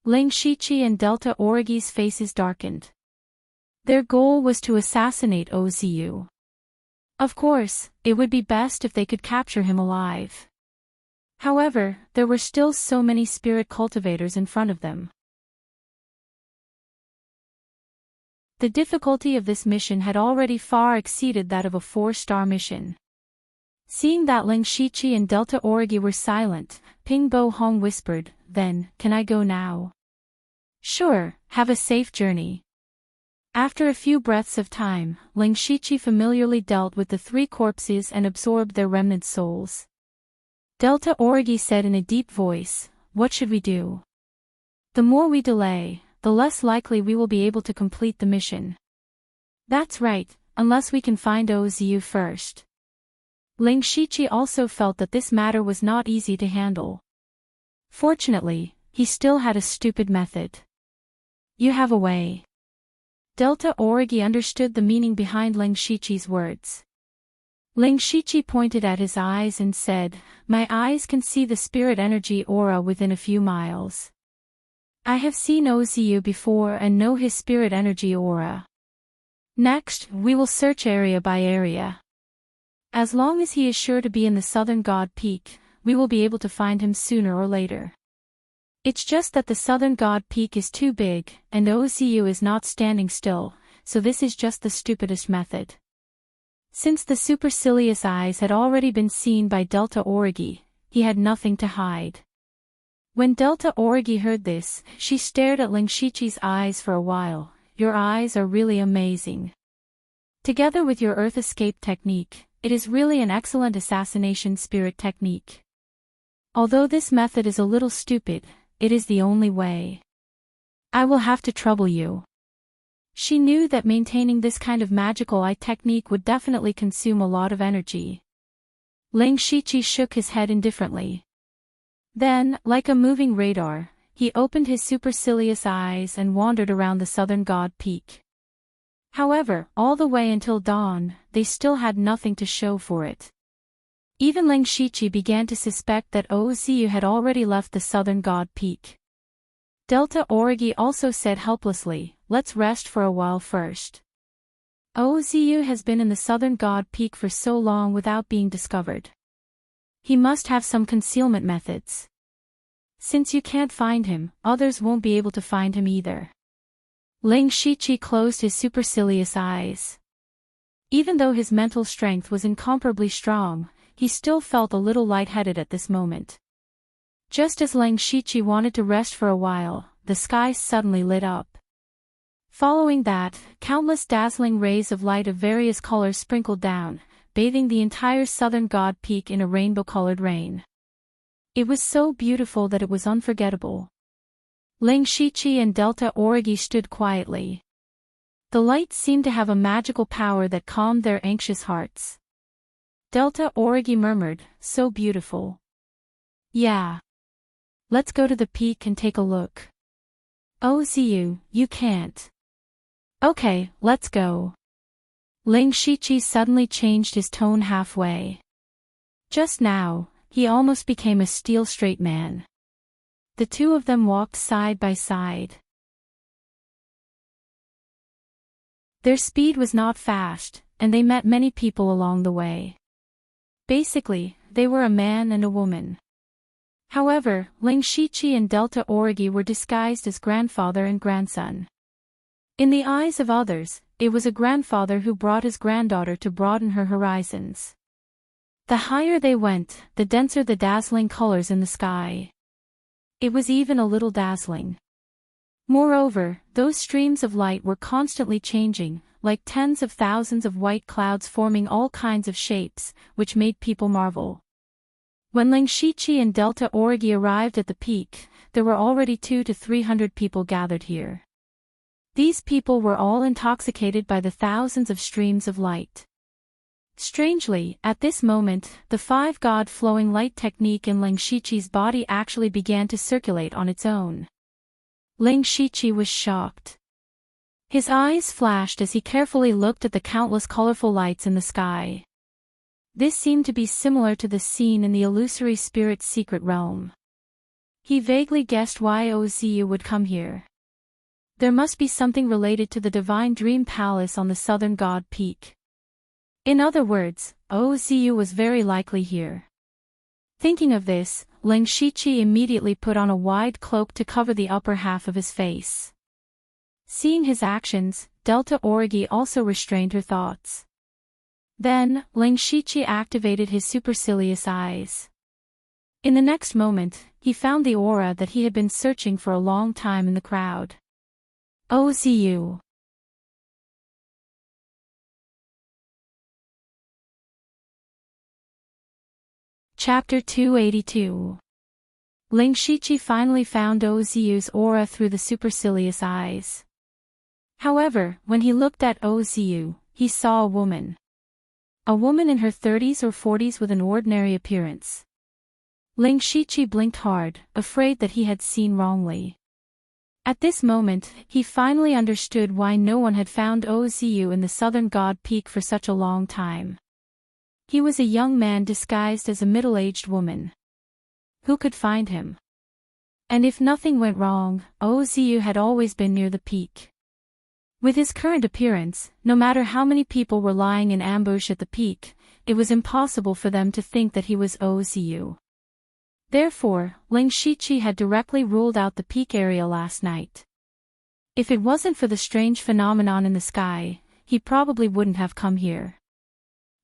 Ling Shichi and Delta Orgy's faces darkened. Their goal was to assassinate Ozu. Of course, it would be best if they could capture him alive. However, there were still so many spirit cultivators in front of them. The difficulty of this mission had already far exceeded that of a 4-star mission. Seeing that Ling Shichi and Delta Orgy were silent, Ping Buhong whispered, then, can I go now? Sure, have a safe journey. After a few breaths of time, Ling Shichi familiarly dealt with the 3 corpses and absorbed their remnant souls. Delta Orgy said in a deep voice, what should we do? The more we delay, the less likely we will be able to complete the mission. That's right, unless we can find Ozu first. Ling Shichi also felt that this matter was not easy to handle. Fortunately, he still had a stupid method. You have a way. Delta Orgy understood the meaning behind Ling Shichi's words. Ling Shichi pointed at his eyes and said, my eyes can see the spirit energy aura within a few miles. I have seen OZU before and know his spirit energy aura. Next, we will search area by area. As long as he is sure to be in the Southern God Peak, we will be able to find him sooner or later. It's just that the Southern God Peak is too big, and OZU is not standing still, so this is just the stupidest method. Since the supercilious eyes had already been seen by Delta Origi, he had nothing to hide. When Delta Origi heard this, she stared at Ling Shichi's eyes for a while. Your eyes are really amazing. Together with your Earth Escape technique, it is really an excellent assassination spirit technique. Although this method is a little stupid, it is the only way. I will have to trouble you. She knew that maintaining this kind of magical eye technique would definitely consume a lot of energy. Ling Shichi shook his head indifferently. Then, like a moving radar, he opened his supercilious eyes and wandered around the Southern God Peak. However, all the way until dawn, they still had nothing to show for it. Even Ling Shichi began to suspect that OZU had already left the Southern God Peak. Delta Origi also said helplessly, let's rest for a while first. OZU has been in the Southern God Peak for so long without being discovered. He must have some concealment methods. Since you can't find him, others won't be able to find him either. Ling Shichi closed his supercilious eyes. Even though his mental strength was incomparably strong, he still felt a little lightheaded at this moment. Just as Ling Shichi wanted to rest for a while, the sky suddenly lit up. Following that, countless dazzling rays of light of various colors sprinkled down, bathing the entire Southern God Peak in a rainbow-colored rain. It was so beautiful that it was unforgettable. Ling Shichi and Delta Origi stood quietly. The light seemed to have a magical power that calmed their anxious hearts. Delta Origi murmured, so beautiful. Yeah. Let's go to the peak and take a look. OZU, you can't. Okay, let's go. Ling Shichi suddenly changed his tone halfway. Just now, he almost became a steel-straight man. The two of them walked side by side. Their speed was not fast, and they met many people along the way. Basically, they were a man and a woman. However, Ling Shichi and Delta Origi were disguised as grandfather and grandson. In the eyes of others, it was a grandfather who brought his granddaughter to broaden her horizons. The higher they went, the denser the dazzling colors in the sky. It was even a little dazzling. Moreover, those streams of light were constantly changing, like tens of thousands of white clouds forming all kinds of shapes, which made people marvel. When Ling Shichi and Delta Origi arrived at the peak, there were already 200 to 300 people gathered here. These people were all intoxicated by the thousands of streams of light. Strangely, at this moment, the five-god flowing light technique in Ling Shichi's body actually began to circulate on its own. Ling Shichi was shocked. His eyes flashed as he carefully looked at the countless colorful lights in the sky. This seemed to be similar to the scene in the illusory spirit's secret realm. He vaguely guessed why OZU would come here. There must be something related to the divine dream palace on the Southern God Peak. In other words, OZU was very likely here. Thinking of this, Ling Shichi immediately put on a wide cloak to cover the upper half of his face. Seeing his actions, Delta Origi also restrained her thoughts. Then, Ling Shichi activated his supercilious eyes. In the next moment, he found the aura that he had been searching for a long time in the crowd. OZU. Chapter 282. Ling Shichi finally found OZU's aura through the supercilious eyes. However, when he looked at OZU, he saw a woman. A woman in her 30s or 40s with an ordinary appearance. Ling Shichi blinked hard, afraid that he had seen wrongly. At this moment, he finally understood why no one had found OZU in the Southern God Peak for such a long time. He was a young man disguised as a middle-aged woman. Who could find him? And if nothing went wrong, Ozu had always been near the peak. With his current appearance, no matter how many people were lying in ambush at the peak, it was impossible for them to think that he was Ozu. Therefore, Ling Shiqi had directly ruled out the peak area last night. If it wasn't for the strange phenomenon in the sky, he probably wouldn't have come here.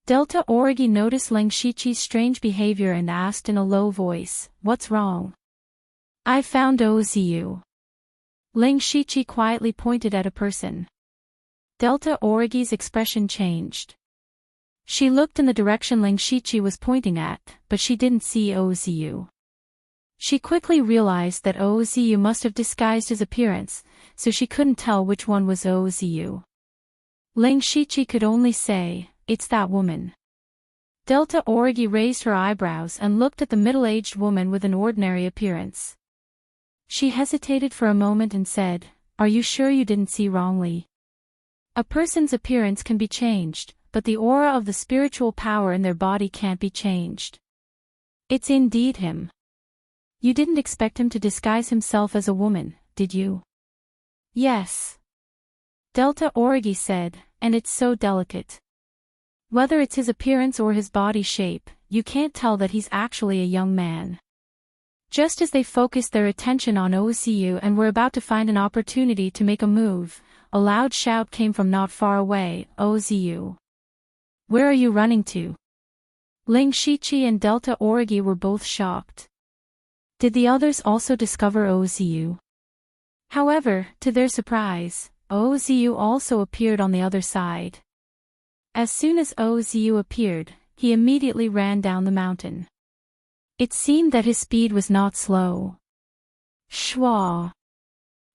Delta Origi noticed Ling Shiqi's strange behavior and asked in a low voice, "What's wrong?" "I found Ozu." Ling Shiqi quietly pointed at a person. Delta Origi's expression changed. She looked in the direction Ling Shiqi was pointing at, but she didn't see Ozu. She quickly realized that Ozu must have disguised his appearance, so she couldn't tell which one was Ozu. Ling Shiqi could only say, "It's that woman." Delta Origi raised her eyebrows and looked at the middle-aged woman with an ordinary appearance. She hesitated for a moment and said, "Are you sure you didn't see wrongly? A person's appearance can be changed, but the aura of the spiritual power in their body can't be changed. It's indeed him. You didn't expect him to disguise himself as a woman, did you?" "Yes," Delta Origi said, "and it's so delicate. Whether it's his appearance or his body shape, you can't tell that he's actually a young man." Just as they focused their attention on Ozu and were about to find an opportunity to make a move, a loud shout came from not far away, "Ozu! Where are you running to?" Ling Shiqi and Delta Origi were both shocked. Did the others also discover Ozu? However, to their surprise, Ozu also appeared on the other side. As soon as Ozu appeared, he immediately ran down the mountain. It seemed that his speed was not slow. Shwa!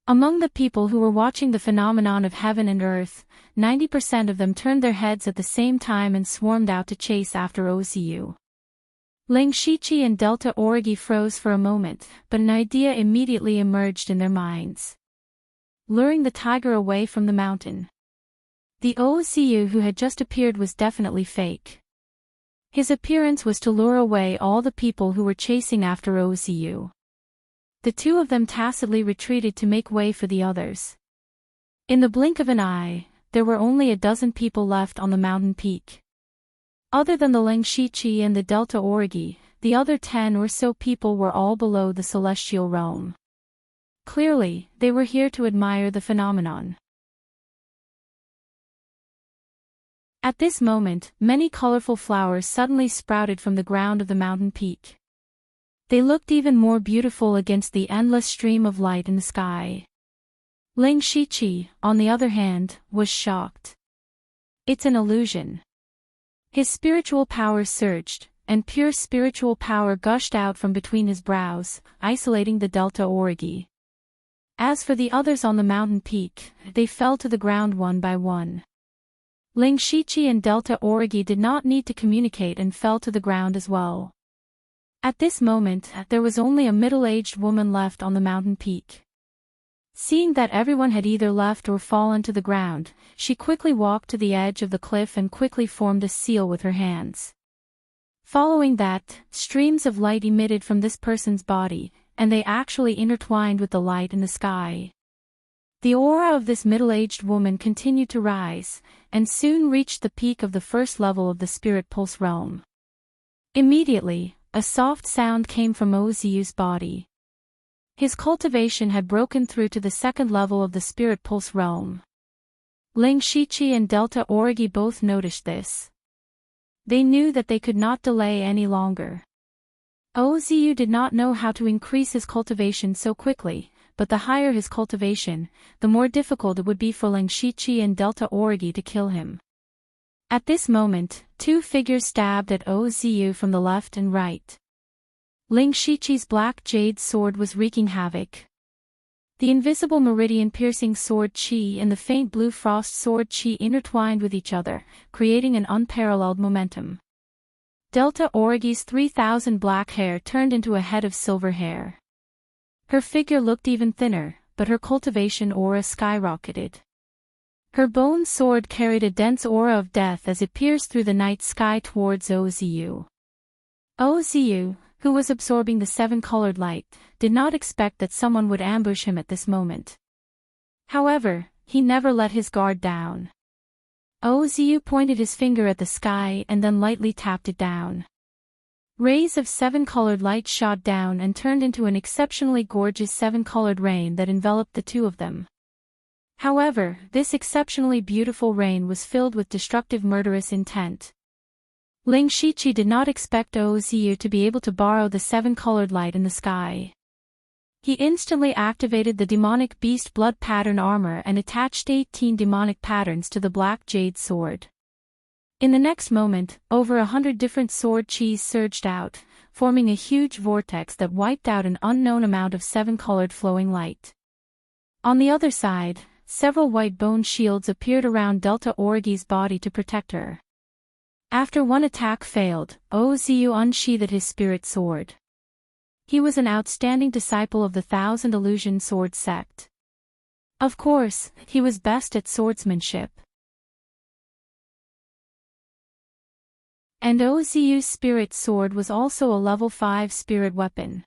Among the people who were watching the phenomenon of heaven and earth, 90% of them turned their heads at the same time and swarmed out to chase after Ozu. Ling Shiqi and Delta Origi froze for a moment, but an idea immediately emerged in their minds. Luring the tiger away from the mountain. The Ozu who had just appeared was definitely fake. His appearance was to lure away all the people who were chasing after Ozu. The two of them tacitly retreated to make way for the others. In the blink of an eye, there were only a dozen people left on the mountain peak. Other than the Ling Shiqi and the Delta Origi, the other 10 or so people were all below the celestial realm. Clearly, they were here to admire the phenomenon. At this moment, many colorful flowers suddenly sprouted from the ground of the mountain peak. They looked even more beautiful against the endless stream of light in the sky. Ling Shiqi, on the other hand, was shocked. "It's an illusion." His spiritual power surged, and pure spiritual power gushed out from between his brows, isolating the Delta Origi. As for the others on the mountain peak, they fell to the ground one by one. Ling Shiqi and Delta Origi did not need to communicate and fell to the ground as well. At this moment, there was only a middle-aged woman left on the mountain peak. Seeing that everyone had either left or fallen to the ground, she quickly walked to the edge of the cliff and quickly formed a seal with her hands. Following that, streams of light emitted from this person's body, and they actually intertwined with the light in the sky. The aura of this middle-aged woman continued to rise, and soon reached the peak of the first level of the spirit pulse realm. Immediately, a soft sound came from Ozu's body. His cultivation had broken through to the second level of the spirit pulse realm. Ling Shiqi and Delta Origi both noticed this. They knew that they could not delay any longer. Ozu did not know how to increase his cultivation so quickly, but the higher his cultivation, the more difficult it would be for Ling Shiqi and Delta Origi to kill him. At this moment, two figures stabbed at Ozu from the left and right. Ling Shiqi's black jade sword was wreaking havoc. The invisible meridian-piercing sword Qi and the faint blue frost sword Qi intertwined with each other, creating an unparalleled momentum. Delta Origi's 3,000 black hair turned into a head of silver hair. Her figure looked even thinner, but her cultivation aura skyrocketed. Her bone sword carried a dense aura of death as it pierced through the night sky towards Ozu. Ozu, who was absorbing the seven-colored light, did not expect that someone would ambush him at this moment. However, he never let his guard down. Ozu pointed his finger at the sky and then lightly tapped it down. Rays of seven-colored light shot down and turned into an exceptionally gorgeous seven-colored rain that enveloped the two of them. However, this exceptionally beautiful rain was filled with destructive murderous intent. Ling Shiqi did not expect Ozu to be able to borrow the seven-colored light in the sky. He instantly activated the demonic beast blood pattern armor and attached 18 demonic patterns to the black jade sword. In the next moment, over 100 different sword chis surged out, forming a huge vortex that wiped out an unknown amount of seven-colored flowing light. On the other side, several white bone shields appeared around Delta Origi's body to protect her. After one attack failed, Ozu unsheathed his spirit sword. He was an outstanding disciple of the Thousand Illusion Sword sect. Of course, he was best at swordsmanship. And Ozu's spirit sword was also a level 5 spirit weapon.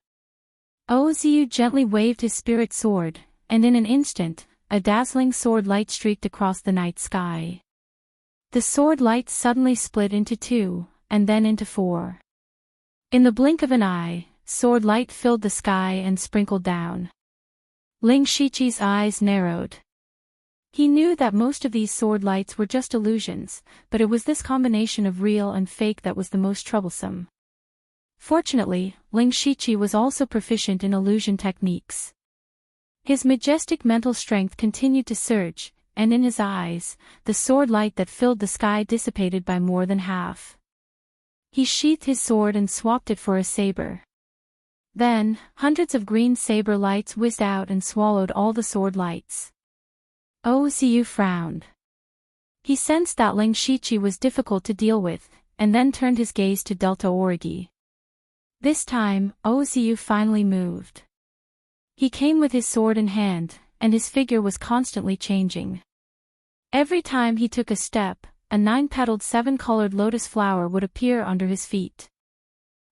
Ozu gently waved his spirit sword, and in an instant, a dazzling sword light streaked across the night sky. The sword light suddenly split into 2, and then into 4. In the blink of an eye, sword light filled the sky and sprinkled down. Ling Shiqi's eyes narrowed. He knew that most of these sword lights were just illusions, but it was this combination of real and fake that was the most troublesome. Fortunately, Ling Shiqi was also proficient in illusion techniques. His majestic mental strength continued to surge, and in his eyes, the sword light that filled the sky dissipated by more than half. He sheathed his sword and swapped it for a saber. Then, hundreds of green saber lights whizzed out and swallowed all the sword lights. Ozu frowned. He sensed that Ling Shiqi was difficult to deal with, and then turned his gaze to Delta Origi. This time, Ozu finally moved. He came with his sword in hand, and his figure was constantly changing. Every time he took a step, a 9-petaled 7-colored lotus flower would appear under his feet.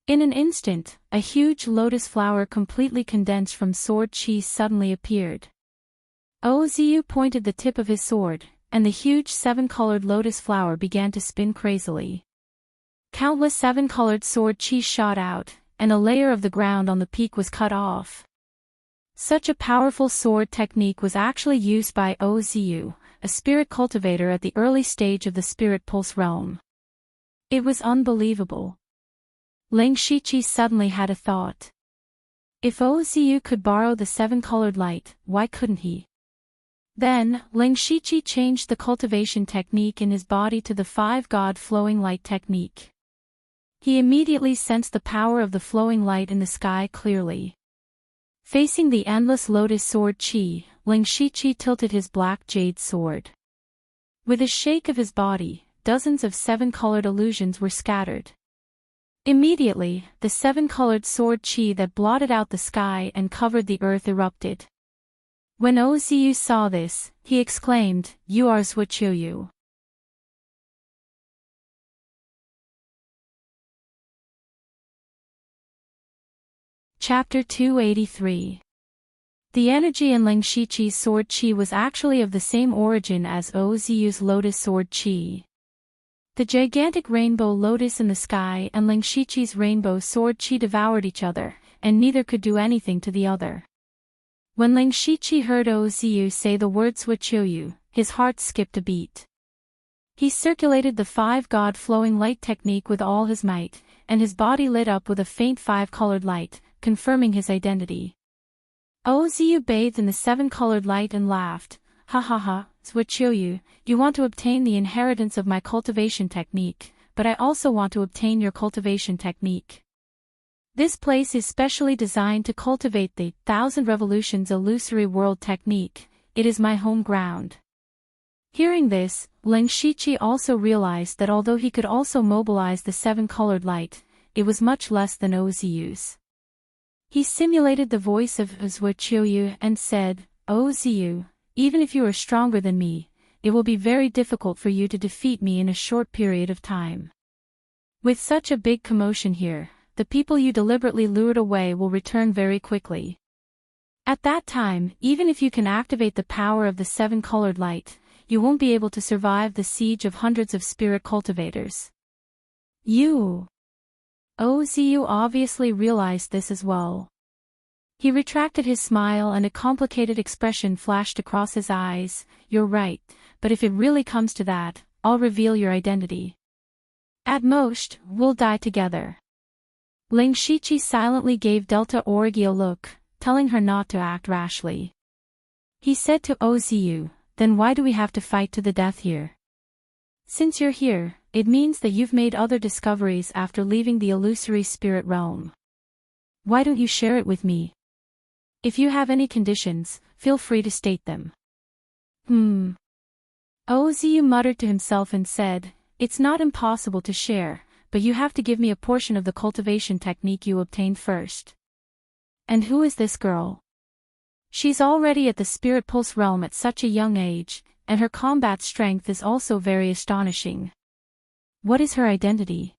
In an instant, a huge lotus flower completely condensed from sword chi suddenly appeared. Ozu pointed the tip of his sword, and the huge 7-colored lotus flower began to spin crazily. Countless 7-colored sword chi shot out, and a layer of the ground on the peak was cut off. Such a powerful sword technique was actually used by Ozu, a spirit cultivator at the early stage of the Spirit Pulse realm. It was unbelievable. Ling Shiqi suddenly had a thought. If Ozu could borrow the 7-colored light, why couldn't he? Then, Ling Shiqi changed the cultivation technique in his body to the 5-god flowing light technique. He immediately sensed the power of the flowing light in the sky clearly. Facing the endless lotus sword chi, Ling Shiqi tilted his black jade sword. With a shake of his body, dozens of 7-colored illusions were scattered. Immediately, the 7-colored sword chi that blotted out the sky and covered the earth erupted. When Ozu saw this, he exclaimed, "You are Zhuqiu." Chapter 283. The energy in Ling Shiqi's sword chi was actually of the same origin as Ozu's lotus sword chi. The gigantic rainbow lotus in the sky and Ling Shiqi's rainbow sword chi devoured each other, and neither could do anything to the other. When Ling Shiqi heard Ozu say the word Zhuqiu, his heart skipped a beat. He circulated the 5-god flowing light technique with all his might, and his body lit up with a faint 5-colored light, confirming his identity. Ozu bathed in the 7-colored light and laughed, "Ha ha ha, Zhuqiu, you want to obtain the inheritance of my cultivation technique, but I also want to obtain your cultivation technique. This place is specially designed to cultivate the 1,000 Revolutions illusory world technique. It is my home ground." Hearing this, Ling Shiqi also realized that although he could also mobilize the 7-colored light, it was much less than Ozu's. He simulated the voice of Zhuqiu and said, "Ozu, even if you are stronger than me, it will be very difficult for you to defeat me in a short period of time." With such a big commotion here, the people you deliberately lured away will return very quickly. At that time, even if you can activate the power of the seven-colored light, you won't be able to survive the siege of hundreds of spirit cultivators. Ozu obviously realized this as well. He retracted his smile and a complicated expression flashed across his eyes. You're right, but if it really comes to that, I'll reveal your identity. At most, we'll die together. Ling Shiqi silently gave Delta Orgi a look, telling her not to act rashly. He said to Ozu, then why do we have to fight to the death here? Since you're here, it means that you've made other discoveries after leaving the illusory spirit realm. Why don't you share it with me? If you have any conditions, feel free to state them. Ozu muttered to himself and said, it's not impossible to share, but you have to give me a portion of the cultivation technique you obtained first. And who is this girl? She's already at the Spirit Pulse realm at such a young age, and her combat strength is also very astonishing. What is her identity?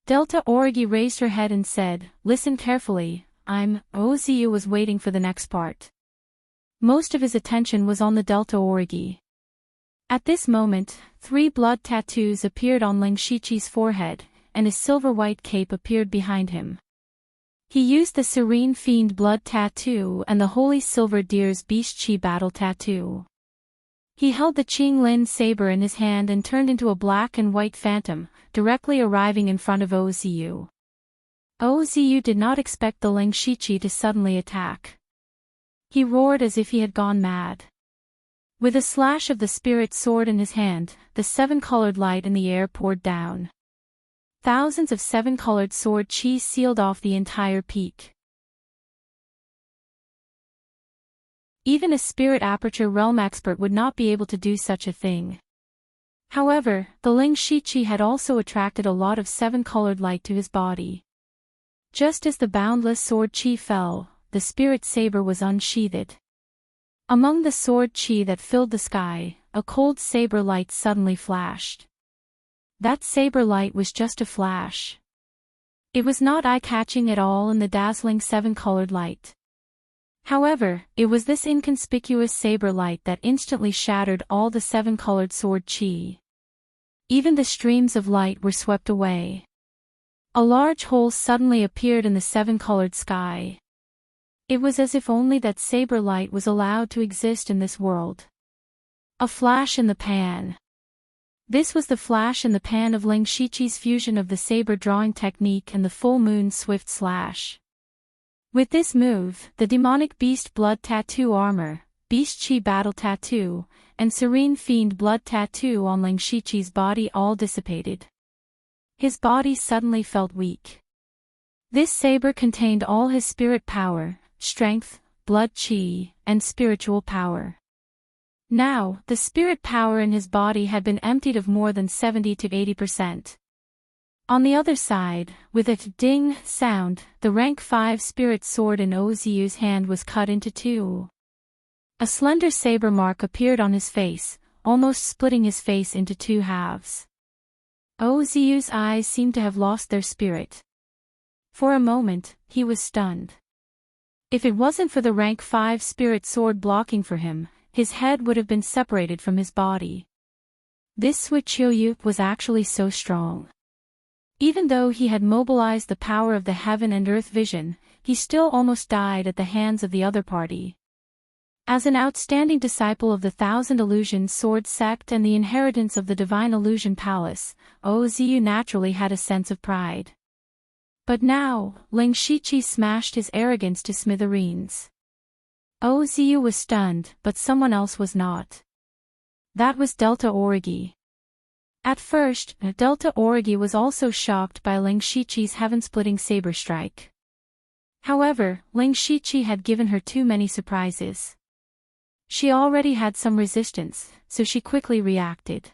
Delta Orgi raised her head and said, listen carefully, Ozu was waiting for the next part. Most of his attention was on the Delta Orgi. At this moment, 3 blood tattoos appeared on Ling Shiqi's forehead, and his silver-white cape appeared behind him. He used the Serene Fiend blood tattoo and the Holy Silver Deer's Beast Chi battle tattoo. He held the Qing Lin saber in his hand and turned into a black and white phantom, directly arriving in front of Ozu. Ozu did not expect the Ling Shiqi to suddenly attack. He roared as if he had gone mad. With a slash of the spirit sword in his hand, the seven-colored light in the air poured down. Thousands of seven-colored sword chi sealed off the entire peak. Even a spirit aperture realm expert would not be able to do such a thing. However, the Ling Shiqi had also attracted a lot of seven-colored light to his body. Just as the boundless sword chi fell, the spirit saber was unsheathed. Among the sword chi that filled the sky, a cold saber light suddenly flashed. That saber light was just a flash. It was not eye-catching at all in the dazzling seven-colored light. However, it was this inconspicuous saber light that instantly shattered all the seven-colored sword chi. Even the streams of light were swept away. A large hole suddenly appeared in the seven-colored sky. It was as if only that saber light was allowed to exist in this world. A flash in the pan. This was the flash in the pan of Ling Shiqi's fusion of the saber drawing technique and the full moon swift slash. With this move, the demonic beast blood tattoo armor, beast chi battle tattoo, and serene fiend blood tattoo on Ling Shiqi's body all dissipated. His body suddenly felt weak. This saber contained all his spirit power, strength, blood chi, and spiritual power. Now, the spirit power in his body had been emptied of more than 70 to 80%. On the other side, with a ding sound, the rank 5 spirit sword in Ozu's hand was cut into two. A slender saber mark appeared on his face, almost splitting his face into two halves. Ozu's eyes seemed to have lost their spirit. For a moment, he was stunned. If it wasn't for the rank 5 spirit sword blocking for him, his head would have been separated from his body. This Suichouyu was actually so strong. Even though he had mobilized the power of the heaven and earth vision, he still almost died at the hands of the other party. As an outstanding disciple of the Thousand Illusion Sword Sect and the inheritance of the Divine Illusion Palace, Ozu naturally had a sense of pride. But now, Ling Shiqi smashed his arrogance to smithereens. Ozu was stunned, but someone else was not. That was Delta Orgi. At first, Delta Orgi was also shocked by Ling Shiqi's heaven-splitting saber strike. However, Ling Shiqi had given her too many surprises. She already had some resistance, so she quickly reacted.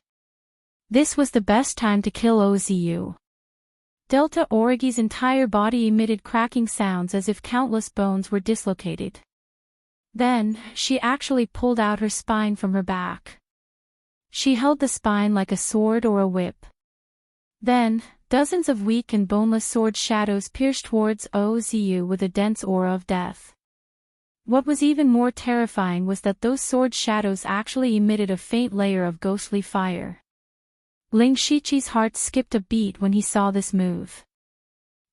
This was the best time to kill Ozu. Delta Orgi's entire body emitted cracking sounds as if countless bones were dislocated. Then, she actually pulled out her spine from her back. She held the spine like a sword or a whip. Then, Dozens of weak and boneless sword shadows pierced towards Ozu with a dense aura of death. What was even more terrifying was that those sword shadows actually emitted a faint layer of ghostly fire. Ling Shiqi's heart skipped a beat when he saw this move.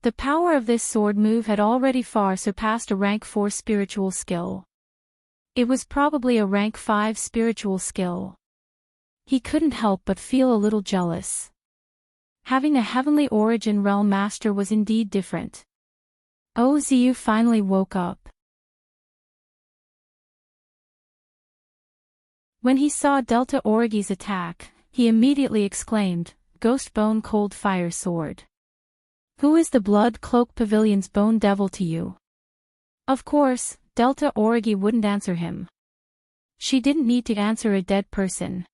The power of this sword move had already far surpassed a rank 4 spiritual skill. It was probably a rank 5 spiritual skill. He couldn't help but feel a little jealous. Having a heavenly origin realm master was indeed different. Ozu finally woke up. When he saw Delta Origi's attack, he immediately exclaimed, "Ghost Bone Cold Fire Sword. Who is the Blood Cloak Pavilion's Bone Devil to you?" Of course, Delta Origi wouldn't answer him. She didn't need to answer a dead person.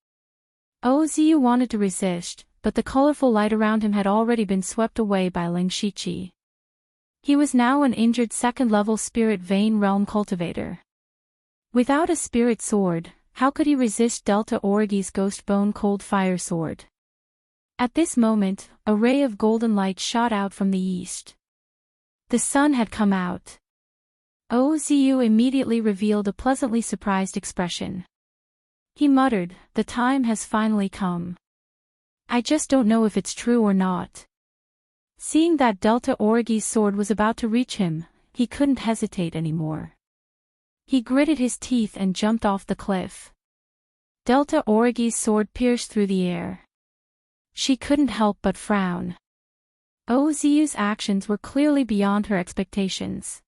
Ozu wanted to resist, but the colorful light around him had already been swept away by Ling Shiqi. He was now an injured second-level Spirit Vein Realm cultivator. Without a spirit sword, how could he resist Delta Origi's Ghost Bone Cold Fire Sword? At this moment, a ray of golden light shot out from the east. The sun had come out. Ozu immediately revealed a pleasantly surprised expression. He muttered, "The time has finally come. I just don't know if it's true or not." Seeing that Delta Origi's sword was about to reach him, he couldn't hesitate anymore. He gritted his teeth and jumped off the cliff. Delta Origi's sword pierced through the air. She couldn't help but frown. Ozu's actions were clearly beyond her expectations.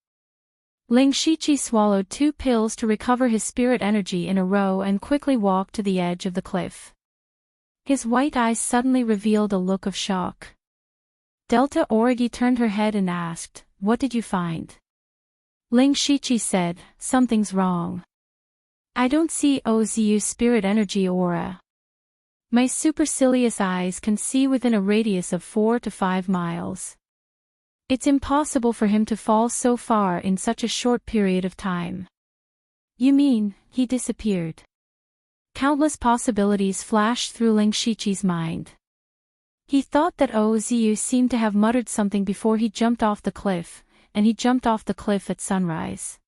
Ling Shiqi swallowed 2 pills to recover his spirit energy in a row and quickly walked to the edge of the cliff. His white eyes suddenly revealed a look of shock. Delta Origi turned her head and asked, "What did you find?" Ling Shiqi said, "Something's wrong. I don't see Ozu's spirit energy aura. My supercilious eyes can see within a radius of 4 to 5 miles. It's impossible for him to fall so far in such a short period of time." "You mean, he disappeared?" Countless possibilities flashed through Ling Shiqi's mind. He thought that Ozu seemed to have muttered something before he jumped off the cliff, and he jumped off the cliff at sunrise.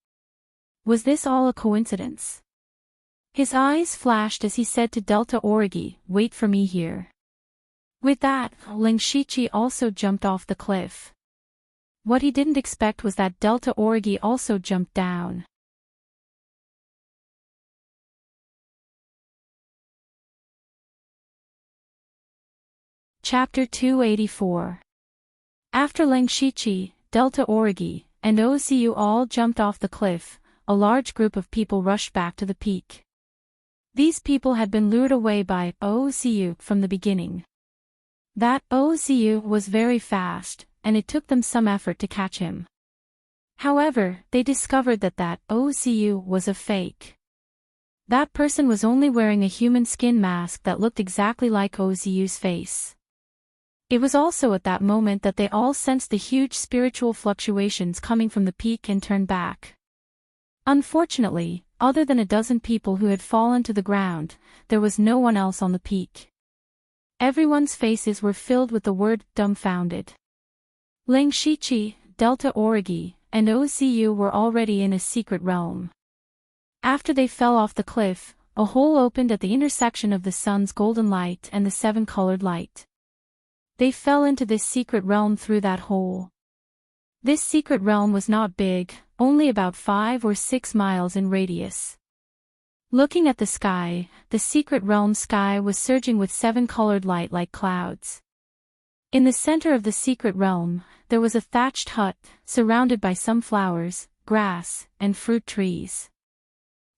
Was this all a coincidence? His eyes flashed as he said to Delta Origi, "Wait for me here." With that, Ling Shiqi also jumped off the cliff. What he didn't expect was that Delta Origi also jumped down. Chapter 284. After Ling Shiqi, Delta Origi, and Ozu all jumped off the cliff, a large group of people rushed back to the peak. These people had been lured away by Ozu from the beginning. That Ozu was very fast, and it took them some effort to catch him. However, they discovered that Ozu was a fake. That person was only wearing a human skin mask that looked exactly like Ozu's face. It was also at that moment that they all sensed the huge spiritual fluctuations coming from the peak and turned back. Unfortunately, other than a dozen people who had fallen to the ground, there was no one else on the peak. Everyone's faces were filled with the word dumbfounded. Ling Shiqi, Delta Origi, and Ozu were already in a secret realm. After they fell off the cliff, a hole opened at the intersection of the sun's golden light and the 7-colored light. They fell into this secret realm through that hole. This secret realm was not big, only about 5 or 6 miles in radius. Looking at the sky, the secret realm sky was surging with 7-colored light like clouds. In the center of the secret realm, there was a thatched hut, surrounded by some flowers, grass, and fruit trees.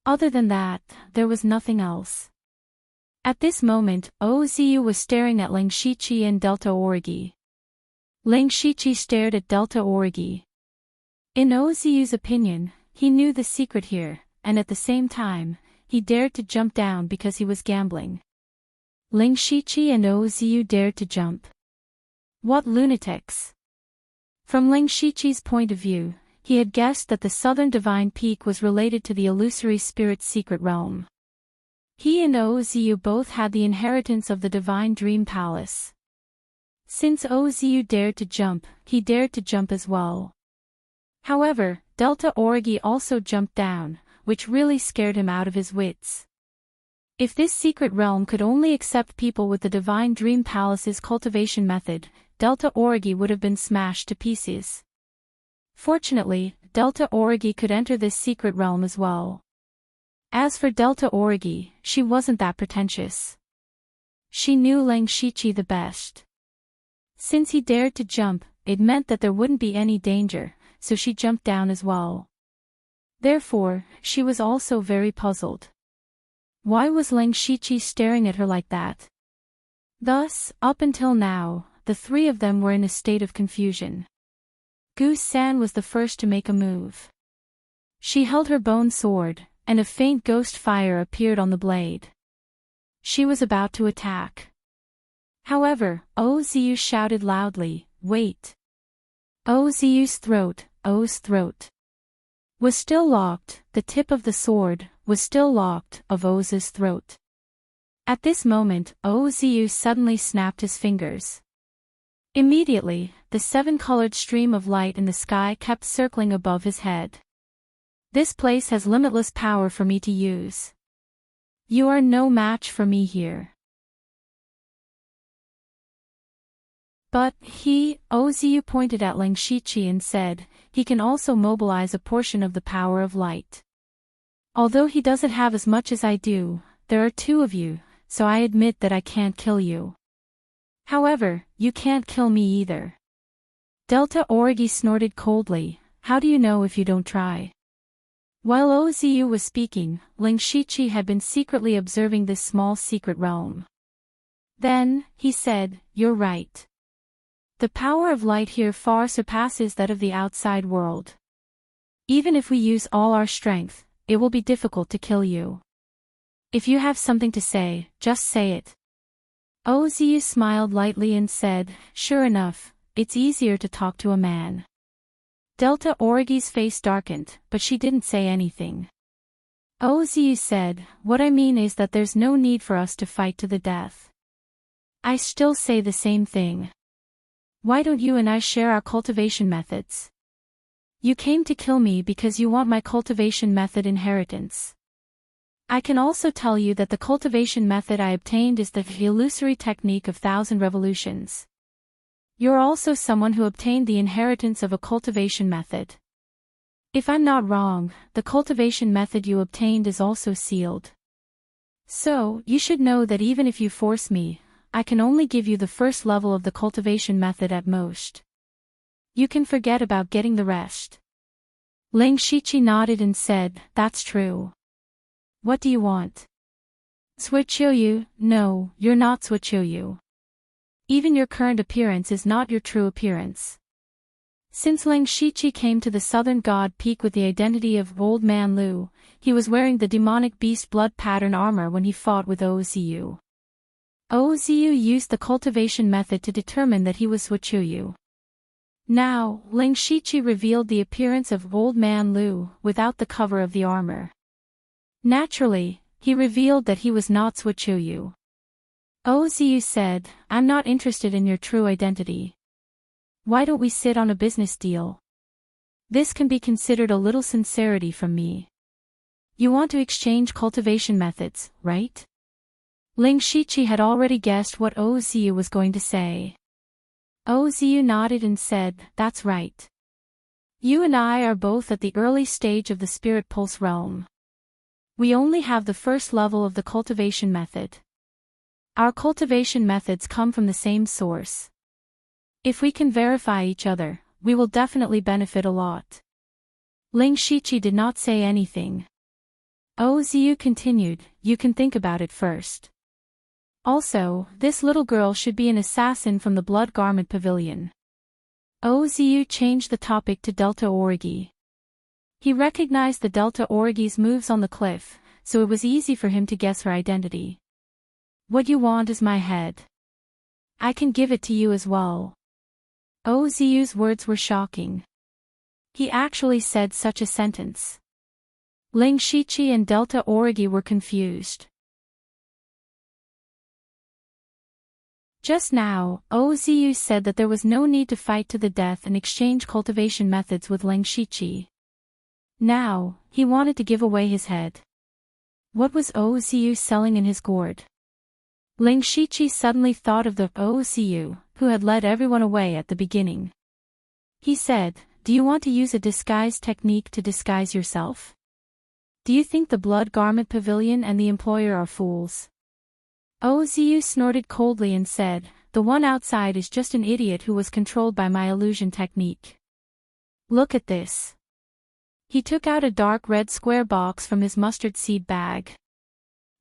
Other than that, there was nothing else. At this moment, Ozu was staring at Ling Shiqi and Delta Origi. Ling Shiqi stared at Delta Origi. In Ozu's opinion, he knew the secret here, and at the same time, he dared to jump down because he was gambling. Ling Shiqi and Ozu dared to jump. What lunatics! From Ling Shiqi's point of view, he had guessed that the southern divine peak was related to the illusory spirit's secret realm. He and Ozu both had the inheritance of the divine dream palace. Since Ozu dared to jump, he dared to jump as well. However, Delta Origi also jumped down, which really scared him out of his wits. If this secret realm could only accept people with the Divine Dream Palace's cultivation method, Delta Origi would have been smashed to pieces. Fortunately, Delta Origi could enter this secret realm as well. As for Delta Origi, she wasn't that pretentious. She knew Lang Shichi the best. Since he dared to jump, it meant that there wouldn't be any danger, so she jumped down as well. Therefore, she was also very puzzled. Why was Lang Shichi staring at her like that? Thus, up until now, the three of them were in a state of confusion. Goose-san was the first to make a move. She held her bone sword, and a faint ghost fire appeared on the blade. She was about to attack. However, Ozu shouted loudly, "Wait!" Ozu's throat, O's throat, was still locked, the tip of the sword was still locked of Ozu's throat. At this moment, Ozu suddenly snapped his fingers. Immediately, the seven-colored stream of light in the sky kept circling above his head. This place has limitless power for me to use. You are no match for me here. But Ozu pointed at Lang Shichi and said, he can also mobilize a portion of the power of light. Although he doesn't have as much as I do, there are two of you, so I admit that I can't kill you. However, you can't kill me either. Delta Origi snorted coldly, how do you know if you don't try? While Ozu was speaking, Lang Shichi had been secretly observing this small secret realm. Then, he said, you're right. The power of light here far surpasses that of the outside world. Even if we use all our strength, it will be difficult to kill you. If you have something to say, just say it. Ozu smiled lightly and said, sure enough, it's easier to talk to a man. Delta Origi's face darkened, but she didn't say anything. Ozu said, what I mean is that there's no need for us to fight to the death. I still say the same thing. Why don't you and I share our cultivation methods? You came to kill me because you want my cultivation method inheritance. I can also tell you that the cultivation method I obtained is the illusory technique of 1,000 revolutions. You're also someone who obtained the inheritance of a cultivation method. If I'm not wrong, the cultivation method you obtained is also sealed. So, you should know that even if you force me, I can only give you the first level of the cultivation method at most. You can forget about getting the rest. Lang Shichi nodded and said, that's true. What do you want? Suichoyu? No, you're not Suichoyu. Even your current appearance is not your true appearance. Since Lang Shichi came to the southern god peak with the identity of Old Man Lu, he was wearing the demonic beast blood pattern armor when he fought with Ozu. Ozu used the cultivation method to determine that he was Suichoyu. Now, Lang Shichi revealed the appearance of Old Man Lu without the cover of the armor. Naturally, he revealed that he was not Suichoyu. Ozu said, I'm not interested in your true identity. Why don't we sit on a business deal? This can be considered a little sincerity from me. You want to exchange cultivation methods, right? Lang Shichi had already guessed what Ozu was going to say. Ozu nodded and said, that's right. You and I are both at the early stage of the Spirit Pulse realm. We only have the first level of the cultivation method. Our cultivation methods come from the same source. If we can verify each other, we will definitely benefit a lot. Lang Shichi did not say anything. Ozu continued, you can think about it first. Also, this little girl should be an assassin from the Blood Garment Pavilion. Ozu changed the topic to Delta Origi. He recognized the Delta Origi's moves on the cliff, so it was easy for him to guess her identity. What you want is my head. I can give it to you as well. Ozu's words were shocking. He actually said such a sentence. Lang Shichi and Delta Origi were confused. Just now, Ozu said that there was no need to fight to the death and exchange cultivation methods with Ling Shichi. Now, he wanted to give away his head. What was Ozu selling in his gourd? Ling Shichi suddenly thought of the Ozu who had led everyone away at the beginning. He said, "Do you want to use a disguise technique to disguise yourself? Do you think the Blood Garment Pavilion and the employer are fools?" Ozu snorted coldly and said, "The one outside is just an idiot who was controlled by my illusion technique. Look at this." He took out a dark red square box from his mustard seed bag.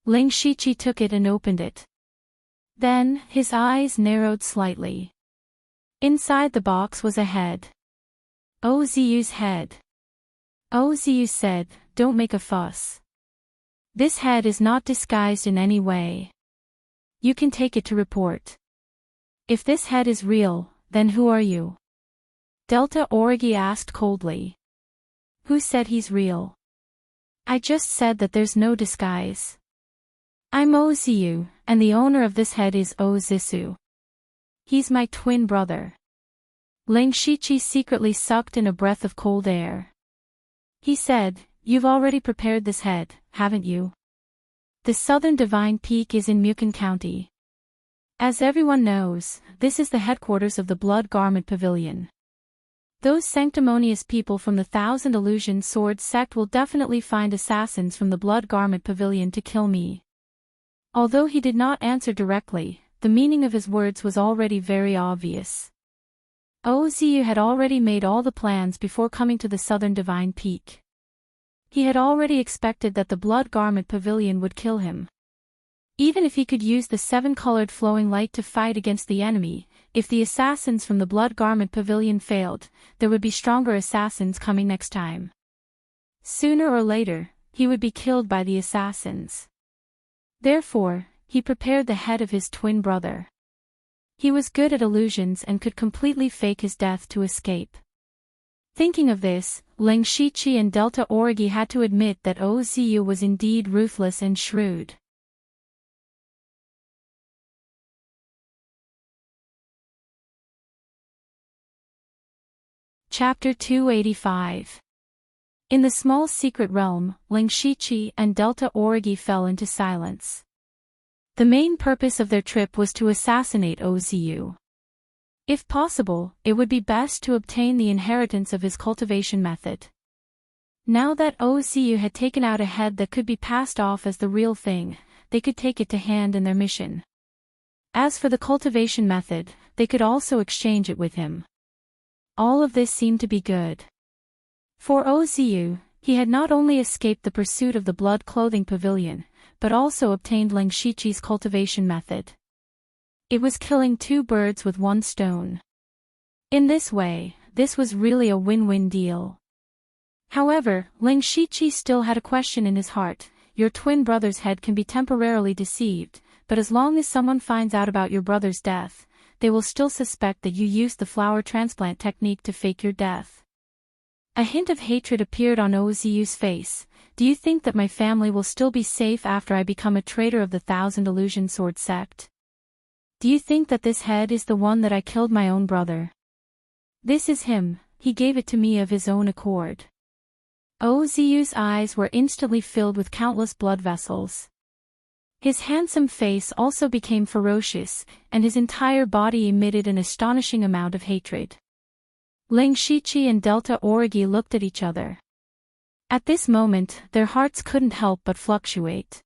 Ling Shichi took it and opened it. Then, his eyes narrowed slightly. Inside the box was a head. Ozu's head. Ozu said, "Don't make a fuss. This head is not disguised in any way. You can take it to report. If this head is real, then who are you?" Delta Origi asked coldly. "Who said he's real? I just said that there's no disguise. I'm Ozu, and the owner of this head is Ozisu. He's my twin brother." Ling Shichi secretly sucked in a breath of cold air. He said, "You've already prepared this head, haven't you? The Southern Divine Peak is in Mukin County. As everyone knows, this is the headquarters of the Blood Garment Pavilion. Those sanctimonious people from the Thousand Illusion Sword sect will definitely find assassins from the Blood Garment Pavilion to kill me." Although he did not answer directly, the meaning of his words was already very obvious. Ozu had already made all the plans before coming to the Southern Divine Peak. He had already expected that the Blood Garment Pavilion would kill him. Even if he could use the seven-colored flowing light to fight against the enemy, if the assassins from the Blood Garment Pavilion failed, there would be stronger assassins coming next time. Sooner or later, he would be killed by the assassins. Therefore, he prepared the head of his twin brother. He was good at illusions and could completely fake his death to escape. Thinking of this, Ling Shichi and Delta Origi had to admit that Ozu was indeed ruthless and shrewd. Chapter 285. In the small secret realm, Ling Shichi and Delta Origi fell into silence. The main purpose of their trip was to assassinate Ozu. If possible, it would be best to obtain the inheritance of his cultivation method. Now that Ozu had taken out a head that could be passed off as the real thing, they could take it to hand in their mission. As for the cultivation method, they could also exchange it with him. All of this seemed to be good. For Ozu, he had not only escaped the pursuit of the Blood Clothing Pavilion, but also obtained Ling Shichi's cultivation method. It was killing two birds with one stone. In this way, this was really a win-win deal. However, Ling Shichi still had a question in his heart. Your twin brother's head can be temporarily deceived, but as long as someone finds out about your brother's death, they will still suspect that you used the flower transplant technique to fake your death. A hint of hatred appeared on Ozu's face. "Do you think that my family will still be safe after I become a traitor of the Thousand Illusion Sword sect? Do you think that this head is the one that I killed my own brother? This is him, he gave it to me of his own accord." Ozu's eyes were instantly filled with countless blood vessels. His handsome face also became ferocious, and his entire body emitted an astonishing amount of hatred. Ling Shichi and Delta Origi looked at each other. At this moment, their hearts couldn't help but fluctuate.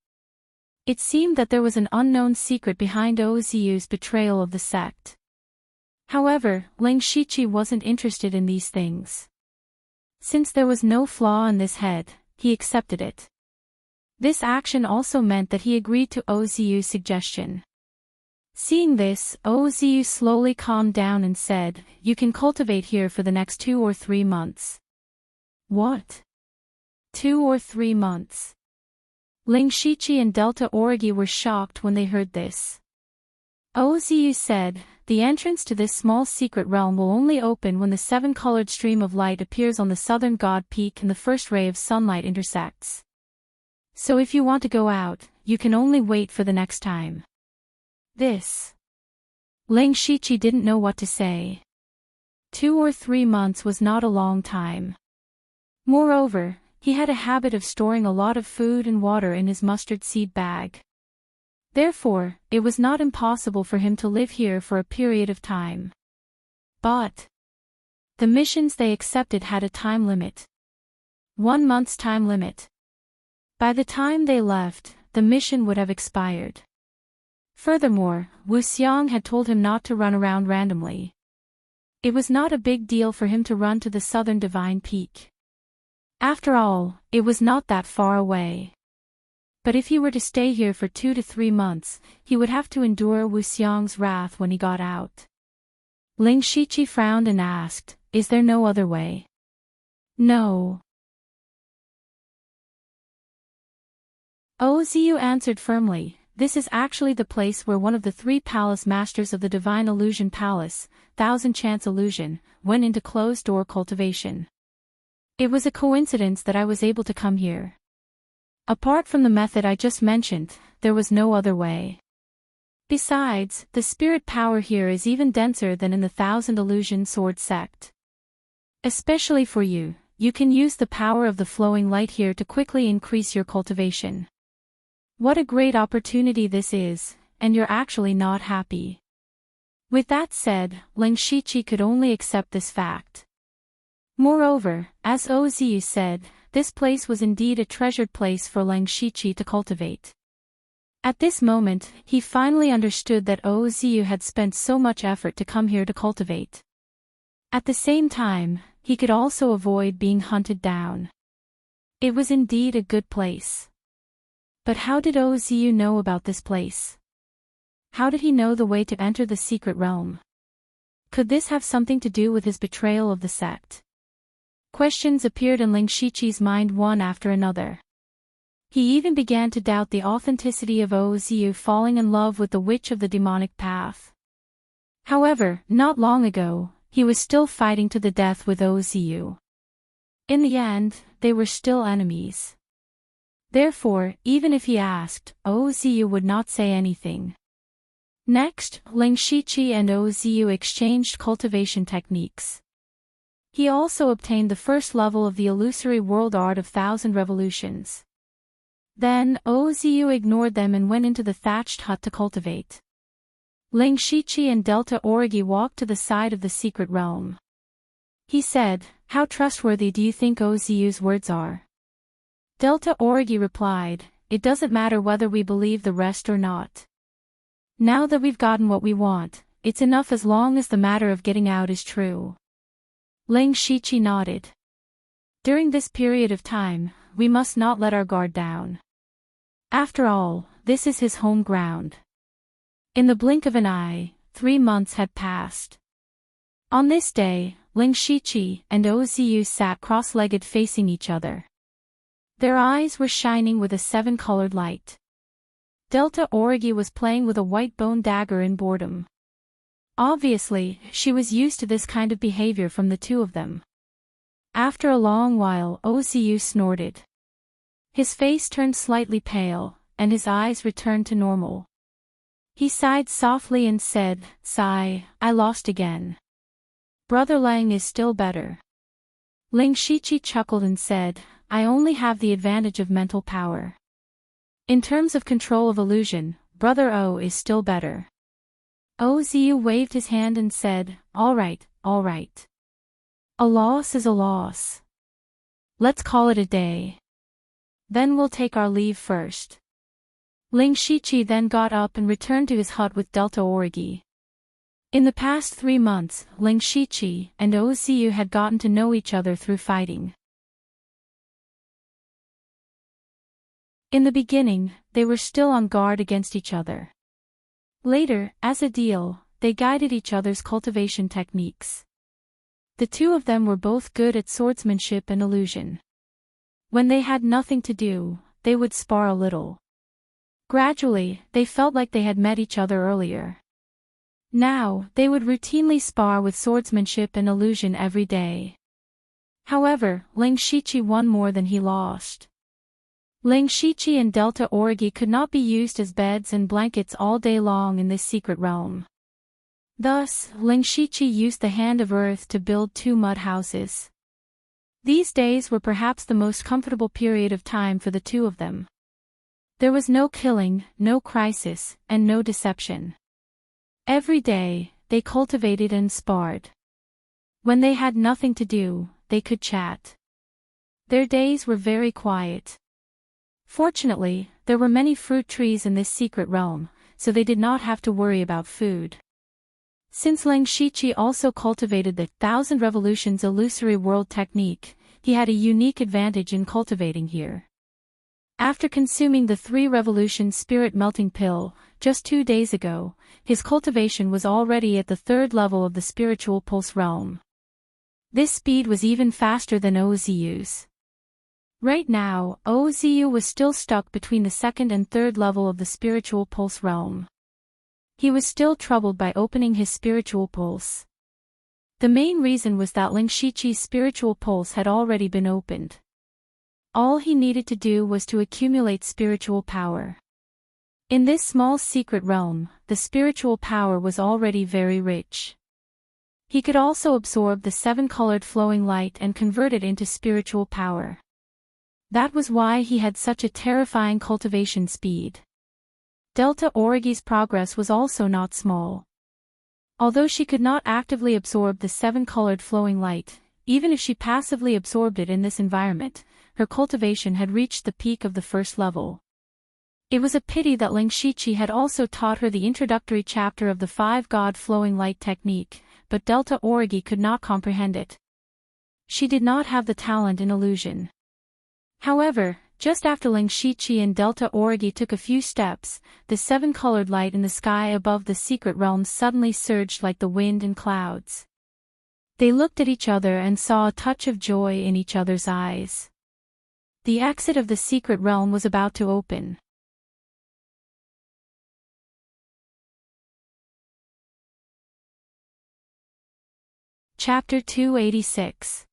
It seemed that there was an unknown secret behind Ozu's betrayal of the sect. However, Ling Shichi wasn't interested in these things. Since there was no flaw in this head, he accepted it. This action also meant that he agreed to Ozu's suggestion. Seeing this, Ozu slowly calmed down and said, "You can cultivate here for the next 2 or 3 months." What? 2 or 3 months? Ling Shichi and Delta Origi were shocked when they heard this. Ozu said, "The entrance to this small secret realm will only open when the 7-colored stream of light appears on the southern god peak and the first ray of sunlight intersects. So if you want to go out, you can only wait for the next time." This Ling Shiqi didn't know what to say. 2 or 3 months was not a long time. Moreover, he had a habit of storing a lot of food and water in his mustard seed bag. Therefore, it was not impossible for him to live here for a period of time. But the missions they accepted had a time limit. 1 month's time limit. By the time they left, the mission would have expired. Furthermore, Wu Xiang had told him not to run around randomly. It was not a big deal for him to run to the southern Divine Peak. After all, it was not that far away. But if he were to stay here for 2 to 3 months, he would have to endure Wu Xiang's wrath when he got out. Ling Shiqi frowned and asked, "Is there no other way?" "No." Oziu answered firmly, "This is actually the place where one of the 3 palace masters of the Divine Illusion Palace, Thousand Chance Illusion, went into closed-door cultivation. It was a coincidence that I was able to come here. Apart from the method I just mentioned, there was no other way. Besides, the spirit power here is even denser than in the Thousand Illusion Sword sect. Especially for you, you can use the power of the flowing light here to quickly increase your cultivation. What a great opportunity this is, and you're actually not happy." With that said, Ling Shiqi could only accept this fact. Moreover, as Oziu said, this place was indeed a treasured place for Ling Shiqi to cultivate. At this moment, he finally understood that Oziu had spent so much effort to come here to cultivate. At the same time, he could also avoid being hunted down. It was indeed a good place. But how did Oziu know about this place? How did he know the way to enter the secret realm? Could this have something to do with his betrayal of the sect? Questions appeared in Ling Shiqi's mind one after another. He even began to doubt the authenticity of Oziu falling in love with the witch of the demonic path. However, not long ago, he was still fighting to the death with Oziu. In the end, they were still enemies. Therefore, even if he asked, Oziu would not say anything. Next, Ling Shiqi and Oziu exchanged cultivation techniques. He also obtained the first level of the illusory world art of 1,000 revolutions. Then, Oziu ignored them and went into the thatched hut to cultivate. Ling Shiqi and Delta Origi walked to the side of the secret realm. He said, "How trustworthy do you think Oziu's words are?" Delta Origi replied, "It doesn't matter whether we believe the rest or not. Now that we've gotten what we want, it's enough as long as the matter of getting out is true." Ling Shiqi nodded. "During this period of time, we must not let our guard down. After all, this is his home ground." In the blink of an eye, 3 months had passed. On this day, Ling Shiqi and Oziu sat cross-legged facing each other. Their eyes were shining with a 7-colored light. Delta Origi was playing with a white bone dagger in boredom. Obviously, she was used to this kind of behavior from the two of them. After a long while, Oziu snorted. His face turned slightly pale, and his eyes returned to normal. He sighed softly and said, "Sigh, I lost again. Brother Lang is still better." Ling Shiqi chuckled and said, "I only have the advantage of mental power. In terms of control of illusion, Brother O is still better." Oziu waved his hand and said, all right. A loss is a loss. Let's call it a day. Then we'll take our leave first." Ling Shiqi then got up and returned to his hut with Delta Origi. In the past 3 months, Ling Shiqi and Oziu had gotten to know each other through fighting. In the beginning, they were still on guard against each other. Later, as a deal, they guided each other's cultivation techniques. The two of them were both good at swordsmanship and illusion. When they had nothing to do, they would spar a little. Gradually, they felt like they had met each other earlier. Now, they would routinely spar with swordsmanship and illusion every day. However, Ling Shiqi won more than he lost. Ling Shiqi and Delta Origi could not be used as beds and blankets all day long in this secret realm. Thus, Ling Shiqi used the Hand of Earth to build 2 mud houses. These days were perhaps the most comfortable period of time for the two of them. There was no killing, no crisis, and no deception. Every day, they cultivated and sparred. When they had nothing to do, they could chat. Their days were very quiet. Fortunately, there were many fruit trees in this secret realm, so they did not have to worry about food. Since Ling Shiqi also cultivated the 1,000 Revolutions illusory world technique, he had a unique advantage in cultivating here. After consuming the 3 Revolutions spirit melting pill, just 2 days ago, his cultivation was already at the 3rd level of the spiritual pulse realm. This speed was even faster than Ozu's. Right now, Ozu was still stuck between the 2nd and 3rd level of the spiritual pulse realm. He was still troubled by opening his spiritual pulse. The main reason was that Ling Shiqi's spiritual pulse had already been opened. All he needed to do was to accumulate spiritual power. In this small secret realm, the spiritual power was already very rich. He could also absorb the 7-colored flowing light and convert it into spiritual power. That was why he had such a terrifying cultivation speed. Delta Origi's progress was also not small. Although she could not actively absorb the 7-colored flowing light, even if she passively absorbed it in this environment, her cultivation had reached the peak of the 1st level. It was a pity that Ling Shiqi had also taught her the introductory chapter of the 5-God flowing light technique, but Delta Origi could not comprehend it. She did not have the talent in illusion. However, just after Ling Shiqi and Delta Origi took a few steps, the 7-colored light in the sky above the secret realm suddenly surged like the wind and clouds. They looked at each other and saw a touch of joy in each other's eyes. The exit of the secret realm was about to open. Chapter 286.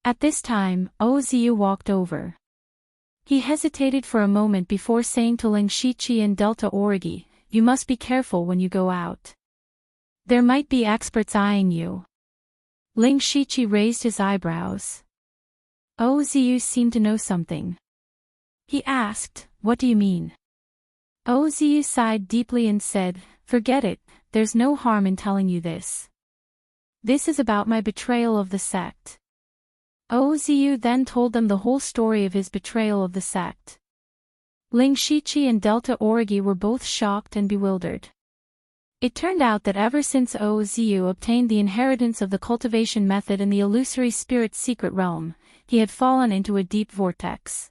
At this time, Ozu walked over. He hesitated for a moment before saying to Ling Shiqi and Delta Origi, "You must be careful when you go out. There might be experts eyeing you." Ling Shiqi raised his eyebrows. Ozu seemed to know something. He asked, "What do you mean?" Ozu sighed deeply and said, "Forget it, there's no harm in telling you this. This is about my betrayal of the sect." Ozu then told them the whole story of his betrayal of the sect. Ling Shiqi and Delta Origi were both shocked and bewildered. It turned out that ever since Ozu obtained the inheritance of the cultivation method in the illusory spirit secret realm, he had fallen into a deep vortex.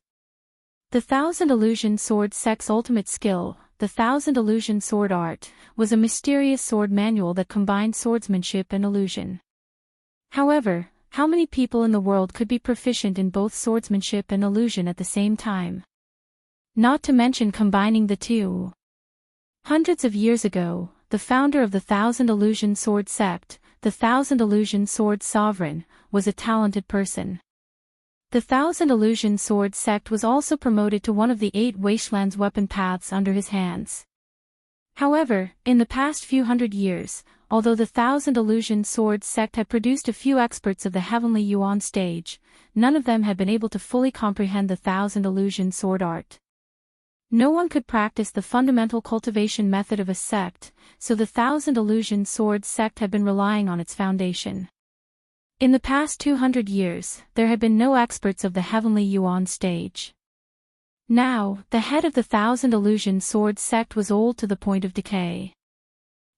The 1,000 Illusion Sword sect's ultimate skill, the 1,000 Illusion Sword Art, was a mysterious sword manual that combined swordsmanship and illusion. However, how many people in the world could be proficient in both swordsmanship and illusion at the same time? Not to mention combining the two. Hundreds of years ago, the founder of the 1,000 Illusion Sword sect, the 1,000 Illusion Sword Sovereign, was a talented person. The 1,000 Illusion Sword sect was also promoted to one of the 8 Wastelands weapon paths under his hands. However, in the past few hundred years, although the 1,000 Illusion Sword sect had produced a few experts of the Heavenly Yuan stage, none of them had been able to fully comprehend the 1,000 Illusion Sword Art. No one could practice the fundamental cultivation method of a sect, so the 1,000 Illusion Sword sect had been relying on its foundation. In the past 200 years, there had been no experts of the Heavenly Yuan stage. Now, the head of the 1,000 Illusion Sword sect was old to the point of decay.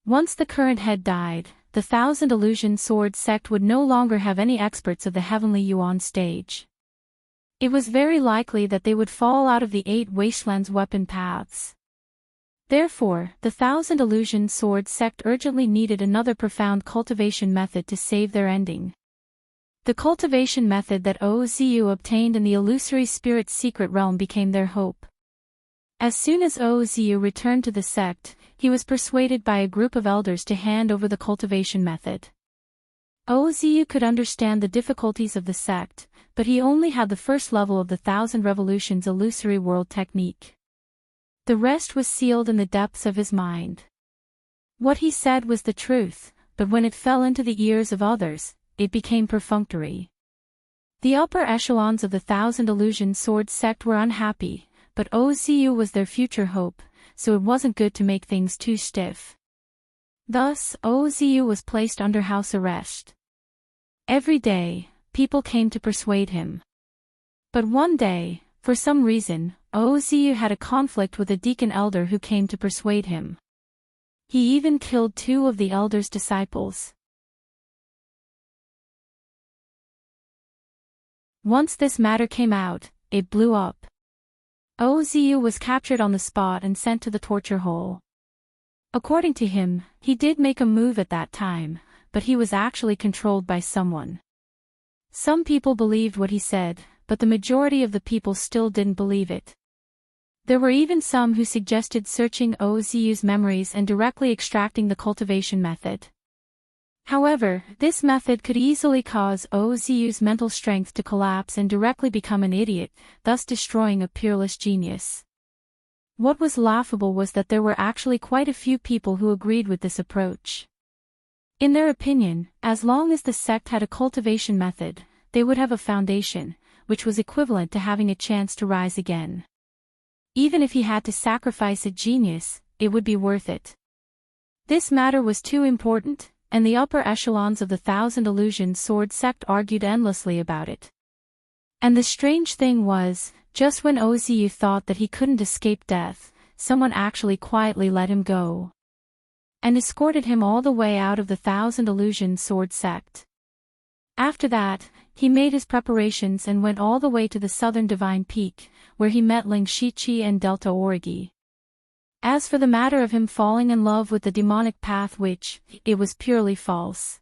Once the current head died, the 1,000 Illusion Sword sect would no longer have any experts of the Heavenly Yuan stage. It was very likely that they would fall out of the 8 Wastelands weapon paths. Therefore, the 1,000 Illusion Sword sect urgently needed another profound cultivation method to save their ending. The cultivation method that Ozu obtained in the illusory spirit secret realm became their hope. As soon as Ozu returned to the sect, he was persuaded by a group of elders to hand over the cultivation method. Ozu could understand the difficulties of the sect, but he only had the first level of the 1,000 Revolutions illusory world technique. The rest was sealed in the depths of his mind. What he said was the truth, but when it fell into the ears of others, it became perfunctory. The upper echelons of the Thousand Illusion Sword sect were unhappy, but Ozu was their future hope, so it wasn't good to make things too stiff. Thus, Ozu was placed under house arrest. Every day, people came to persuade him. But one day, for some reason, Ozu had a conflict with a deacon elder who came to persuade him. He even killed 2 of the elder's disciples. Once this matter came out, it blew up. Ozu was captured on the spot and sent to the torture hole. According to him, he did make a move at that time, but he was actually controlled by someone. Some people believed what he said, but the majority of the people still didn't believe it. There were even some who suggested searching Ozu's memories and directly extracting the cultivation method. However, this method could easily cause Ozu's mental strength to collapse and directly become an idiot, thus destroying a peerless genius. What was laughable was that there were actually quite a few people who agreed with this approach. In their opinion, as long as the sect had a cultivation method, they would have a foundation, which was equivalent to having a chance to rise again. Even if he had to sacrifice a genius, it would be worth it. This matter was too important, and the upper echelons of the Thousand Illusion Sword sect argued endlessly about it. And the strange thing was, just when Ozu thought that he couldn't escape death, someone actually quietly let him go. And escorted him all the way out of the Thousand Illusion Sword sect. After that, he made his preparations and went all the way to the southern Divine Peak, where he met Ling Shichi and Delta Origi. As for the matter of him falling in love with the demonic path it was purely false.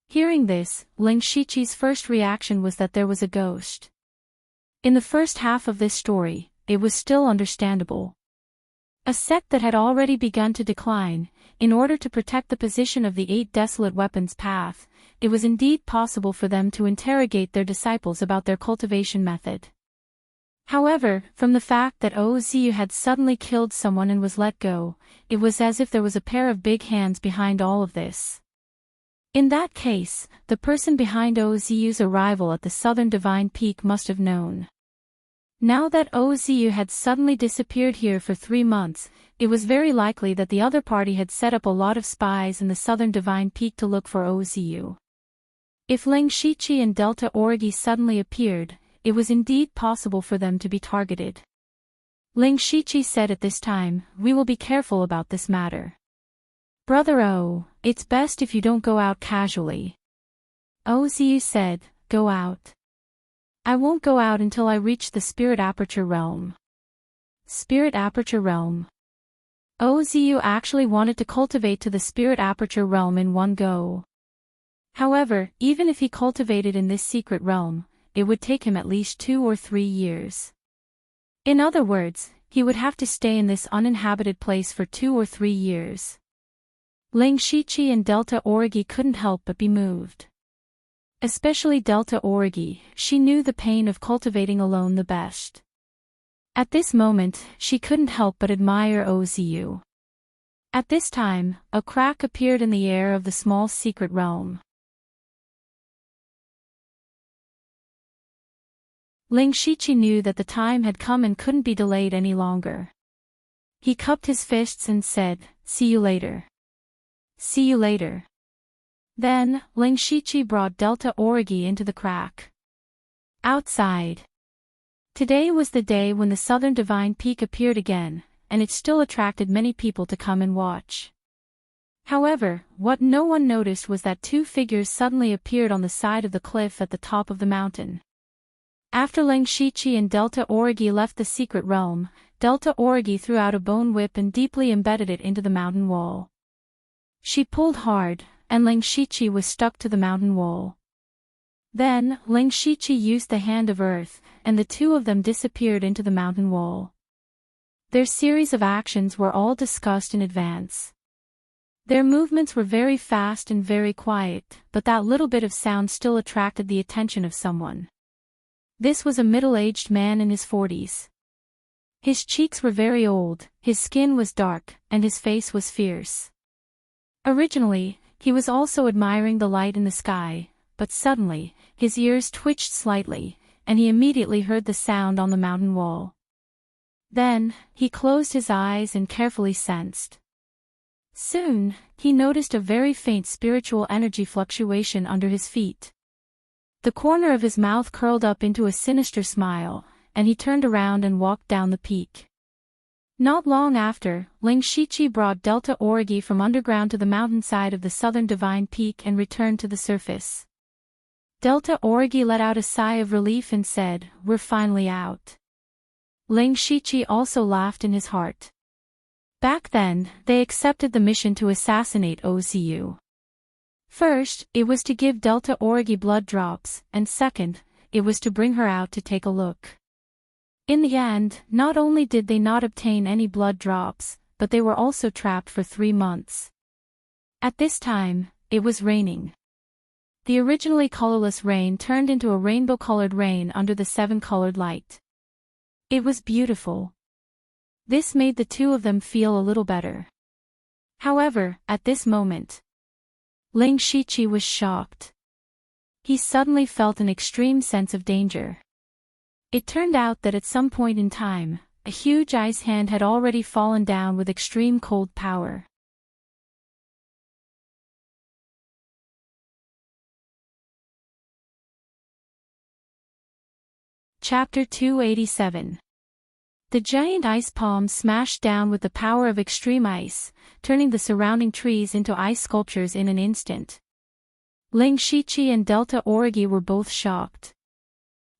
Hearing this, Ling Shichi's first reaction was that there was a ghost. In the first half of this story, it was still understandable. A sect that had already begun to decline, in order to protect the position of the 8 desolate weapons path, it was indeed possible for them to interrogate their disciples about their cultivation method. However, from the fact that Ozu had suddenly killed someone and was let go, it was as if there was a pair of big hands behind all of this. In that case, the person behind Ozu's arrival at the southern Divine Peak must have known. Now that Ozu had suddenly disappeared here for 3 months, it was very likely that the other party had set up a lot of spies in the southern Divine Peak to look for Ozu. If Ling Shichi and Delta Origi suddenly appeared, it was indeed possible for them to be targeted. Ling Shichi said at this time, "We will be careful about this matter. Brother O, it's best if you don't go out casually." Ozu said, "Go out? I won't go out until I reach the Spirit Aperture Realm." Spirit Aperture Realm. Ozu actually wanted to cultivate to the Spirit Aperture Realm in one go. However, even if he cultivated in this secret realm, it would take him at least 2 or 3 years. In other words, he would have to stay in this uninhabited place for 2 or 3 years. Ling Shichi and Delta Origi couldn't help but be moved. Especially Delta Origi, she knew the pain of cultivating alone the best. At this moment, she couldn't help but admire Ozu. At this time, a crack appeared in the air of the small secret realm. Ling Shichi knew that the time had come and couldn't be delayed any longer. He cupped his fists and said, "See you later. See you later." Then, Ling Shichi brought Delta Origi into the crack. Outside. Today was the day when the southern Divine Peak appeared again, and it still attracted many people to come and watch. However, what no one noticed was that 2 figures suddenly appeared on the side of the cliff at the top of the mountain. After Ling Shichi and Delta Origi left the secret realm, Delta Origi threw out a bone whip and deeply embedded it into the mountain wall. She pulled hard, and Ling Shichi was stuck to the mountain wall. Then, Ling Shichi used the Hand of Earth, and the 2 of them disappeared into the mountain wall. Their series of actions were all discussed in advance. Their movements were very fast and very quiet, but that little bit of sound still attracted the attention of someone. This was a middle-aged man in his 40s. His cheeks were very old, his skin was dark, and his face was fierce. Originally, he was also admiring the light in the sky, but suddenly, his ears twitched slightly, and he immediately heard the sound on the mountain wall. Then, he closed his eyes and carefully sensed. Soon, he noticed a very faint spiritual energy fluctuation under his feet. The corner of his mouth curled up into a sinister smile, and he turned around and walked down the peak. Not long after, Ling Shichi brought Delta Origi from underground to the mountainside of the southern divine peak and returned to the surface. Delta Origi let out a sigh of relief and said, "We're finally out." Ling Shichi also laughed in his heart. Back then, they accepted the mission to assassinate OCU. First, it was to give Delta Origi blood drops, and second, it was to bring her out to take a look. In the end, not only did they not obtain any blood drops, but they were also trapped for 3 months. At this time, it was raining. The originally colorless rain turned into a rainbow-colored rain under the 7-colored light. It was beautiful. This made the two of them feel a little better. However, at this moment, Ling Shichi was shocked. He suddenly felt an extreme sense of danger. It turned out that at some point in time, a huge ice hand had already fallen down with extreme cold power. Chapter 287. The giant ice palm smashed down with the power of extreme ice, turning the surrounding trees into ice sculptures in an instant. Ling Shichi and Delta Origi were both shocked.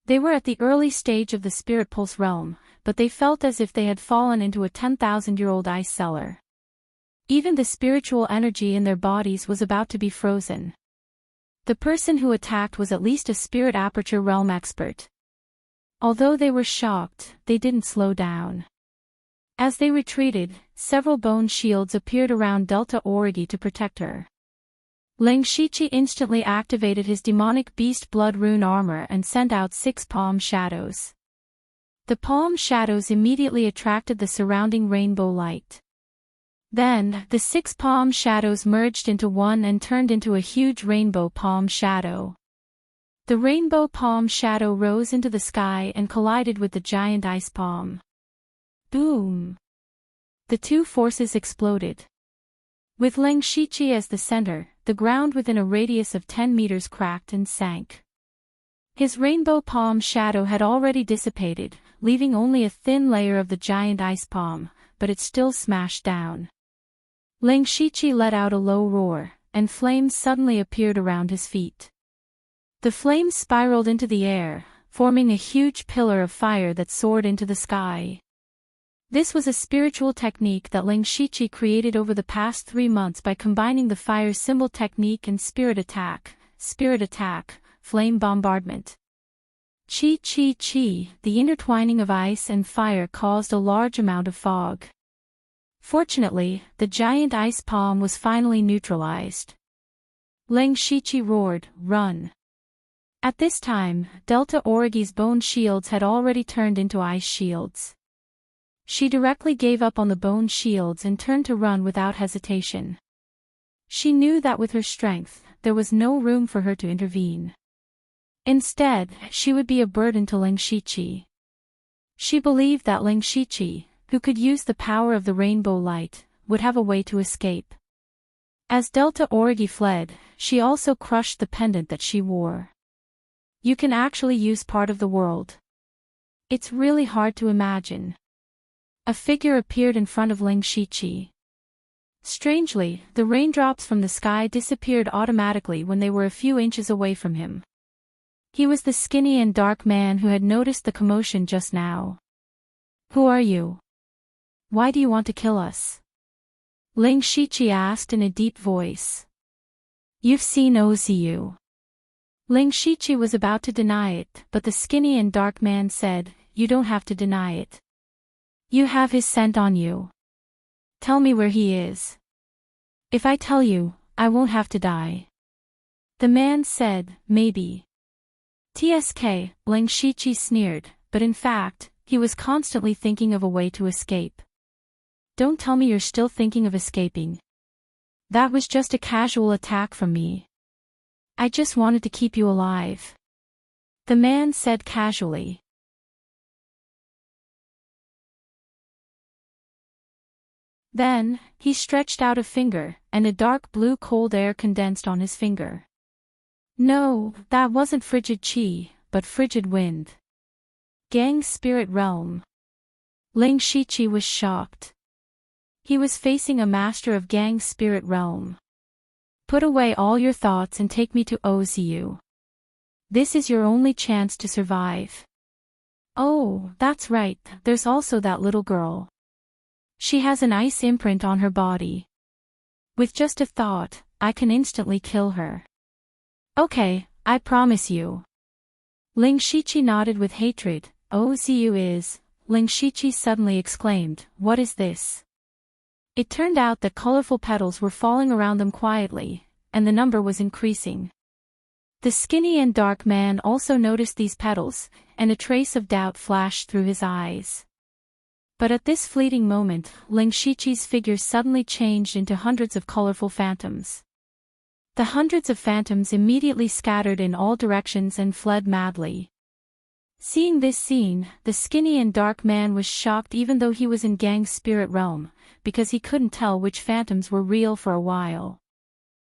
They were at the early stage of the Spirit Pulse realm, but they felt as if they had fallen into a 10,000-year-old ice cellar. Even the spiritual energy in their bodies was about to be frozen. The person who attacked was at least a Spirit Aperture realm expert. Although they were shocked, they didn't slow down. As they retreated, several bone shields appeared around Delta Origi to protect her. Ling Shichi instantly activated his demonic beast blood rune armor and sent out 6 palm shadows. The palm shadows immediately attracted the surrounding rainbow light. Then, the 6 palm shadows merged into one and turned into a huge rainbow palm shadow. The rainbow palm shadow rose into the sky and collided with the giant ice palm. Boom! The two forces exploded. With Ling Shichi as the center, the ground within a radius of 10 meters cracked and sank. His rainbow palm shadow had already dissipated, leaving only a thin layer of the giant ice palm, but it still smashed down. Ling Shichi let out a low roar, and flames suddenly appeared around his feet. The flames spiraled into the air, forming a huge pillar of fire that soared into the sky. This was a spiritual technique that Ling Shichi created over the past 3 months by combining the fire symbol technique and spirit attack, flame bombardment. Chi, the intertwining of ice and fire caused a large amount of fog. Fortunately, the giant ice palm was finally neutralized. Ling Shichi roared, "Run!" At this time, Delta Origi's bone shields had already turned into ice shields. She directly gave up on the bone shields and turned to run without hesitation. She knew that with her strength, there was no room for her to intervene. Instead, she would be a burden to Ling Shichi. She believed that Ling Shichi, who could use the power of the rainbow light, would have a way to escape. As Delta Origi fled, she also crushed the pendant that she wore. You can actually use part of the world. It's really hard to imagine. A figure appeared in front of Ling Shichi. Strangely, the raindrops from the sky disappeared automatically when they were a few inches away from him. He was the skinny and dark man who had noticed the commotion just now. "Who are you? Why do you want to kill us?" Ling Shichi asked in a deep voice. "You've seen OCU." Ling Shichi was about to deny it, but the skinny and dark man said, "You don't have to deny it. You have his scent on you. Tell me where he is. If I tell you, I won't have to die." The man said, "Maybe." TSK, Ling Shichi sneered, but in fact, he was constantly thinking of a way to escape. "Don't tell me you're still thinking of escaping." That was just a casual attack from me. I just wanted to keep you alive. The man said casually. Then, he stretched out a finger, and a dark blue cold air condensed on his finger. No, that wasn't frigid chi, but frigid wind. Gang's spirit realm. Ling Shichi was shocked. He was facing a master of Gang's spirit realm. Put away all your thoughts and take me to OZU. This is your only chance to survive. Oh, that's right, there's also that little girl. She has an ice imprint on her body. With just a thought, I can instantly kill her. Okay, I promise you. Ling Shichi nodded with hatred. OZU is, Ling Shichi suddenly exclaimed, what is this? It turned out that colorful petals were falling around them quietly, and the number was increasing. The skinny and dark man also noticed these petals, and a trace of doubt flashed through his eyes. But at this fleeting moment, Ling Shichi's figure suddenly changed into hundreds of colorful phantoms. The hundreds of phantoms immediately scattered in all directions and fled madly. Seeing this scene, the skinny and dark man was shocked even though he was in Gang's spirit realm, because he couldn't tell which phantoms were real for a while.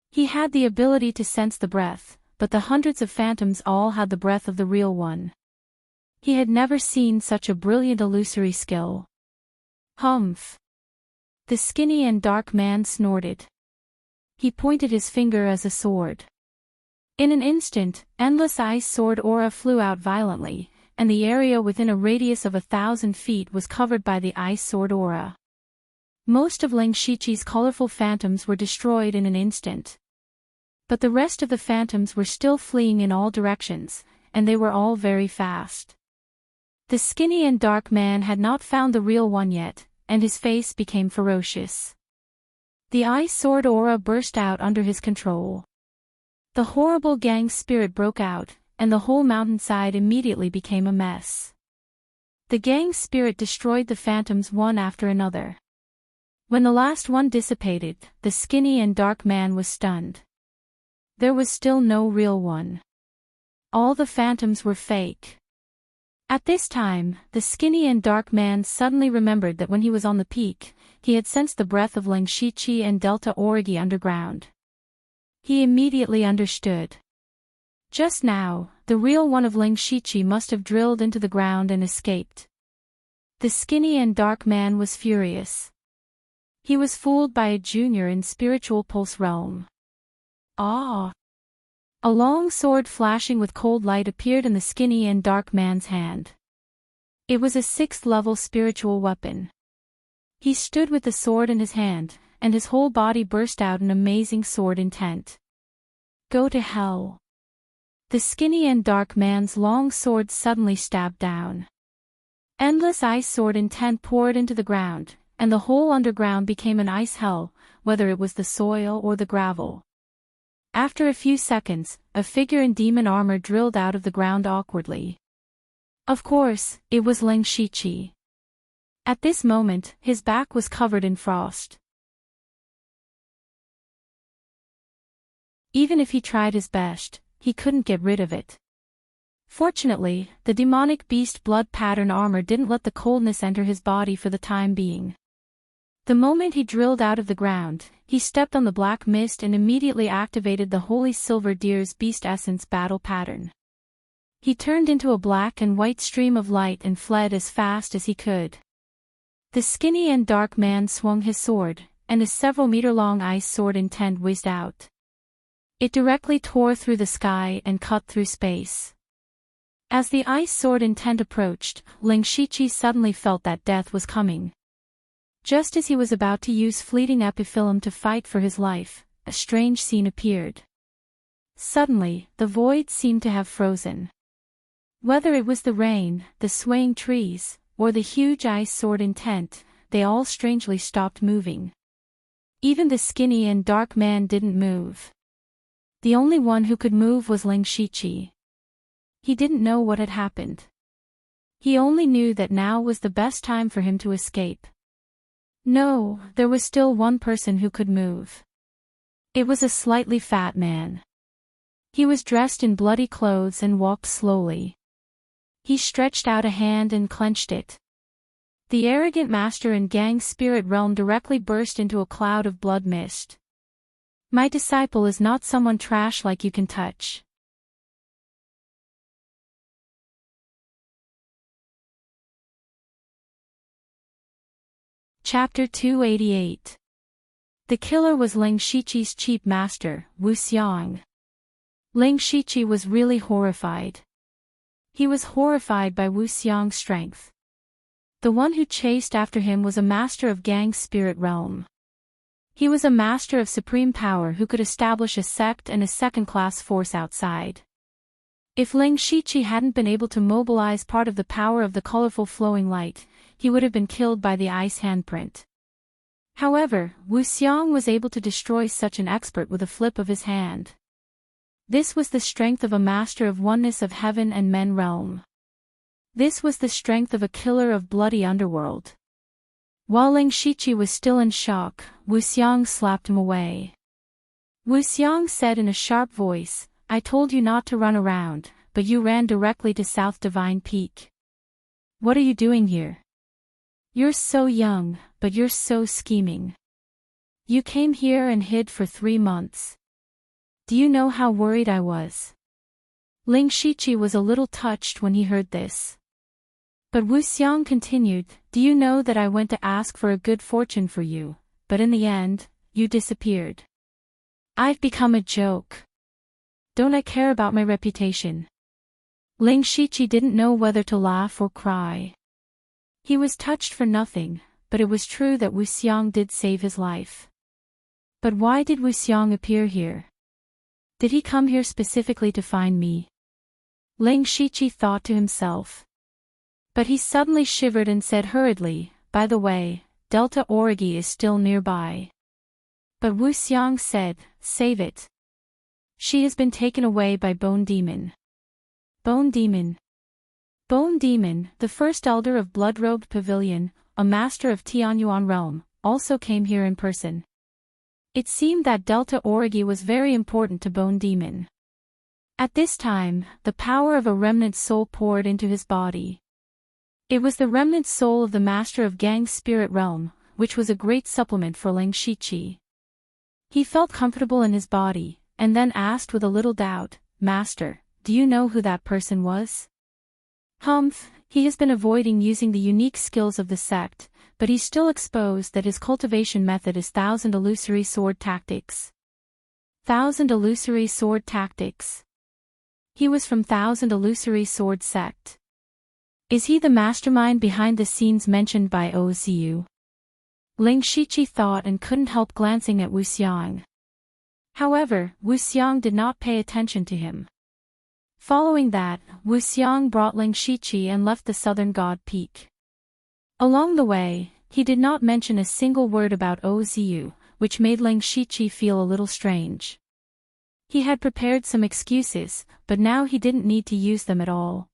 He had the ability to sense the breath, but the hundreds of phantoms all had the breath of the real one. He had never seen such a brilliant illusory skill. Humph! The skinny and dark man snorted. He pointed his finger as a sword. In an instant, endless ice sword aura flew out violently, and the area within a radius of 1,000 feet was covered by the ice sword aura. Most of Ling Shichi's colorful phantoms were destroyed in an instant. But the rest of the phantoms were still fleeing in all directions, and they were all very fast. The skinny and dark man had not found the real one yet, and his face became ferocious. The ice sword aura burst out under his control. The horrible Gang spirit broke out, and the whole mountainside immediately became a mess. The Gang spirit destroyed the phantoms one after another. When the last one dissipated, the skinny and dark man was stunned. There was still no real one. All the phantoms were fake. At this time, the skinny and dark man suddenly remembered that when he was on the peak, he had sensed the breath of Ling Shichi and Delta Origi underground. He immediately understood. Just now, the real one of Ling Shichi must have drilled into the ground and escaped. The skinny and dark man was furious. He was fooled by a junior in spiritual pulse realm. Ah! A long sword flashing with cold light appeared in the skinny and dark man's hand. It was a 6th-level spiritual weapon. He stood with the sword in his hand, and his whole body burst out in amazing sword intent. Go to hell. The skinny and dark man's long sword suddenly stabbed down. Endless ice sword intent poured into the ground, and the whole underground became an ice hell, whether it was the soil or the gravel. After a few seconds, a figure in demon armor drilled out of the ground awkwardly. Of course, it was Ling Shichi. At this moment, his back was covered in frost. Even if he tried his best, he couldn't get rid of it. Fortunately, the demonic beast blood pattern armor didn't let the coldness enter his body for the time being. The moment he drilled out of the ground, he stepped on the black mist and immediately activated the Holy Silver Deer's Beast Essence battle pattern. He turned into a black and white stream of light and fled as fast as he could. The skinny and dark man swung his sword, and a several-meter-long ice sword intent whizzed out. It directly tore through the sky and cut through space. As the ice sword intent approached, Ling Shichi suddenly felt that death was coming. Just as he was about to use fleeting epiphyllum to fight for his life, a strange scene appeared. Suddenly, the void seemed to have frozen. Whether it was the rain, the swaying trees, or the huge ice sword intent, they all strangely stopped moving. Even the skinny and dark man didn't move. The only one who could move was Ling Shichi. He didn't know what had happened. He only knew that now was the best time for him to escape. No, there was still one person who could move. It was a slightly fat man. He was dressed in bloody clothes and walked slowly. He stretched out a hand and clenched it. The arrogant master in Gang's spirit realm directly burst into a cloud of blood mist. My disciple is not someone trash like you can touch. Chapter 288. The killer was Ling Shiqi's cheap master, Wu Xiang. Ling Shiqi was really horrified. He was horrified by Wu Xiang's strength. The one who chased after him was a master of Gang's spirit realm. He was a master of supreme power who could establish a sect and a second-class force outside. If Ling Shiqi hadn't been able to mobilize part of the power of the colorful flowing light, he would have been killed by the ice handprint. However, Wu Xiang was able to destroy such an expert with a flip of his hand. This was the strength of a master of oneness of heaven and men realm. This was the strength of a killer of bloody underworld. While Ling Shiqi was still in shock, Wu Xiang slapped him away. Wu Xiang said in a sharp voice, "I told you not to run around, but you ran directly to South Divine Peak. What are you doing here? You're so young, but you're so scheming. You came here and hid for 3 months. Do you know how worried I was?" Ling Shiqi was a little touched when he heard this. But Wu Xiang continued, "Do you know that I went to ask for a good fortune for you, but in the end, you disappeared. I've become a joke. Don't I care about my reputation?" Ling Shiqi didn't know whether to laugh or cry. He was touched for nothing, but it was true that Wu Xiang did save his life. But why did Wu Xiang appear here? Did he come here specifically to find me? Ling Shiqi thought to himself. But he suddenly shivered and said hurriedly, "By the way, Delta Origi is still nearby." But Wu Xiang said, "Save it. She has been taken away by Bone Demon." Bone Demon. Bone Demon, the first elder of Blood-Robed Pavilion, a master of Tianyuan realm, also came here in person. It seemed that Delta Origi was very important to Bone Demon. At this time, the power of a remnant soul poured into his body. It was the remnant soul of the master of Gang's spirit realm, which was a great supplement for Ling Shiqi. He felt comfortable in his body, and then asked with a little doubt, "Master, do you know who that person was?" "Humph, he has been avoiding using the unique skills of the sect, but he's still exposed that his cultivation method is 1,000 illusory sword tactics." 1,000 illusory sword tactics. He was from 1,000 illusory sword sect. Is he the mastermind behind the scenes mentioned by Oziu? Ling Shiqi thought and couldn't help glancing at Wu Xiang. However, Wu Xiang did not pay attention to him. Following that, Wu Xiang brought Ling Shiqi and left the southern god peak. Along the way, he did not mention a single word about Oziu, which made Ling Shiqi feel a little strange. He had prepared some excuses, but now he didn't need to use them at all.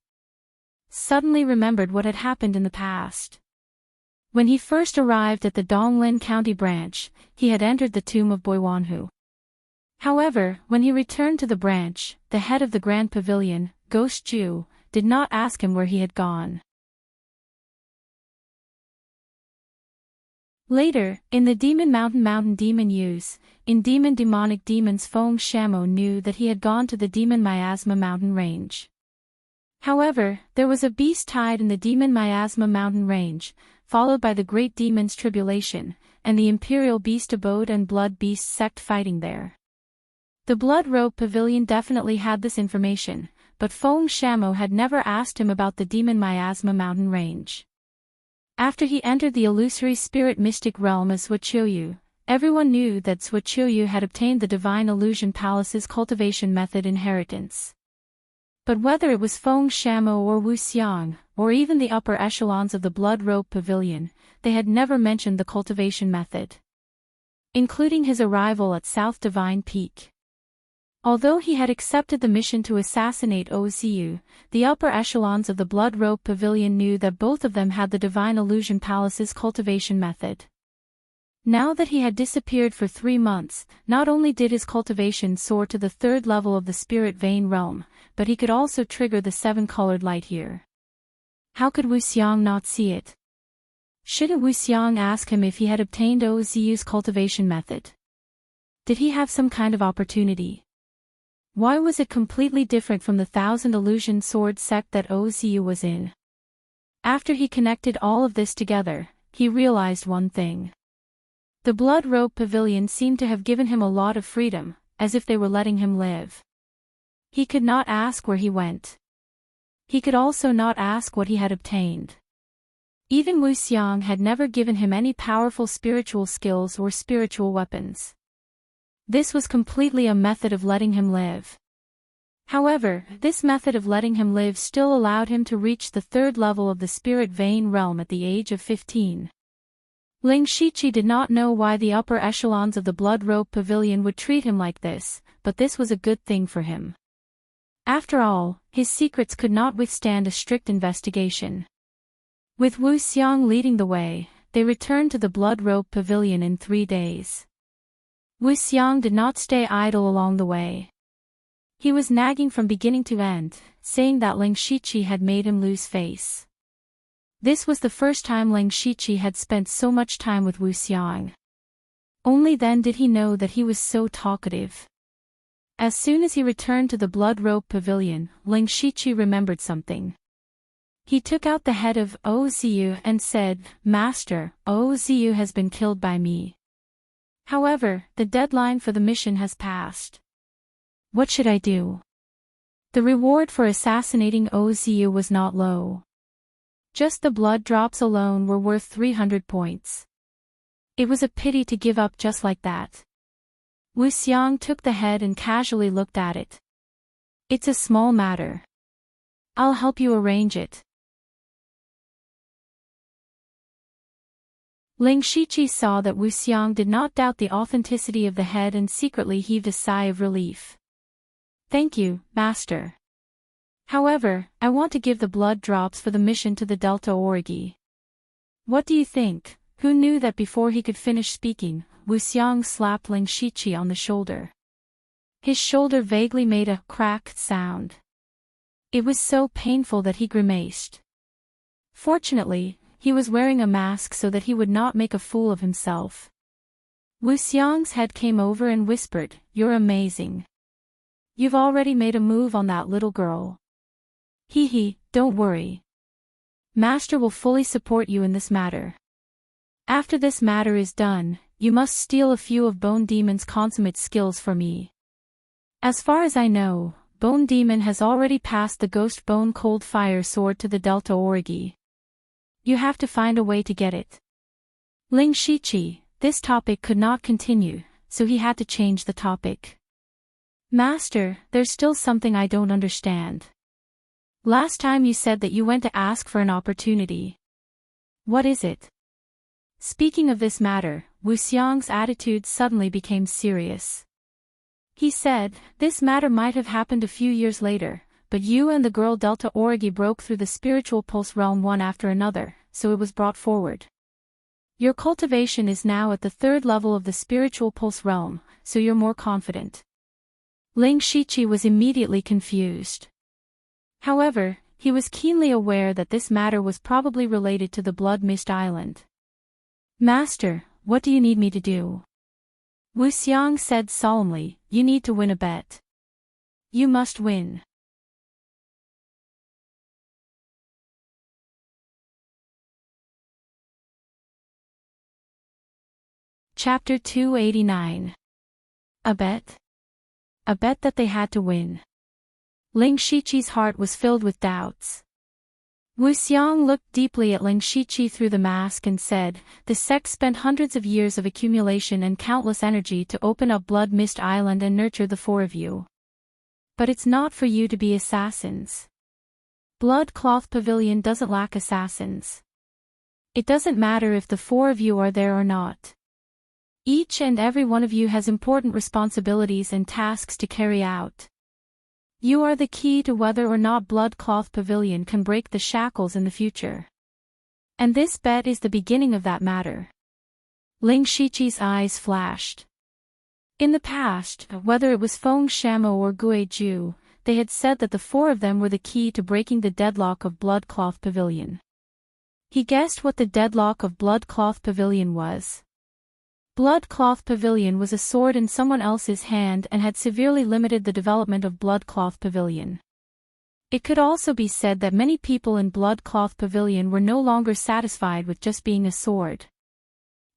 Suddenly remembered what had happened in the past. When he first arrived at the Donglin County branch, he had entered the tomb of Boiwanhu. However, when he returned to the branch, the head of the Grand Pavilion, Ghost Ju, did not ask him where he had gone. Later, in the Demon Mountain Demon Use, in Demonic Demons Feng Shamo knew that he had gone to the Demon Miasma Mountain Range. However, there was a beast tied in the Demon Miasma Mountain Range, followed by the Great Demon's Tribulation, and the Imperial Beast Abode and Blood Beast sect fighting there. The Blood Robe Pavilion definitely had this information, but Feng Shamo had never asked him about the Demon Miasma Mountain Range. After he entered the illusory spirit mystic realm as Suochoyu, everyone knew that Suochoyu had obtained the Divine Illusion Palace's cultivation method inheritance. But whether it was Feng Shamo or Wu Xiang, or even the upper echelons of the Blood Robe Pavilion, they had never mentioned the cultivation method, including his arrival at South Divine Peak. Although he had accepted the mission to assassinate Oziu, the upper echelons of the Blood Robe Pavilion knew that both of them had the Divine Illusion Palace's cultivation method. Now that he had disappeared for 3 months, not only did his cultivation soar to the 3rd level of the spirit vein realm, but he could also trigger the 7-colored light here. How could Wu Xiang not see it? Shouldn't Wu Xiang ask him if he had obtained Ozu's cultivation method? Did he have some kind of opportunity? Why was it completely different from the 1000 Illusion Sword sect that Ozu was in? After he connected all of this together, he realized one thing. The Blood Robe Pavilion seemed to have given him a lot of freedom, as if they were letting him live. He could not ask where he went. He could also not ask what he had obtained. Even Wu Xiang had never given him any powerful spiritual skills or spiritual weapons. This was completely a method of letting him live. However, this method of letting him live still allowed him to reach the 3rd level of the spirit vein realm at the age of 15. Ling Shiqi did not know why the upper echelons of the Blood Robe Pavilion would treat him like this, but this was a good thing for him. After all, his secrets could not withstand a strict investigation. With Wu Xiang leading the way, they returned to the Blood Robe Pavilion in 3 days. Wu Xiang did not stay idle along the way. He was nagging from beginning to end, saying that Ling Shiqi had made him lose face. This was the first time Ling Shiqi had spent so much time with Wu Xiang. Only then did he know that he was so talkative. As soon as he returned to the Blood Robe Pavilion, Ling Shiqi remembered something. He took out the head of Ozu and said, "Master, Ozu has been killed by me. However, the deadline for the mission has passed. What should I do?" The reward for assassinating Ozu was not low. Just the blood drops alone were worth 300 points. It was a pity to give up just like that. Wu Xiang took the head and casually looked at it. "It's a small matter. I'll help you arrange it." Ling Shiqi saw that Wu Xiang did not doubt the authenticity of the head and secretly heaved a sigh of relief. "Thank you, Master. However, I want to give the blood drops for the mission to the Delta Origi." "What do you think?" Who knew that before he could finish speaking, Wu Xiang slapped Ling Shiqi on the shoulder. His shoulder vaguely made a cracked sound. It was so painful that he grimaced. Fortunately, he was wearing a mask so that he would not make a fool of himself. Wu Xiang's head came over and whispered, "You're amazing. You've already made a move on that little girl. Hee, don't worry. Master will fully support you in this matter. After this matter is done, you must steal a few of Bone Demon's consummate skills for me. As far as I know, Bone Demon has already passed the Ghost Bone Cold Fire Sword to the Delta Origi. You have to find a way to get it." Ling Shiqi, this topic could not continue, so he had to change the topic. "Master, there's still something I don't understand. Last time you said that you went to ask for an opportunity. What is it?" Speaking of this matter, Wu Xiang's attitude suddenly became serious. He said, "This matter might have happened a few years later, but you and the girl Delta Origi broke through the spiritual pulse realm one after another, so it was brought forward. Your cultivation is now at the 3rd level of the spiritual pulse realm, so you're more confident." Ling Shiqi was immediately confused. However, he was keenly aware that this matter was probably related to the Blood Mist Island. "Master, what do you need me to do?" Wu Xiang said solemnly, "You need to win a bet. You must win." Chapter 289. A bet? A bet that they had to win. Ling Shiqi's heart was filled with doubts. Wu Xiang looked deeply at Ling Shiqi through the mask and said, "The sect spent hundreds of years of accumulation and countless energy to open up Blood Mist Island and nurture the 4 of you. But it's not for you to be assassins. Blood Cloth Pavilion doesn't lack assassins. It doesn't matter if the 4 of you are there or not. Each and every one of you has important responsibilities and tasks to carry out. You are the key to whether or not Blood Cloth Pavilion can break the shackles in the future. And this bet is the beginning of that matter. Ling Shiqi's eyes flashed. In the past, whether it was Feng Shamo or Guizhu, they had said that the four of them were the key to breaking the deadlock of Bloodcloth Pavilion. He guessed what the deadlock of Bloodcloth Pavilion was. Bloodcloth Pavilion was a sword in someone else's hand and had severely limited the development of Bloodcloth Pavilion. It could also be said that many people in Bloodcloth Pavilion were no longer satisfied with just being a sword.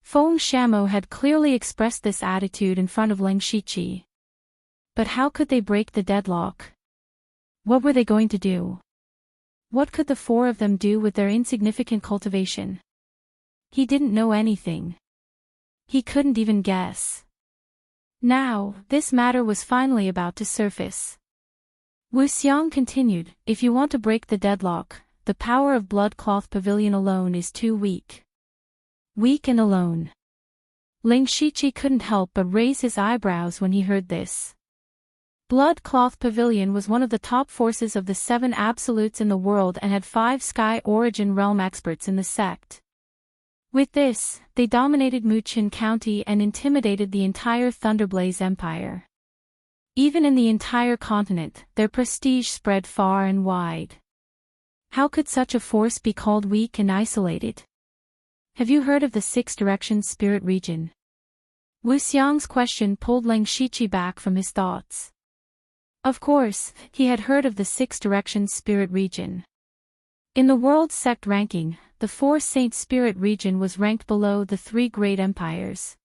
Feng Shamo had clearly expressed this attitude in front of Ling Shiqi. But how could they break the deadlock? What were they going to do? What could the four of them do with their insignificant cultivation? He didn't know anything. He couldn't even guess. Now, this matter was finally about to surface. Wu Xiang continued, if you want to break the deadlock, the power of Bloodcloth Pavilion alone is too weak. Weak and alone. Ling Shiqi couldn't help but raise his eyebrows when he heard this. Bloodcloth Pavilion was one of the top forces of the 7 absolutes in the world and had 5 Sky Origin Realm experts in the sect. With this, they dominated Muqin County and intimidated the entire Thunderblaze Empire. Even in the entire continent, their prestige spread far and wide. How could such a force be called weak and isolated? Have you heard of the 6 Directions Spirit Region? Wu Xiang's question pulled Ling Shiqi back from his thoughts. Of course, he had heard of the 6 Directions Spirit Region. In the world sect ranking, the 4 Saint Spirit Region was ranked below the 3 Great Empires.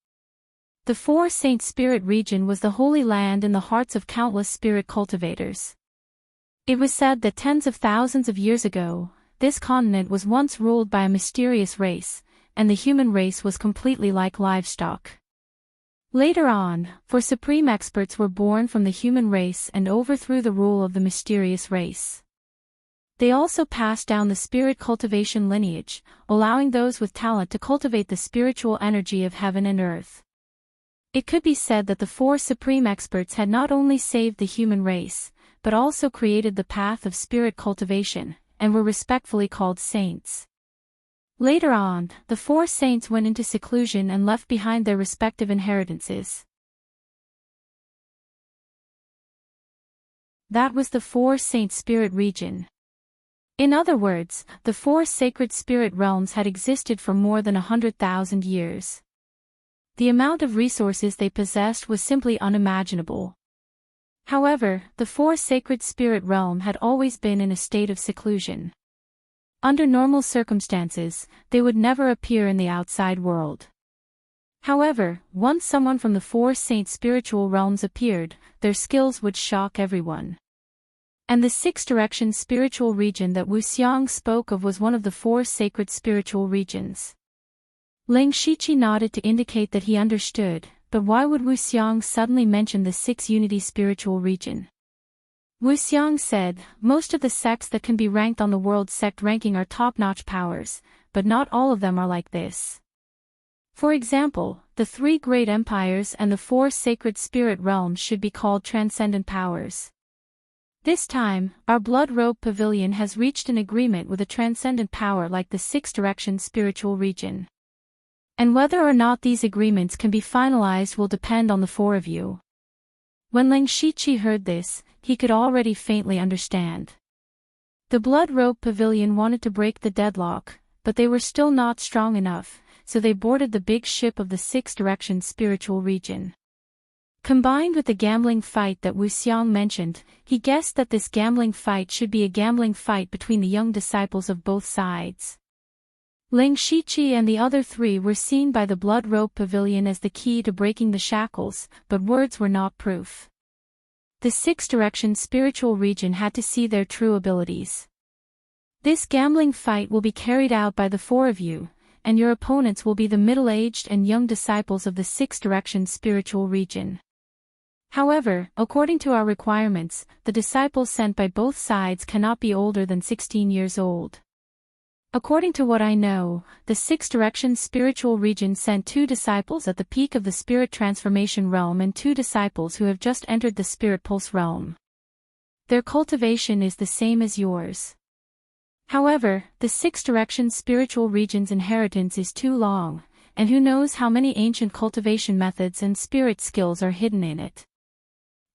The 4 Saint Spirit Region was the holy land in the hearts of countless spirit cultivators. It was said that tens of thousands of years ago, this continent was once ruled by a mysterious race, and the human race was completely like livestock. Later on, 4 supreme experts were born from the human race and overthrew the rule of the mysterious race. They also passed down the spirit cultivation lineage, allowing those with talent to cultivate the spiritual energy of heaven and earth. It could be said that the 4 supreme experts had not only saved the human race, but also created the path of spirit cultivation, and were respectfully called saints. Later on, the 4 saints went into seclusion and left behind their respective inheritances. That was the 4 Saint Spirit Region. In other words, the 4 sacred spirit realms had existed for more than 100,000 years. The amount of resources they possessed was simply unimaginable. However, the 4 sacred spirit realm had always been in a state of seclusion. Under normal circumstances, they would never appear in the outside world. However, once someone from the 4 saint spiritual realms appeared, their skills would shock everyone. And the 6 Direction Spiritual Region that Wu Xiang spoke of was one of the 4 sacred spiritual regions. Ling Shiqi nodded to indicate that he understood, but why would Wu Xiang suddenly mention the 6 Unity Spiritual Region? Wu Xiang said, most of the sects that can be ranked on the world sect ranking are top-notch powers, but not all of them are like this. For example, the 3 Great Empires and the 4 Sacred Spirit Realms should be called transcendent powers. This time, our Blood Robe Pavilion has reached an agreement with a transcendent power like the 6 Direction Spiritual Region. And whether or not these agreements can be finalized will depend on the 4 of you. When Ling Shiqi heard this, he could already faintly understand. The Blood Robe Pavilion wanted to break the deadlock, but they were still not strong enough, so they boarded the big ship of the 6 Direction Spiritual Region. Combined with the gambling fight that Wu Xiang mentioned, he guessed that this gambling fight should be a gambling fight between the young disciples of both sides. Ling Shiqi and the other 3 were seen by the Blood Robe Pavilion as the key to breaking the shackles, but words were not proof. The 6 Direction Spiritual Region had to see their true abilities. This gambling fight will be carried out by the 4 of you, and your opponents will be the middle-aged and young disciples of the 6 Direction Spiritual Region. However, according to our requirements, the disciples sent by both sides cannot be older than 16 years old. According to what I know, the 6 Direction Spiritual Region sent 2 disciples at the peak of the Spirit Transformation Realm and 2 disciples who have just entered the Spirit Pulse Realm. Their cultivation is the same as yours. However, the 6 Direction Spiritual Region's inheritance is too long, and who knows how many ancient cultivation methods and spirit skills are hidden in it.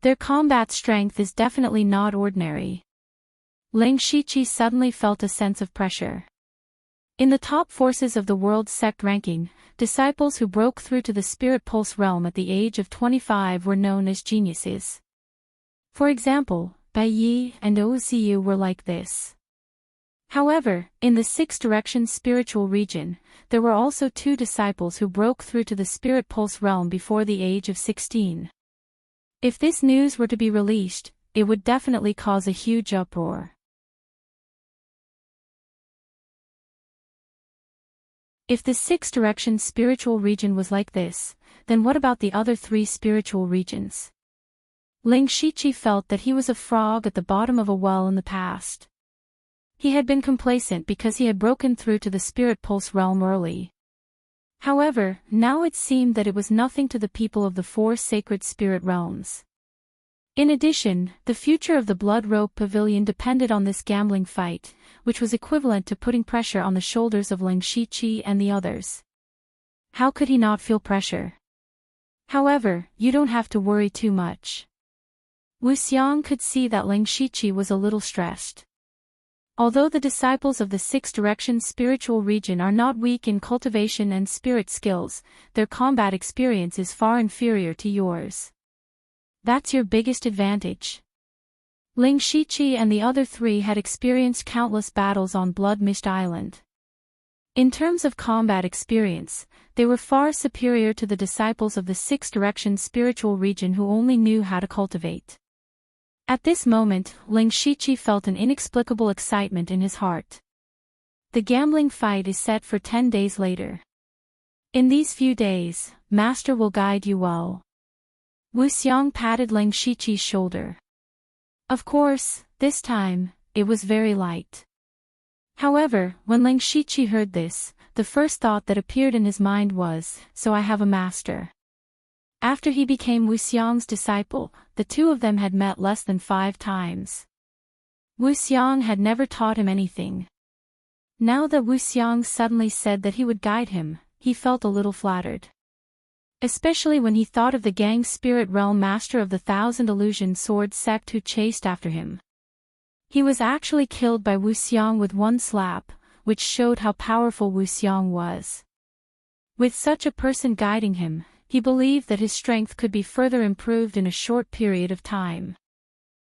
Their combat strength is definitely not ordinary. Ling Shiqi suddenly felt a sense of pressure. In the top forces of the world's sect ranking, disciples who broke through to the Spirit Pulse realm at the age of 25 were known as geniuses. For example, Bai Yi and Oziyu were like this. However, in the Six Directions spiritual region, there were also 2 disciples who broke through to the Spirit Pulse realm before the age of 16. If this news were to be released, it would definitely cause a huge uproar. If the Six Directions spiritual region was like this, then what about the other 3 spiritual regions? Ling Shiqi felt that he was a frog at the bottom of a well in the past. He had been complacent because he had broken through to the Spirit Pulse realm early. However, now it seemed that it was nothing to the people of the 4 sacred spirit realms. In addition, the future of the Blood Rope Pavilion depended on this gambling fight, which was equivalent to putting pressure on the shoulders of Ling Shiqi and the others. How could he not feel pressure? However, you don't have to worry too much. Wu Xiang could see that Ling Shiqi was a little stressed. Although the disciples of the Six Directions spiritual region are not weak in cultivation and spirit skills, their combat experience is far inferior to yours. That's your biggest advantage. Ling Shiqi and the other 3 had experienced countless battles on Blood Mist Island. In terms of combat experience, they were far superior to the disciples of the Six Directions spiritual region who only knew how to cultivate. At this moment, Ling Shiqi felt an inexplicable excitement in his heart. The gambling fight is set for 10 days later. In these few days, Master will guide you well. Wu Xiang patted Ling Shiqi's shoulder. Of course, this time, it was very light. However, when Ling Shiqi heard this, the first thought that appeared in his mind was, so I have a master. After he became Wu Xiang's disciple, the 2 of them had met less than 5 times. Wu Xiang had never taught him anything. Now that Wu Xiang suddenly said that he would guide him, he felt a little flattered. Especially when he thought of the gang spirit realm master of the Thousand Illusion Sword sect who chased after him. He was actually killed by Wu Xiang with 1 slap, which showed how powerful Wu Xiang was. With such a person guiding him, he believed that his strength could be further improved in a short period of time.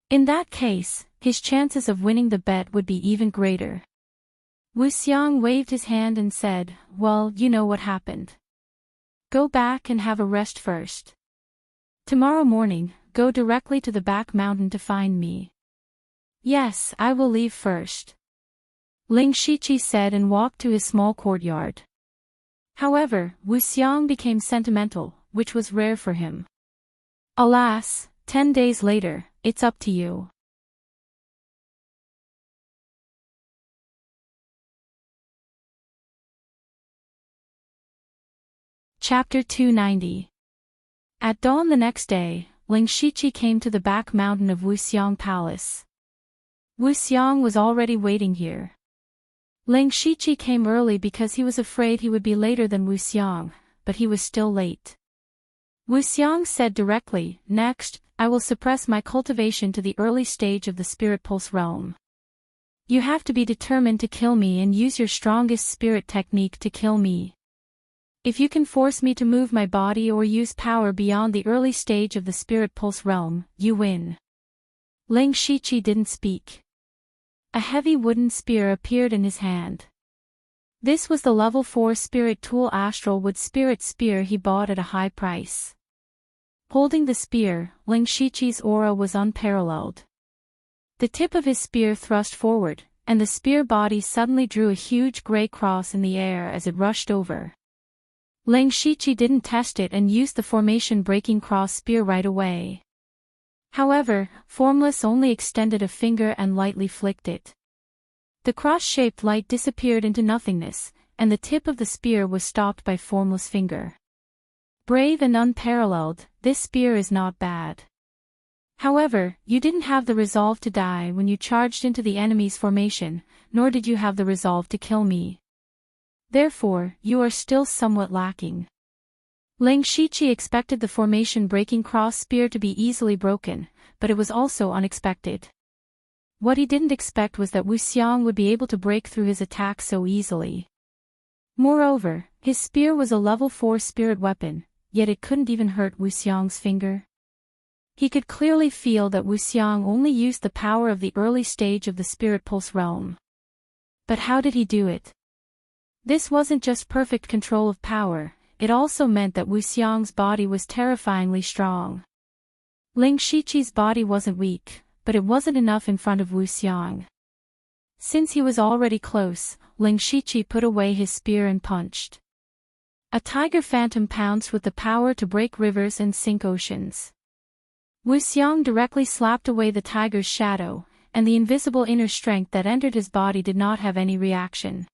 In that case, his chances of winning the bet would be even greater. Wu Xiang waved his hand and said, well, you know what happened. Go back and have a rest first. Tomorrow morning, go directly to the back mountain to find me. Yes, I will leave first. Ling Shiqi said and walked to his small courtyard. However, Wu Xiang became sentimental, which was rare for him. Alas, 10 days later, it's up to you. Chapter 290. At dawn the next day, Ling Shiqi came to the back mountain of Wu Xiang Palace. Wu Xiang was already waiting here. Ling Shiqi came early because he was afraid he would be later than Wu Xiang, but he was still late. Wu Xiang said directly, next, I will suppress my cultivation to the early stage of the Spirit Pulse realm. You have to be determined to kill me and use your strongest spirit technique to kill me. If you can force me to move my body or use power beyond the early stage of the Spirit Pulse realm, you win. Ling Shiqi didn't speak. A heavy wooden spear appeared in his hand. This was the level 4 spirit tool astral wood spirit spear he bought at a high price. Holding the spear, Ling Shiqi's aura was unparalleled. The tip of his spear thrust forward, and the spear body suddenly drew a huge gray cross in the air as it rushed over. Ling Shiqi didn't test it and used the formation-breaking cross spear right away. However, Formless only extended a finger and lightly flicked it. The cross-shaped light disappeared into nothingness, and the tip of the spear was stopped by Formless' finger. Brave and unparalleled, this spear is not bad. However, you didn't have the resolve to die when you charged into the enemy's formation, nor did you have the resolve to kill me. Therefore, you are still somewhat lacking. Ling Shiqi expected the formation-breaking cross spear to be easily broken, but it was also unexpected. What he didn't expect was that Wu Xiang would be able to break through his attack so easily. Moreover, his spear was a level 4 spirit weapon, yet it couldn't even hurt Wu Xiang's finger. He could clearly feel that Wu Xiang only used the power of the early stage of the spirit pulse realm. But how did he do it? This wasn't just perfect control of power, it also meant that Wu Xiang's body was terrifyingly strong. Ling Shiqi's body wasn't weak, but it wasn't enough in front of Wu Xiang. Since he was already close, Ling Shiqi put away his spear and punched. A tiger phantom pounced with the power to break rivers and sink oceans. Wu Xiang directly slapped away the tiger's shadow, and the invisible inner strength that entered his body did not have any reaction.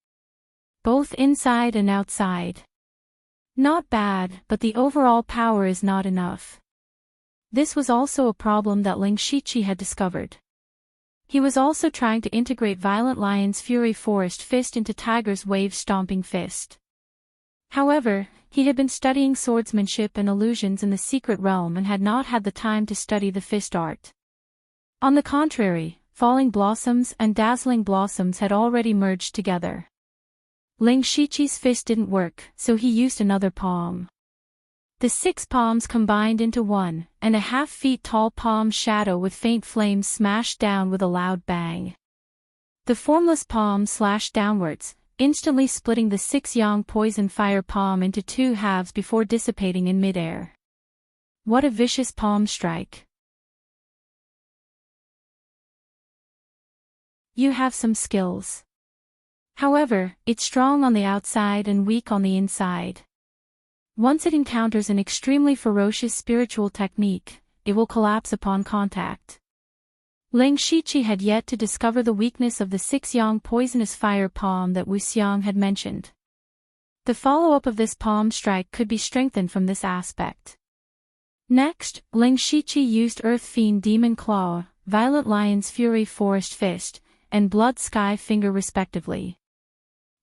Both inside and outside. Not bad, but the overall power is not enough. This was also a problem that Ling Shiqi had discovered. He was also trying to integrate Violent Lion's Fury Forest Fist into Tiger's Wave Stomping Fist. However, he had been studying swordsmanship and illusions in the secret realm and had not had the time to study the fist art. On the contrary, Falling Blossoms and Dazzling Blossoms had already merged together. Ling Shiqi's fist didn't work, so he used another palm. The 6 palms combined into 1.5 feet tall palm shadow with faint flames smashed down with a loud bang. The formless palm slashed downwards, instantly splitting the 6 yang poison fire palm into 2 halves before dissipating in midair. What a vicious palm strike. You have some skills. However, it's strong on the outside and weak on the inside. Once it encounters an extremely ferocious spiritual technique, it will collapse upon contact. Ling Shiqi had yet to discover the weakness of the 6 yang poisonous fire palm that Wu Xiang had mentioned. The follow-up of this palm strike could be strengthened from this aspect. Next, Ling Shiqi used Earth Fiend Demon Claw, Violent Lion's Fury Forest Fist, and Blood Sky Finger respectively.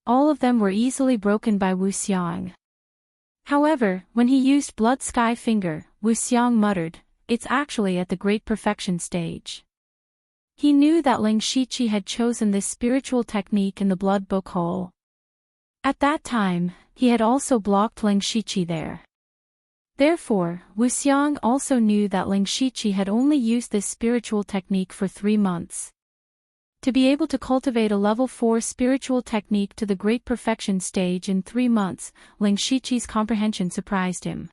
All of them were easily broken by Wu Xiang. However, when he used Blood Sky Finger, Wu Xiang muttered, "It's actually at the Great Perfection stage." He knew that Ling Shiqi had chosen this spiritual technique in the Blood Book Hole. At that time, he had also blocked Ling Shiqi there. Therefore, Wu Xiang also knew that Ling Shiqi had only used this spiritual technique for 3 months. To be able to cultivate a level 4 spiritual technique to the Great Perfection stage in 3 months, Ling Shiqi's comprehension surprised him.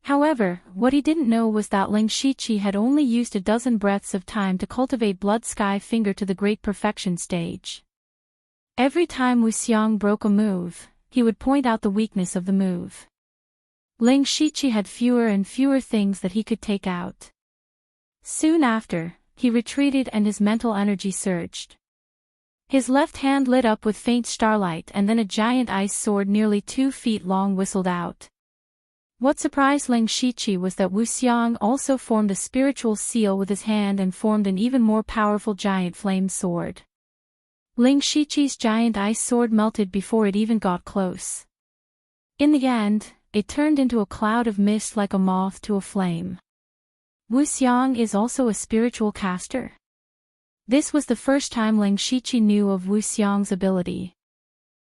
However, what he didn't know was that Ling Shiqi had only used a dozen breaths of time to cultivate Blood Sky Finger to the Great Perfection stage. Every time Wu Xiang broke a move, he would point out the weakness of the move. Ling Shiqi had fewer and fewer things that he could take out. Soon after, he retreated and his mental energy surged. His left hand lit up with faint starlight and then a giant ice sword nearly 2 feet long whistled out. What surprised Ling Shiqi was that Wu Xiang also formed a spiritual seal with his hand and formed an even more powerful giant flame sword. Ling Shiqi's giant ice sword melted before it even got close. In the end, it turned into a cloud of mist like a moth to a flame. Wu Xiang is also a spiritual caster? This was the first time Ling Shiqi knew of Wu Xiang's ability.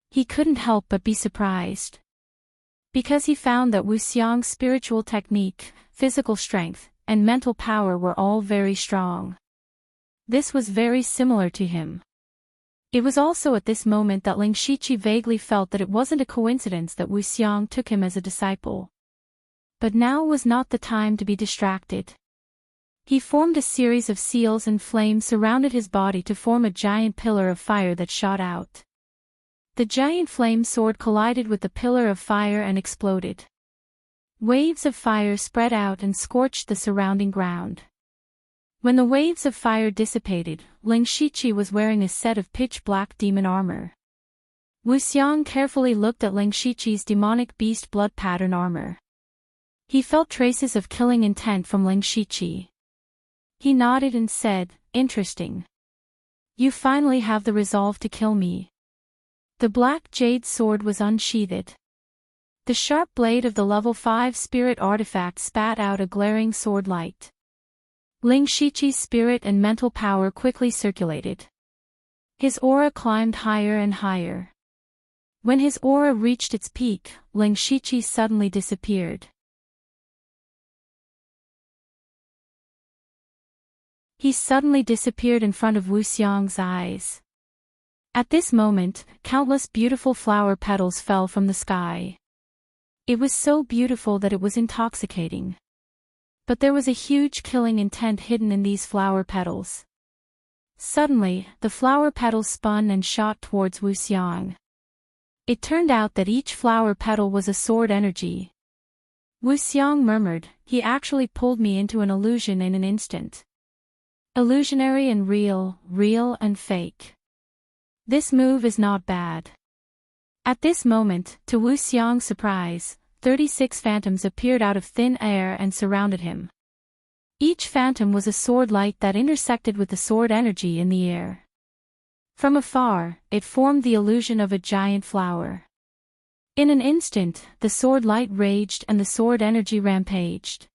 He couldn't help but be surprised. Because he found that Wu Xiang's spiritual technique, physical strength, and mental power were all very strong. This was very similar to him. It was also at this moment that Ling Shiqi vaguely felt that it wasn't a coincidence that Wu Xiang took him as a disciple. But now was not the time to be distracted. He formed a series of seals and flames surrounded his body to form a giant pillar of fire that shot out. The giant flame sword collided with the pillar of fire and exploded. Waves of fire spread out and scorched the surrounding ground. When the waves of fire dissipated, Ling Shiqi was wearing a set of pitch-black demon armor. Wu Xiang carefully looked at Ling Shiqi's demonic beast blood pattern armor. He felt traces of killing intent from Ling Shiqi. He nodded and said, "Interesting. You finally have the resolve to kill me." The black jade sword was unsheathed. The sharp blade of the level 5 spirit artifact spat out a glaring sword light. Ling Shiqi's spirit and mental power quickly circulated. His aura climbed higher and higher. When his aura reached its peak, Ling Shiqi suddenly disappeared. He suddenly disappeared in front of Wu Xiang's eyes. At this moment, countless beautiful flower petals fell from the sky. It was so beautiful that it was intoxicating. But there was a huge killing intent hidden in these flower petals. Suddenly, the flower petals spun and shot towards Wu Xiang. It turned out that each flower petal was a sword energy. Wu Xiang murmured, "He actually pulled me into an illusion in an instant. Illusionary and real, real and fake. This move is not bad." At this moment, to Wu Xiang's surprise, 36 phantoms appeared out of thin air and surrounded him. Each phantom was a sword light that intersected with the sword energy in the air. From afar, it formed the illusion of a giant flower. In an instant, the sword light raged and the sword energy rampaged.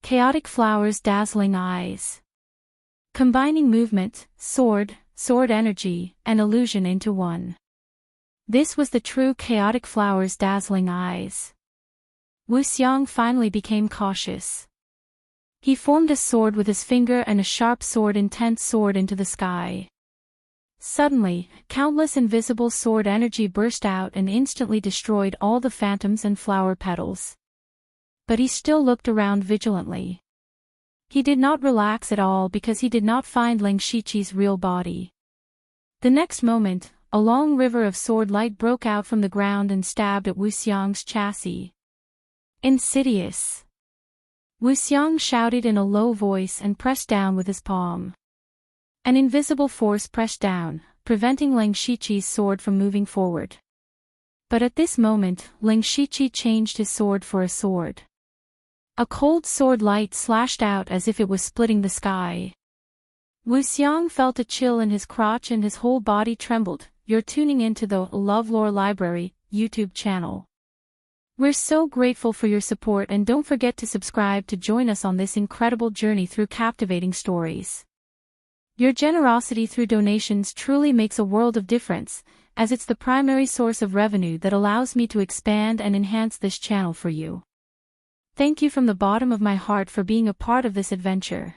Chaotic flowers, dazzling eyes. Combining movement, sword energy, and illusion into one. This was the true chaotic flower's dazzling eyes. Wu Xiang finally became cautious. He formed a sword with his finger and a sharp sword, intense sword into the sky. Suddenly, countless invisible sword energy burst out and instantly destroyed all the phantoms and flower petals. But he still looked around vigilantly. He did not relax at all because he did not find Ling Shiqi's real body. The next moment, a long river of sword light broke out from the ground and stabbed at Wu Xiang's chassis. Insidious! Wu Xiang shouted in a low voice and pressed down with his palm. An invisible force pressed down, preventing Ling Shiqi's sword from moving forward. But at this moment, Ling Shiqi changed his sword for a sword. A cold sword light slashed out as if it was splitting the sky. Wu Xiang felt a chill in his crotch and his whole body trembled. You're tuning into the LoveLore Library YouTube channel. We're so grateful for your support, and don't forget to subscribe to join us on this incredible journey through captivating stories. Your generosity through donations truly makes a world of difference, as it's the primary source of revenue that allows me to expand and enhance this channel for you. Thank you from the bottom of my heart for being a part of this adventure.